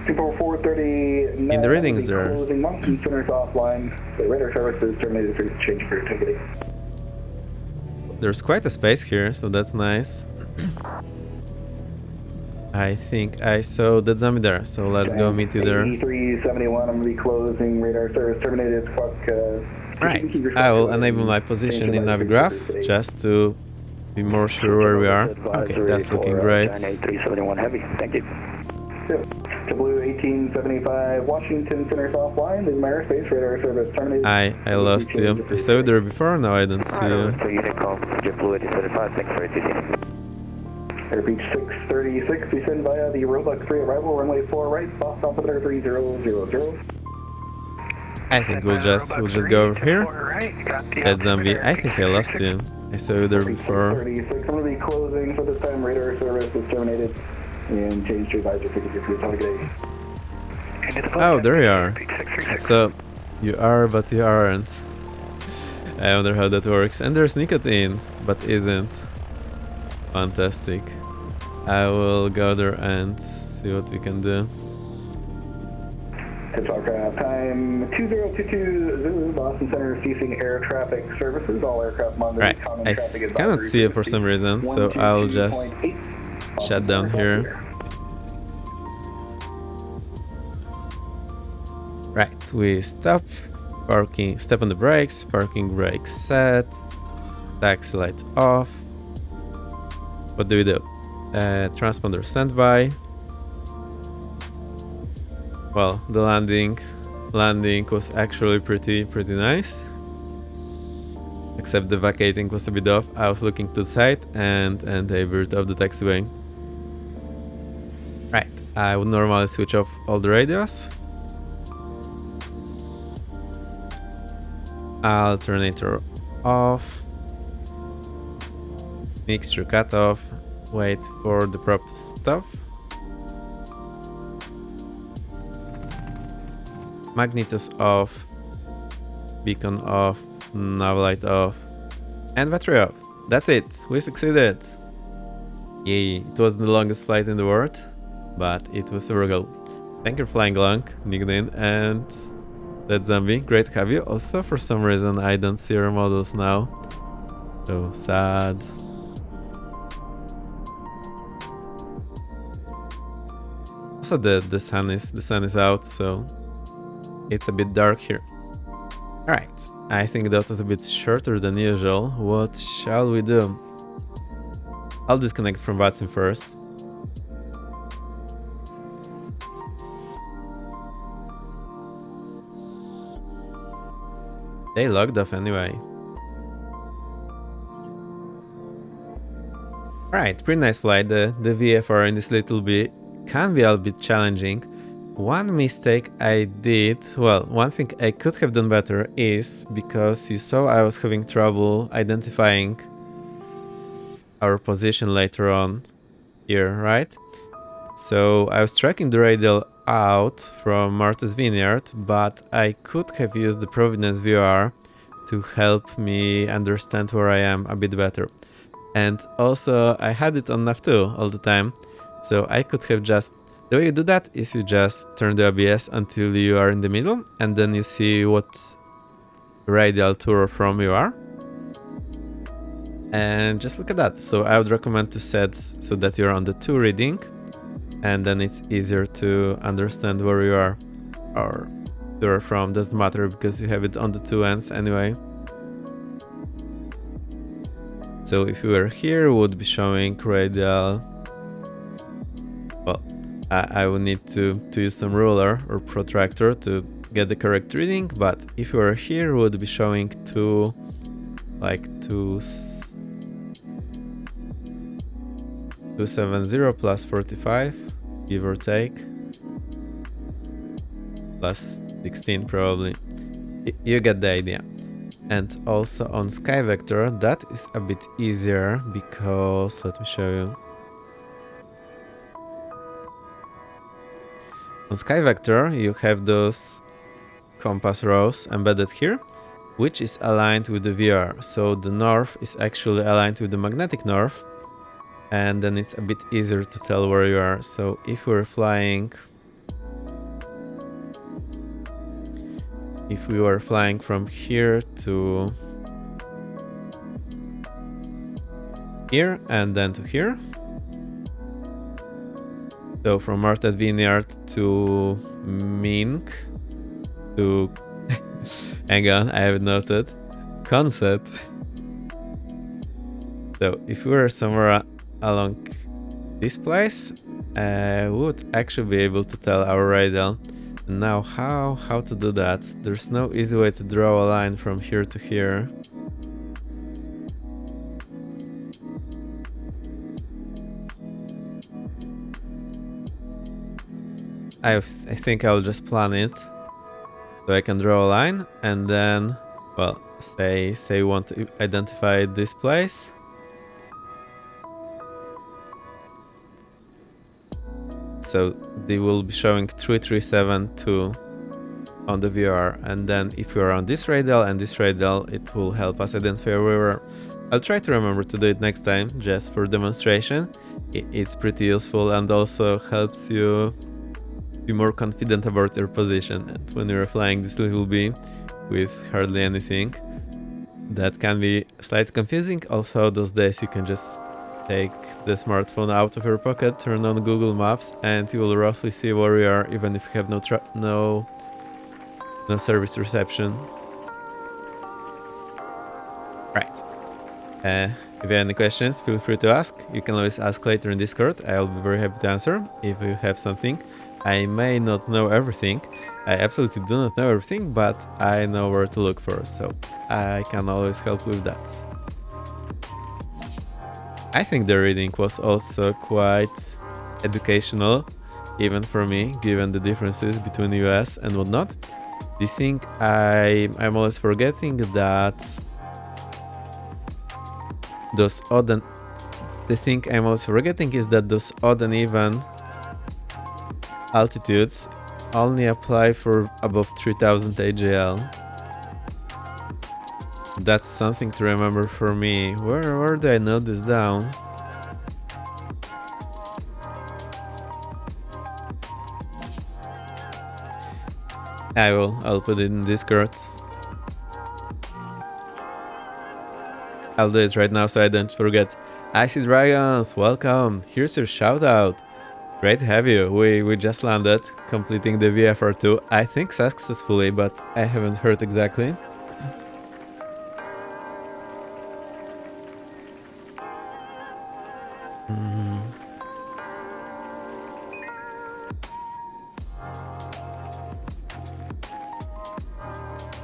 Super 430 In the readings there. closing Mountain Center's offline. The radar service is terminated for change for ticketing. There's quite a space here, so that's nice. I think I saw that zombie there, so let's go meet you there. 8371, I'm going to be closing radar service terminated. Squawk, right, I will enable my position in Navigraph just to be more sure where we are. Okay, that's looking great. 8371 heavy, thank you. Blue 1875, Washington Center's offline. The airspace radar service terminated. I lost you. I saw you there before, now I don't see you. So you can call JetBlue 8075, thanks for ATC. Airbeach 636, descend via the Robux 3 arrival, runway 4 right, Boston altimeter 3000. I think we'll just go over here. That zombie, I think I lost you. I saw you there before. 36, I'm going to be closing for this time. Radar service is terminated and change to advisor frequency for target. Oh, there you are. So, you are, but you aren't. I wonder how that works. And there's nicotine, but isn't. Fantastic. I will go there and see what we can do. Aircraft time 2022 Zulu, Boston Center ceasing air traffic services. All aircraft monitoring. Right, I cannot see it for some reason, so I'll just shut down here. Right, we stop, parking, step on the brakes, parking brakes set, taxi light off. What do we do? Transponder standby. Well, the landing was actually pretty nice. Except the vacating was a bit off. I was looking to the side and I veered off the taxiway. Right, I would normally switch off all the radios. Alternator off. Mixture cut off. Wait for the prop to stop. Magnetos off. Beacon off. Nav light off. And battery off. That's it. We succeeded. Yay. It wasn't the longest flight in the world, but it was surreal. Thank you for flying along, Nickname, and that zombie. Great to have you. Also, for some reason, I don't see your models now. So sad. Also, the sun is out, so it's a bit dark here. Alright, I think that was a bit shorter than usual. What shall we do? I'll disconnect from VATSIM first. They logged off anyway. Alright, pretty nice flight. The VFR in this little bit can be a bit challenging. One mistake I did, well, one thing I could have done better is because you saw I was having trouble identifying our position later on here, right? So I was tracking the radial out from Martha's Vineyard, but I could have used the Providence VR to help me understand where I am a bit better. And also I had it on nav2 all the time, so I could have just... The way you do that is you just turn the ABS until you are in the middle, and then you see what radial to or from you are. And just look at that. So I would recommend to set so that you're on the 2 reading, and then it's easier to understand where you are or to or from. Doesn't matter because you have it on the 2 ends anyway. So if you were here, we would be showing radial. Well, I would need to use some ruler or protractor to get the correct reading, but if you were here, we would be showing 270 plus 45, give or take, plus 16 probably. You get the idea. And also on Sky Vector, that is a bit easier because, let me show you. On Sky Vector, you have those compass rows embedded here, which is aligned with the VR. So the north is actually aligned with the magnetic north, and then it's a bit easier to tell where you are. So if we're flying if we were flying from here to here and then to here. So from Martha Vineyard to Mink to hang on, I have it noted. Concept. So if we were somewhere along this place, we would actually be able to tell our radar. Now how to do that? There's no easy way to draw a line from here to here. I think I'll just plan it. So I can draw a line and then, well, say we want to identify this place. So they will be showing 3372 on the VR, and then if you're on this radial and this radial, it will help us identify where we are. I'll try to remember to do it next time, just for demonstration. It's pretty useful and also helps you be more confident about your position. And when you're flying this little bee with hardly anything, that can be slightly confusing. Also, those days you can just take the smartphone out of your pocket, turn on Google Maps, and you will roughly see where you are, even if you have no service reception. Right. If you have any questions, feel free to ask. You can always ask later in Discord. I'll be very happy to answer if you have something. I may not know everything. I absolutely do not know everything, but I know where to look for, so I can always help with that. I think the reading was also quite educational, even for me, given the differences between the US and whatnot. The thing I'm always forgetting that those odd and those odd and even altitudes only apply for above 3000 AGL. That's something to remember for me. Where do I note this down? I'll put it in Discord. I'll do it right now so I don't forget. Icy Dragons, welcome. Here's your shout out. Great to have you. We just landed, completing the VFR 2. I think successfully, but I haven't heard exactly.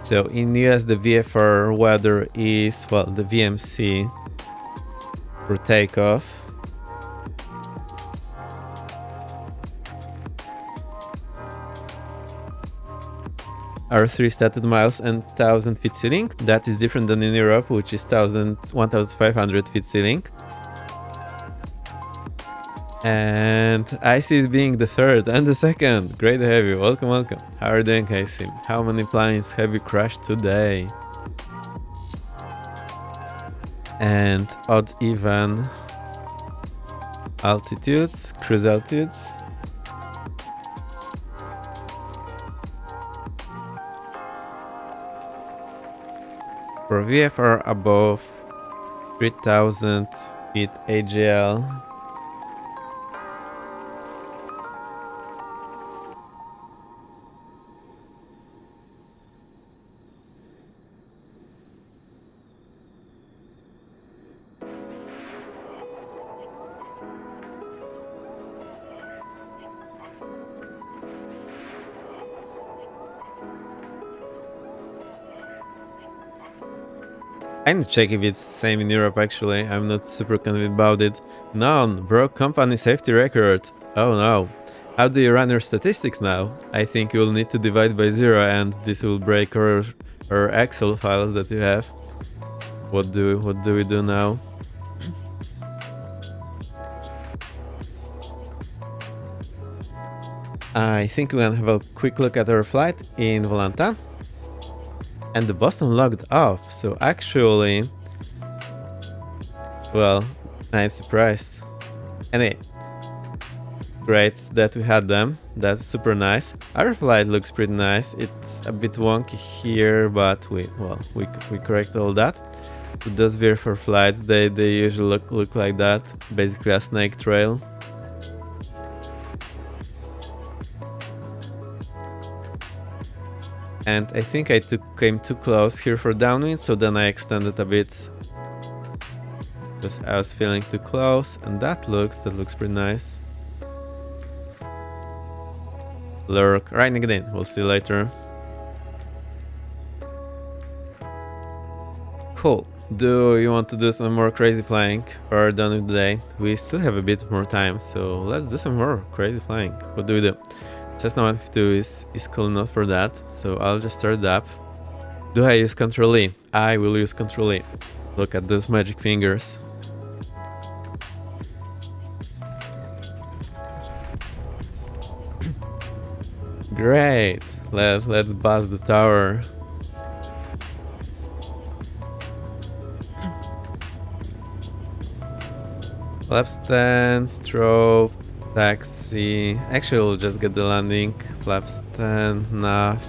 So in US the VFR weather is, well, the VMC for takeoff. Are 3 stated miles and 1000 feet ceiling. That is different than in Europe, which is 1500 feet ceiling. And Icy is being the third and the second. Great to have you. Welcome, welcome. How are you doing, Icy? How many planes have you crashed today? And odd even altitudes, cruise altitudes. For VFR above 3000 feet AGL. I need to check if it's the same in Europe actually. I'm not super convinced about it. None. Broke company safety record. Oh no. How do you run your statistics now? I think you'll need to divide by 0 and this will break our Excel files that you have. What do we do now? I think we're gonna have a quick look at our flight in Volanta. And the Boston logged off, so actually, well, I'm surprised. Anyway, Great that we had them. That's super nice. Our flight looks pretty nice. It's a bit wonky here, but we correct all that. With those VFR flights, they usually look like that. Basically a snake trail. And I think I came too close here for downwind, so then I extended a bit. Because I was feeling too close, and that looks pretty nice. Lurk, right again, we'll see later. Cool. Do you want to do some more crazy flying, or done with the day? We still have a bit more time, so let's do some more crazy flying. What do we do? Cessna 152 is cool enough for that, so I'll just start it up. Do I use Control E? I will use Control E. Look at those magic fingers. Great! Let's buzz the tower. Flaps 10, strobe, taxi. Actually, we'll just get the landing. Flaps 10, nav.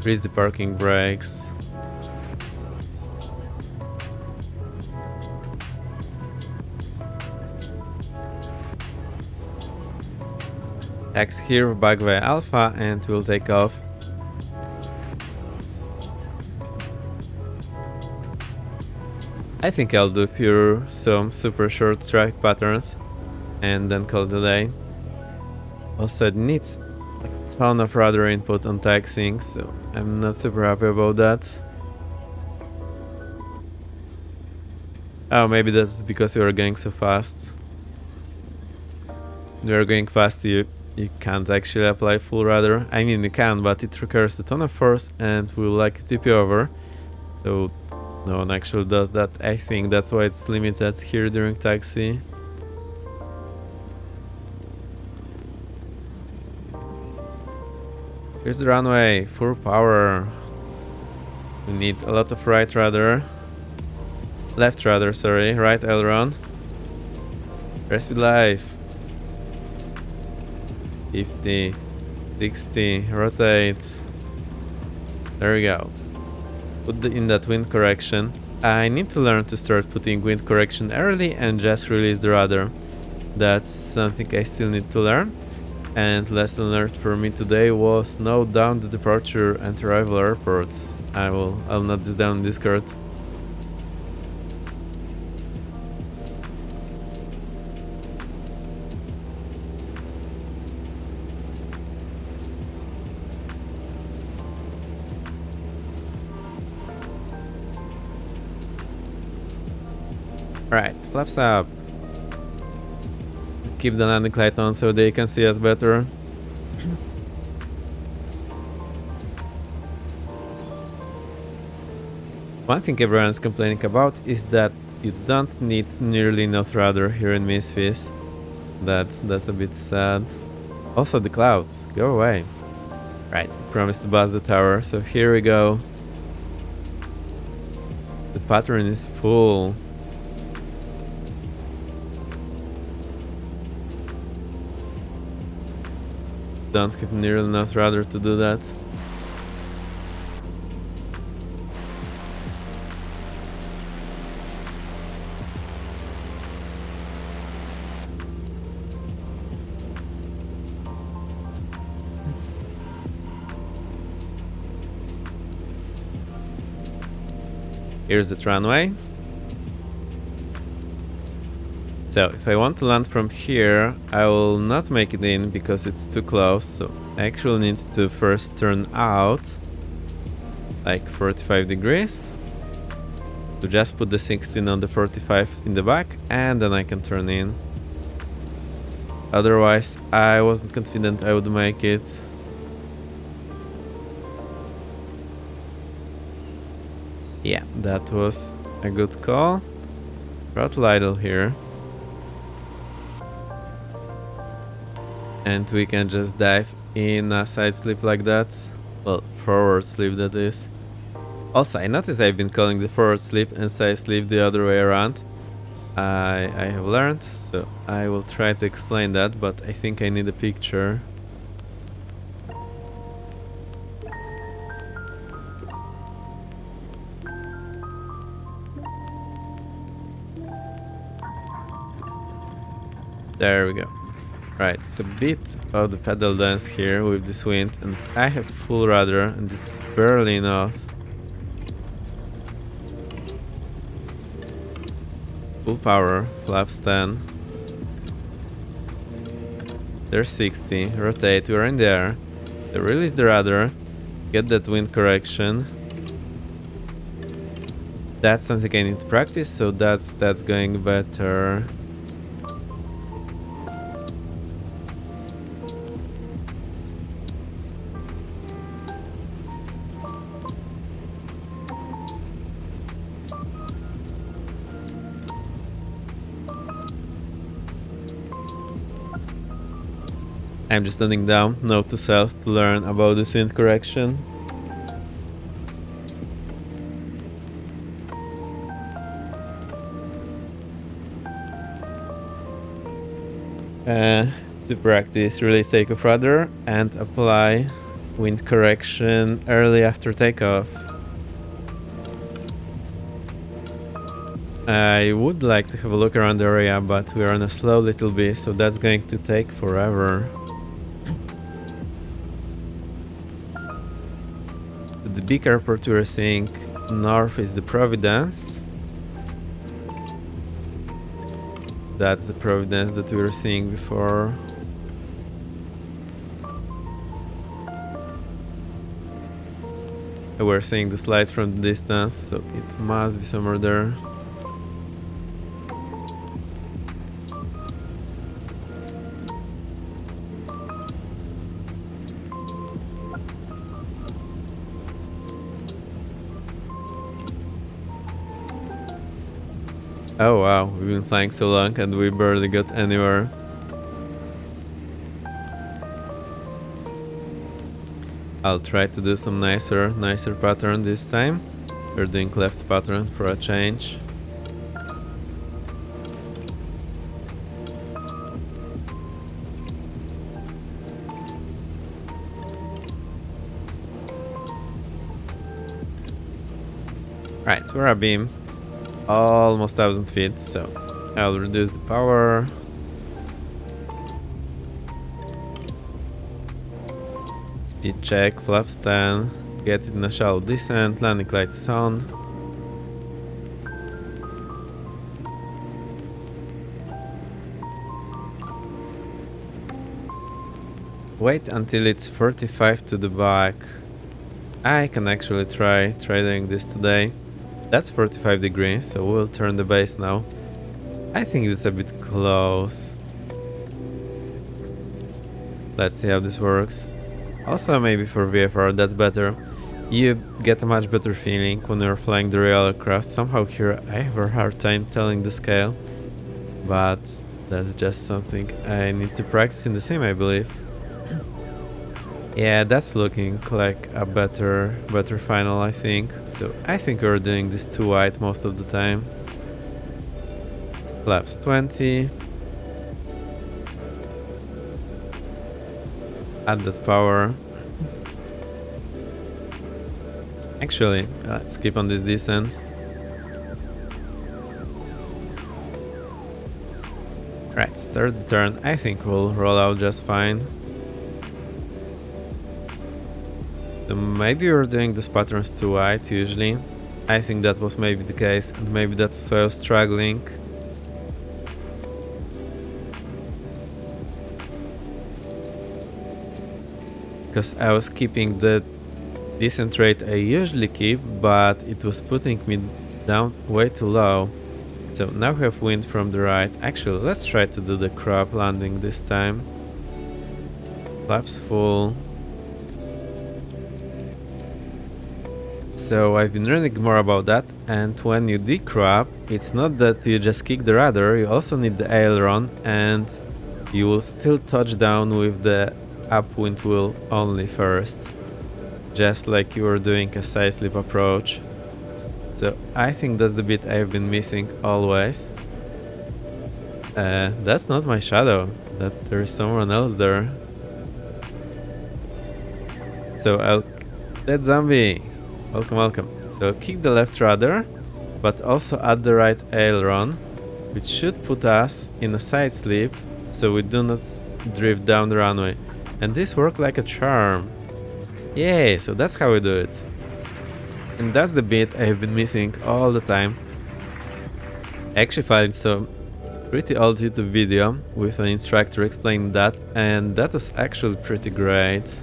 Freeze the parking brakes. X here, back via Alpha, and we'll take off. I think I'll do some super short track patterns and then call it a day. Also, it needs a ton of radar input on taxiing, so I'm not super happy about that. Oh, maybe that's because we are going so fast. We are going fast, you can't actually apply full radar. I mean, you can, but it requires a ton of force and will like tip you over. So no one actually does that. I think that's why it's limited here during taxi. Here's the runway, full power. We need a lot of right rudder. Left rudder, sorry, right aileron. Rest with life. 50, 60, rotate. There we go. Put in that wind correction. I need to learn to start putting wind correction early and just release the rudder. That's something I still need to learn. And lesson learned for me today was note down the departure and arrival airports. I'll note this down in Discord. Right, flaps up. Keep the landing light on so they can see us better. One thing everyone's complaining about is that you don't need nearly enough rudder here in Misfits. That's a bit sad. Also the clouds, go away. Right, promised to buzz the tower, so here we go. The pattern is full. Don't have nearly enough rudder to do that. Here's the runway. So if I want to land from here, I will not make it in because it's too close, so I actually need to first turn out like 45 degrees to just put the 16 on the 45 in the back, and then I can turn in. Otherwise, I wasn't confident I would make it. Yeah, that was a good call. Throttle idle here. And we can just dive in a side slip like that. Well, forward slip that is. Also, I noticed I've been calling the forward slip and side slip the other way around. I have learned, so I will try to explain that, but I think I need a picture. There we go. Right, it's a bit of the pedal dance here with this wind, and I have full rudder and it's barely enough. Full power, flaps 10. There's 60, rotate, we're in the air. So release the rudder, get that wind correction. That's something I need to practice, so that's going better. I'm just noting down, note to self, to learn about this wind correction. To practice, release takeoff rudder and apply wind correction early after takeoff. I would like to have a look around the area, but we are on a slow little bit, so that's going to take forever. The big airport we are seeing north is the Providence. That's the Providence that we were seeing before. We're seeing the slides from the distance, so it must be somewhere there. Oh wow, we've been flying so long and we barely got anywhere. I'll try to do some nicer pattern this time. We're doing left pattern for a change. Right, we're a beam. Almost 1000 feet, so I'll reduce the power. Speed check, flaps 10, get it in a shallow descent, landing lights is on. Wait until it's 45 to the back. I can actually try doing this today. That's 45 degrees, so we'll turn the base now. I think it's a bit close. Let's see how this works. Also, maybe for VFR, that's better. You get a much better feeling when you're flying the real aircraft. Somehow here I have a hard time telling the scale, but that's just something I need to practice in the sim, I believe. Yeah, that's looking like a better final, I think. So I think we're doing this too wide most of the time. Flaps 20. Add that power. Actually, let's keep on this descent. Right, start the turn. I think we'll roll out just fine. So maybe we're doing these patterns too wide usually. I think that was maybe the case, and maybe that was why I was struggling. Because I was keeping the descent rate I usually keep, but it was putting me down way too low. So now we have wind from the right. Actually, let's try to do the crab landing this time. Flaps full. So I've been reading more about that, and when you decrab, it's not that you just kick the rudder, you also need the aileron, and you will still touch down with the upwind wheel only first, just like you were doing a side slip approach. So I think that's the bit I've been missing always. That's not my shadow. That there is someone else there. So I'll... That zombie! Welcome, welcome. So kick the left rudder, but also add the right aileron, which should put us in a side slip, so we do not drift down the runway. And this worked like a charm. Yay, so that's how we do it. And that's the bit I have been missing all the time. I actually found some pretty old YouTube video with an instructor explaining that, and that was actually pretty great.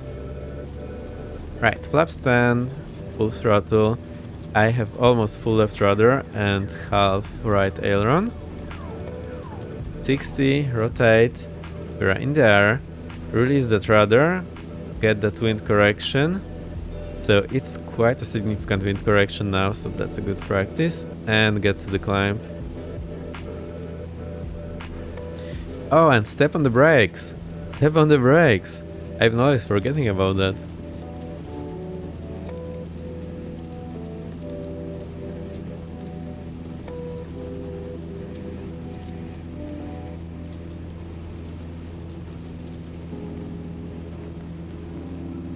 Right, flap stand, full throttle. I have almost full left rudder and half right aileron. 60, rotate, we're in the air, release that rudder, get that wind correction. So it's quite a significant wind correction now, so that's a good practice. And get to the climb. Oh, and step on the brakes! Step on the brakes! I'm always forgetting about that.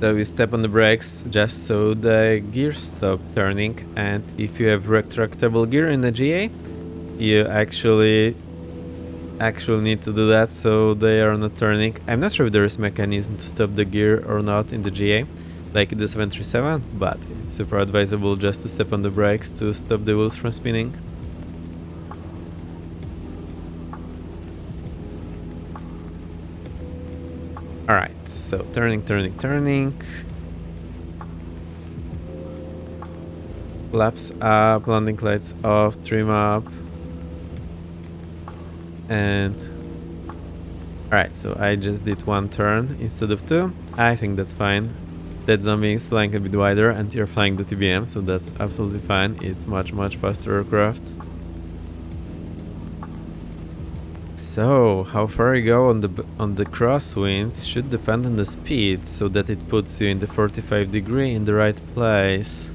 So you step on the brakes just so the gears stop turning, and if you have retractable gear in the GA, you actually need to do that so they are not turning. I'm not sure if there is a mechanism to stop the gear or not in the GA, like in the 737, but it's super advisable just to step on the brakes to stop the wheels from spinning. Alright, so turning. Flaps up, landing lights off, trim up. And... Alright, so I just did one turn instead of two. I think that's fine. That zombie is flying a bit wider and you're flying the TBM, so that's absolutely fine. It's much faster aircraft. So, how far you go on the crosswinds should depend on the speed, so that it puts you in the 45 degree in the right place.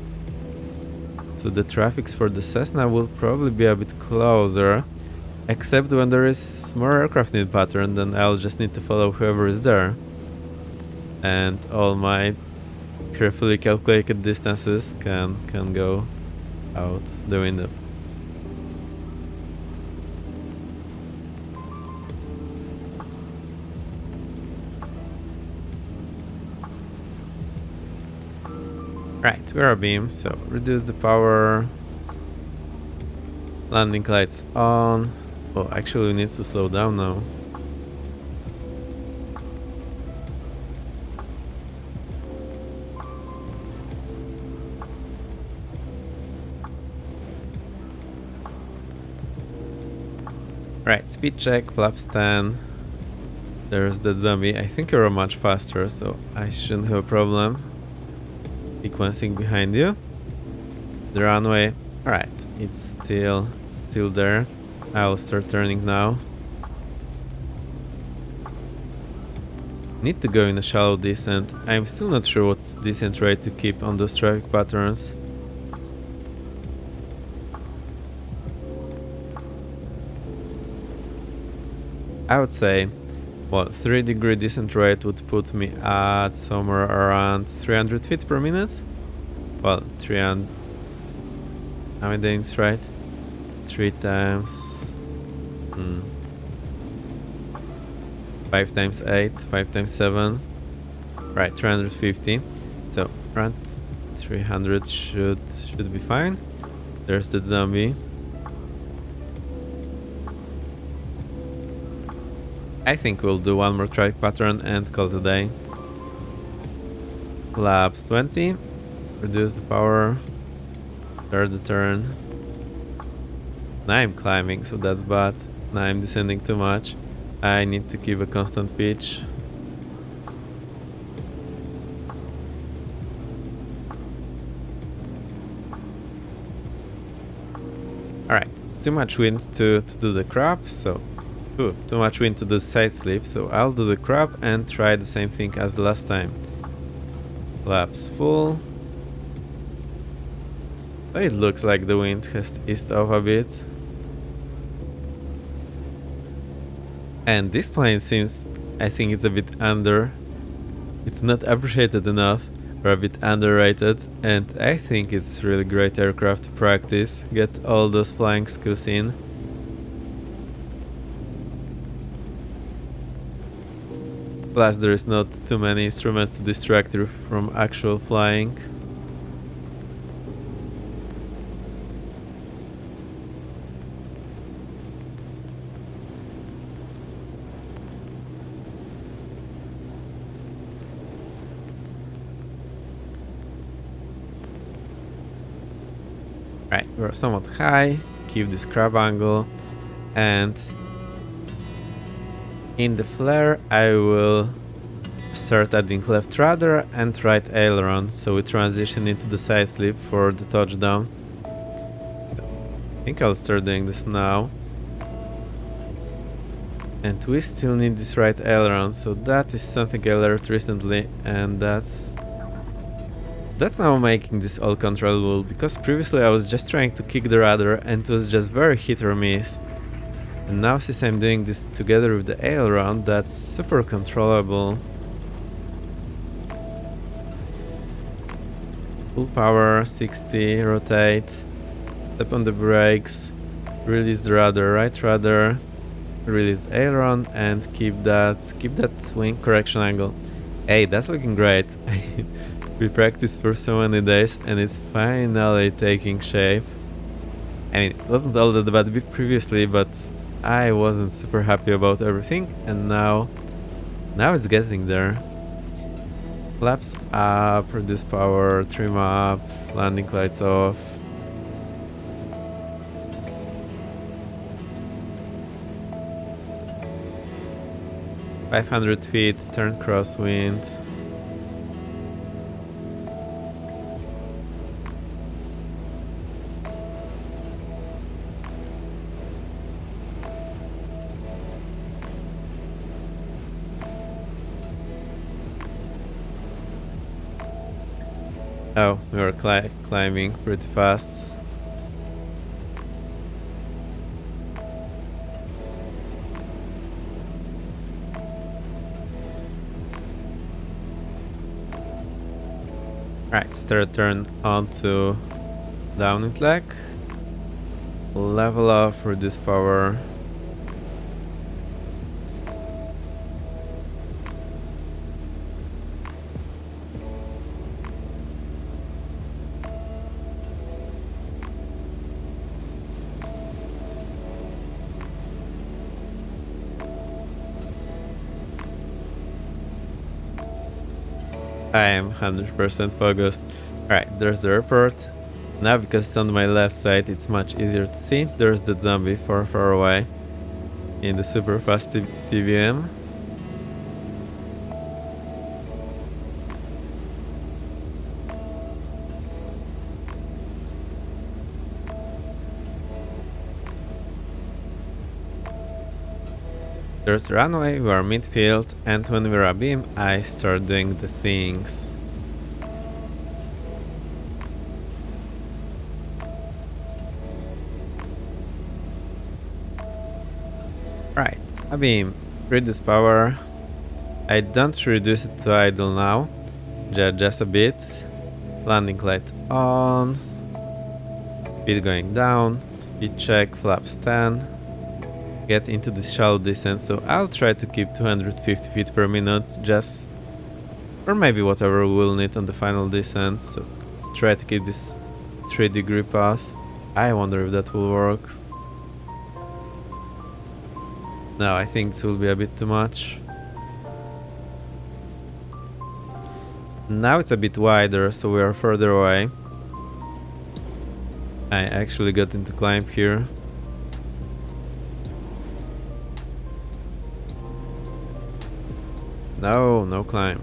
So the traffics for the Cessna will probably be a bit closer, except when there is more aircraft in the pattern, then I'll just need to follow whoever is there. And all my carefully calculated distances can go out the window. Right, we're a beam, so reduce the power. Landing lights on. Oh, actually we need to slow down now. Right, speed check, flaps 10. There's the zombie. I think you're much faster, so I shouldn't have a problem sequencing behind you. The runway, alright, it's still there. I'll start turning now. Need to go in a shallow descent. I'm still not sure what descent rate to keep on those traffic patterns. I would say, well, 3-degree descent rate would put me at somewhere around 300 feet per minute. Well, 300. Am I doing this right? 3 times. 5 times 8, 5 times 7. Right, 350. So around 300 should be fine. There's the zombie. I think we'll do one more traffic pattern and call it a day. Flaps 20. Reduce the power. Start the turn. Now I'm climbing, so that's bad. Now I'm descending too much. I need to keep a constant pitch. Alright, it's too much wind to do the crab, so... Ooh, too much wind to do side slip, so I'll do the crab and try the same thing as the last time. Flaps full. It looks like the wind has eased off a bit. And this plane seems, I think it's a bit it's not appreciated enough, or a bit underrated, and I think it's really great aircraft to practice, get all those flying skills in. Plus there is not too many instruments to distract you from actual flying. Right, we're somewhat high, keep this crab angle, and in the flare I will start adding left rudder and right aileron, so we transition into the side slip for the touchdown. I think I'll start doing this now. And we still need this right aileron, so that is something I learned recently, and that's now making this all controllable, because previously I was just trying to kick the rudder and it was just very hit or miss. And now since I'm doing this together with the aileron, that's super controllable. Full power, 60, rotate, step on the brakes, release the rudder, right rudder, release the aileron, and keep that wing correction angle. Hey, that's looking great. We practiced for so many days and it's finally taking shape. I mean, it wasn't all that bad previously, but I wasn't super happy about everything, and now it's getting there. Flaps up, reduce power, trim up, landing lights off. "500 feet, turn crosswind." Oh, we were climbing pretty fast. Right, start turn onto downwind leg. Level off, reduce power. I am 100% focused. Alright, there's the airport. Now because it's on my left side, it's much easier to see. There's the zombie far away in the super fast TVM. There's runway, we are midfield, and when we're abeam, I start doing the things. Right, abeam, reduce power. I don't reduce it to idle now, just a bit. Landing light on. Speed going down, speed check, flaps 10. Get into this shallow descent, so I'll try to keep 250 feet per minute, just, or maybe whatever we'll need on the final descent. So let's try to keep this 3-degree path. I wonder if that will work. No, I think this will be a bit too much. Now it's a bit wider, so we are further away. I actually got into climb here. No, no climb.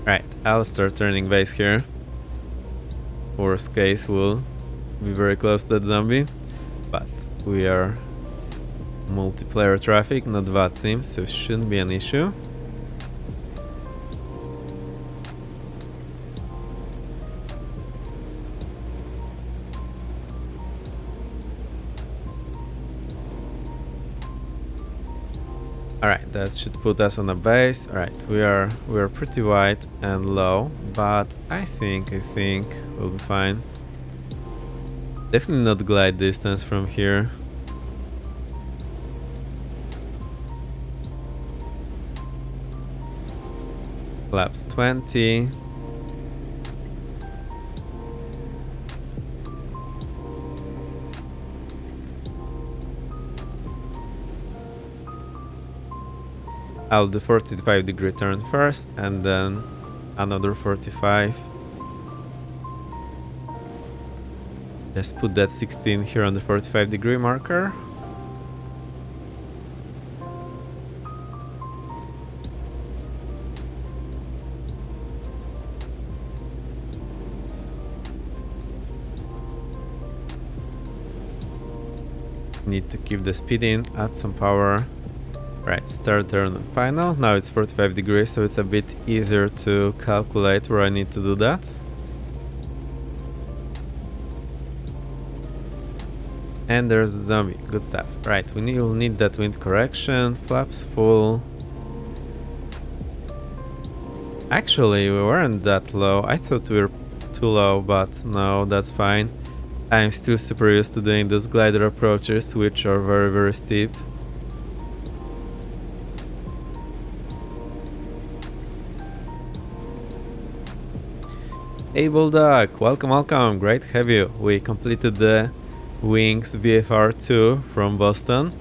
Right, I'll start turning base here. Worst case, we'll be very close to that zombie. But we are multiplayer traffic, not VATSIM, so shouldn't be an issue. Alright, that should put us on a base. Alright, we are pretty wide and low, but I think we'll be fine. Definitely not glide distance from here. Flaps 20. I'll do 45-degree turn first and then another 45. Let's put that 16 here on the 45-degree marker. Need to keep the speed in, add some power. Right, start turn and final. Now it's 45 degrees, so it's a bit easier to calculate where I need to do that. And there's the zombie. Good stuff. Right, we'll need that wind correction. Flaps full. Actually, we weren't that low. I thought we were too low, but no, that's fine. I'm still super used to doing those glider approaches, which are very, very steep. Hey Bulldog, welcome, great to have you. We completed the Wings VFR 2 from Boston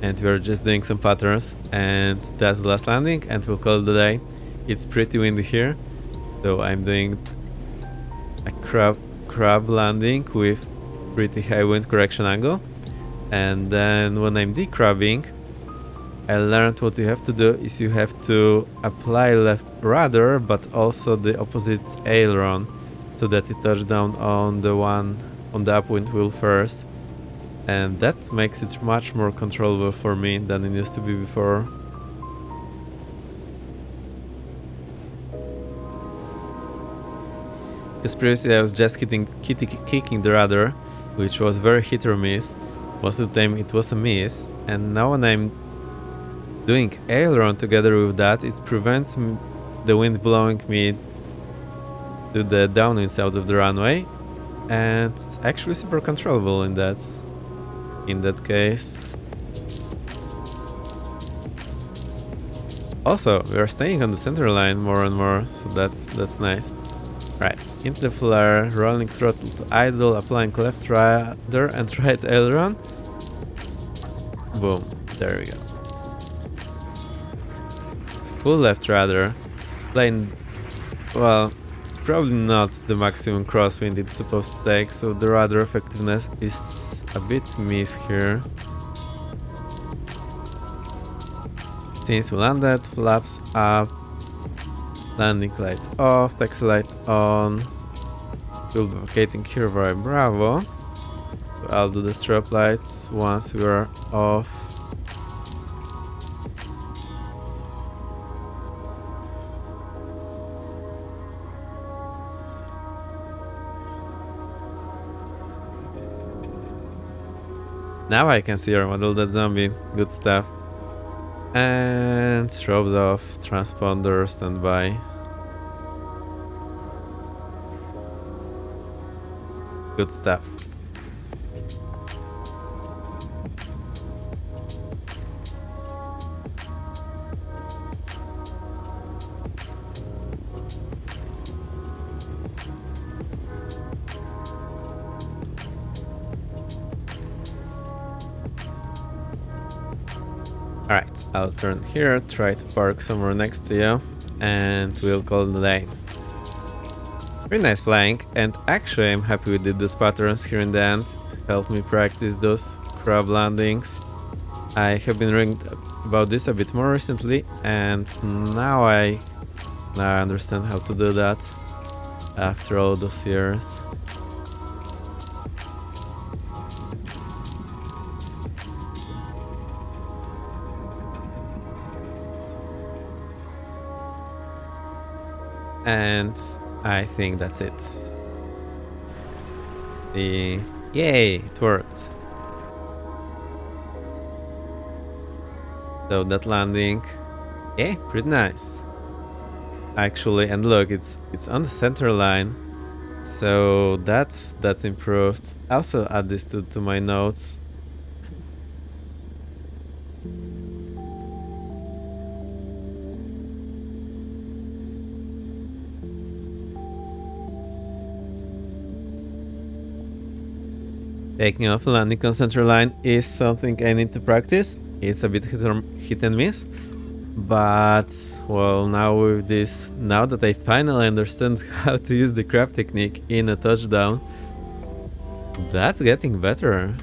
and we're just doing some patterns and that's the last landing and we'll call it a day. It's pretty windy here, so I'm doing a crab landing with pretty high wind correction angle, and then when I'm decrabbing I learned what you have to do is you have to apply left rudder but also the opposite aileron so that it touches down on the upwind wheel first, and that makes it much more controllable for me than it used to be before. Because previously I was just kicking the rudder, which was very hit or miss. Most of the time it was a miss, and now when I'm doing aileron together with that, it prevents the wind blowing me to the downwind side of the runway, and it's actually super controllable in that case. Also, we are staying on the center line more and more, so that's nice. Right, into the flare, rolling throttle to idle, applying left rudder and right aileron. Boom, there we go. Full left rudder, playing, well, it's probably not the maximum crosswind it's supposed to take, so the rudder effectiveness is a bit miss here. Since we landed, flaps up, landing light off, taxi light on, we'll be vacating here via Bravo, so I'll do the strobe lights once we are off. Now I can see our model, that zombie. Good stuff. And strobes off, transponder standby. Good stuff. Alright, I'll turn here, try to park somewhere next to you, and we'll call it a day. Very nice flying, and actually I'm happy we did those patterns here in the end. It helped me practice those crab landings. I have been reading about this a bit more recently, and now I understand how to do that after all those years. And I think that's it. Yay, it worked. So that landing, yeah, pretty nice. Actually, and look, it's on the center line, so that's improved. I also add this to my notes. Taking off landing on center line is something I need to practice. It's a bit hit and miss. But, well, now with this, now that I finally understand how to use the crab technique in a touchdown, that's getting better.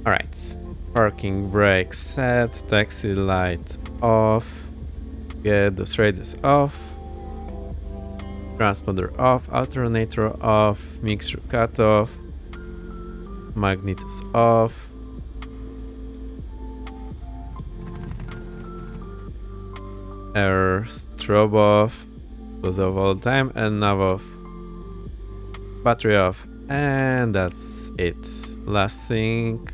Alright, parking brake set, taxi light off, get those radios off, transponder off, alternator off, mixture cut off, magnetos off, air strobe off, goes off all the time, and nav off, battery off, and that's it. Last thing,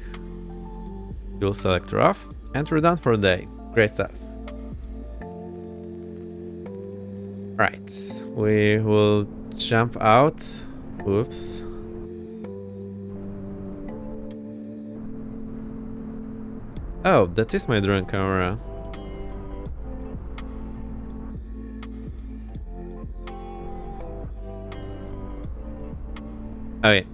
fuel selector off, and we're done for the day. Great stuff. Right, we will jump out. Oops. Oh, that is my drone camera. Okay,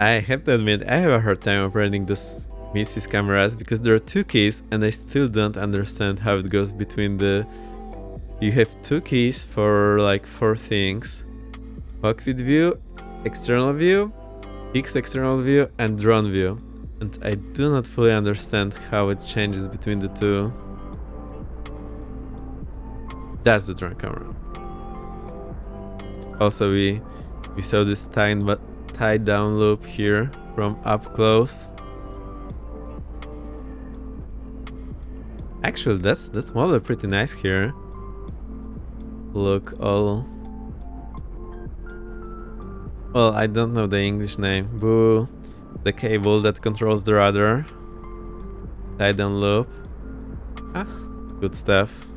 I have to admit I have a hard time operating those Misfits cameras because there are two keys and I still don't understand how it goes between the... You have two keys for like 4 things. Cockpit view, external view, fixed external view, and drone view. And I do not fully understand how it changes between the two. That's the drone camera. Also, we saw this tied down loop here from up close. Actually, that's model pretty nice here. Look all... Well, I don't know the English name. Boo. The cable that controls the rudder. Tied down loop. Ah, good stuff.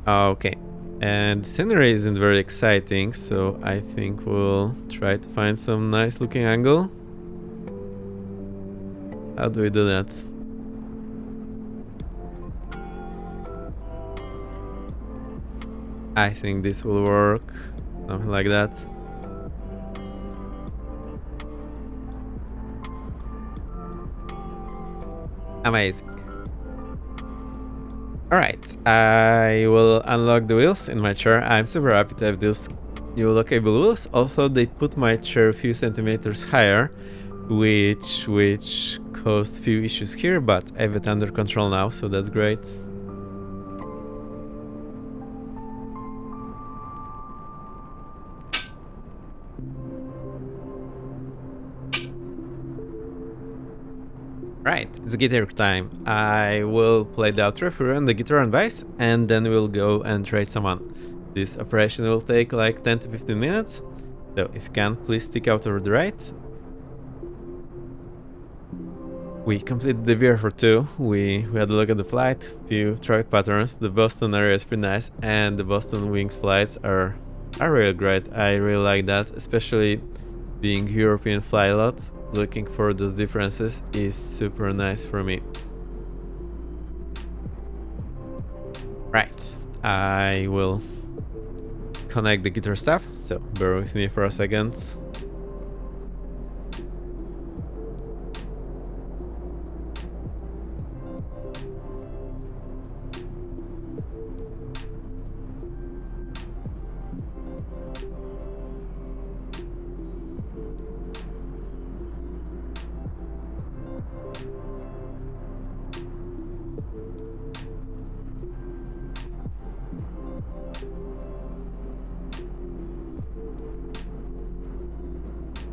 Okay, and scenery isn't very exciting, so I think we'll try to find some nice looking angle. How do we do that? I think this will work, something like that. Amazing. Alright, I will unlock the wheels in my chair. I'm super happy to have these new lockable wheels, although they put my chair a few centimeters higher, which caused a few issues here, but I have it under control now, so that's great. Right, it's guitar time. I will play the outro for you on the guitar and bass, and then we'll go and trade someone. This operation will take like 10 to 15 minutes, so if you can, please stick out over the right. We completed the VFR 2, we had a look at the flight, few traffic patterns. The Boston area is pretty nice, and the Boston Wings flights are really great. I really like that, especially being European fly a lot. Looking for those differences is super nice for me. Right, I will connect the guitar stuff, so bear with me for a second.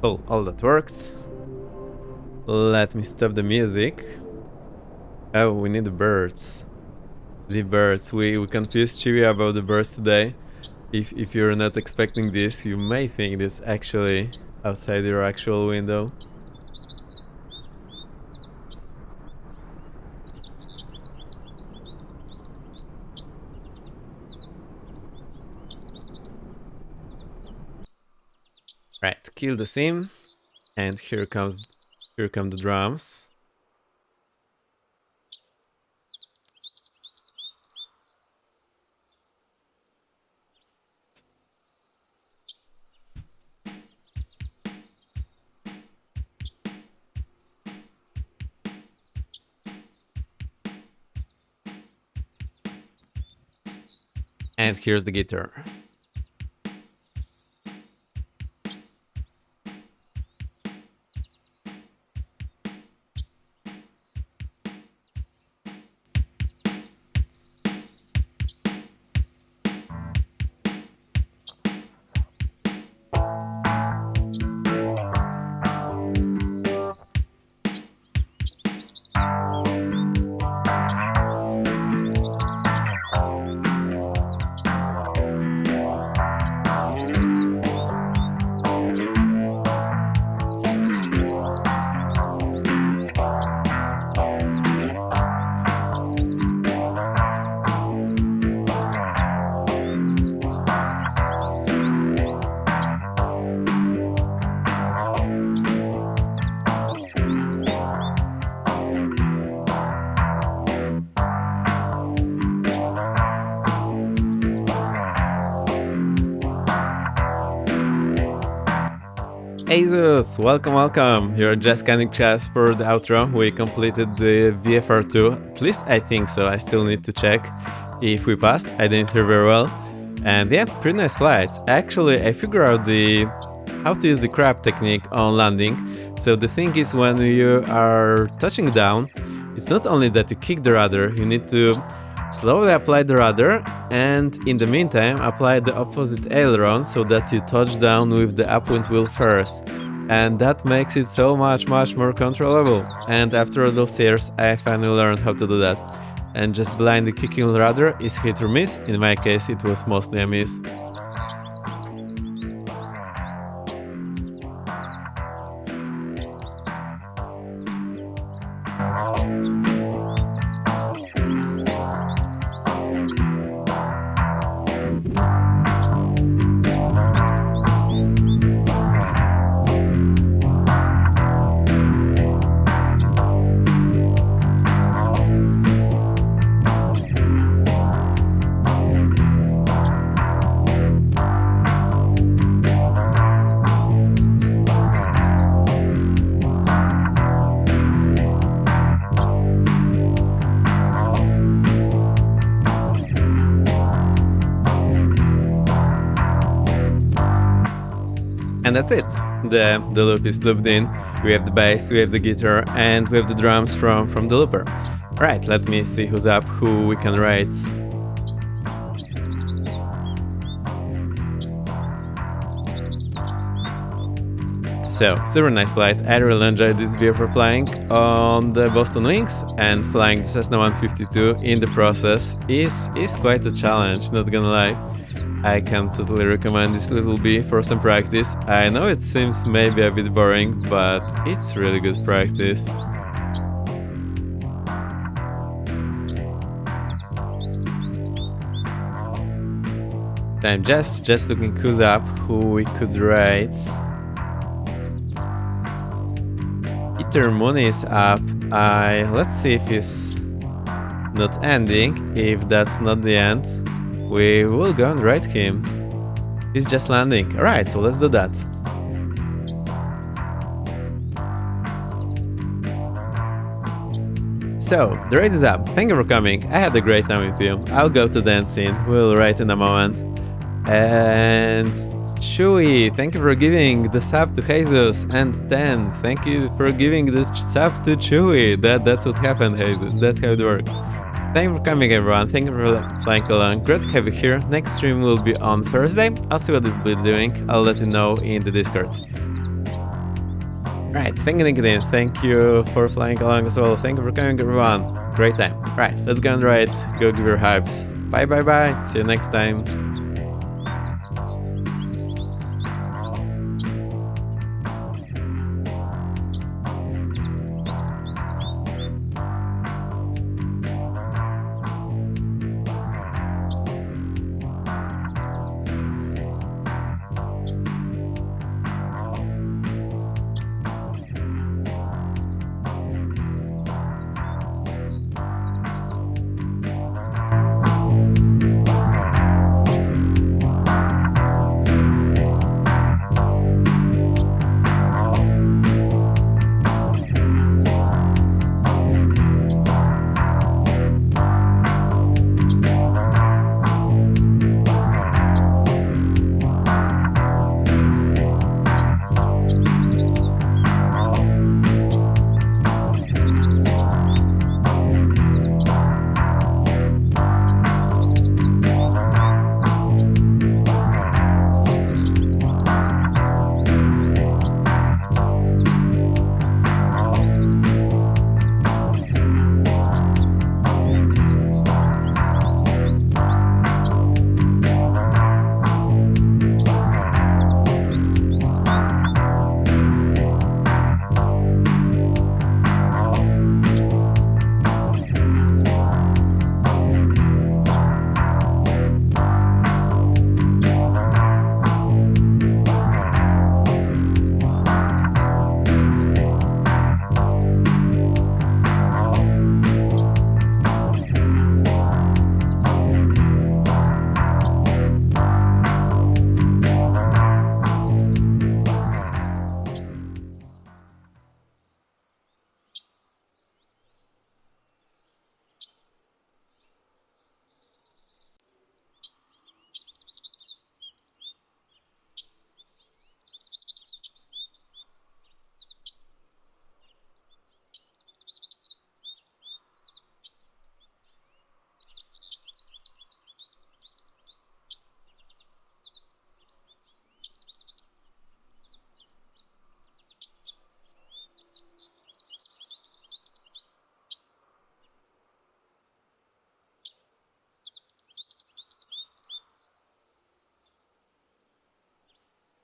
Cool, all that works. Let me stop the music. Oh, we need the birds. The birds. We confused Chewy about the birds today. If you're not expecting this, you may think it's actually outside your actual window. Right, kill the sim, and here come the drums. And here's the guitar. Jesus, welcome. You're just scanning chess for the outro. We completed the VFR 2. At least I think so. I still need to check if we passed. I didn't hear very well. And yeah, pretty nice flights. Actually, I figured out how to use the crab technique on landing. So the thing is, when you are touching down, it's not only that you kick the rudder, you need to slowly apply the rudder, and in the meantime apply the opposite aileron so that you touch down with the upwind wheel first. And that makes it so much more controllable. And after all those years, I finally learned how to do that. And just blindly kicking the rudder is hit or miss. In my case, it was mostly a miss. And that's it. The loop is looped in. We have the bass, we have the guitar, and we have the drums from the looper. Alright, let me see who's up, who we can rate. So, super nice flight. I really enjoyed this VFR flying on the Boston Wings, and flying the Cessna 152 in the process is quite a challenge, not gonna lie. I can totally recommend this little bee for some practice. I know it seems maybe a bit boring, but it's really good practice. I'm just looking who's up, who we could rate. Peter Moon is up. Let's see if he's not ending. If that's not the end, we will go and rate him. He's just landing. Alright, so let's do that. So, the rate is up. Thank you for coming. I had a great time with you. I'll go to dancing. We'll rate in a moment. And Chewy, thank you for giving the sub to Jesus. And 10, thank you for giving the sub to Chewy. That's what happened, Jesus. That's how it worked. Thank you for coming, everyone. Thank you for flying along. Great to have you here. Next stream will be on Thursday. I'll see what we'll be doing. I'll let you know in the Discord. Right, thank you for flying along as well. Thank you for coming, everyone. Great time. Right, let's go and ride. Go give your hypes. Bye, bye, bye. See you next time.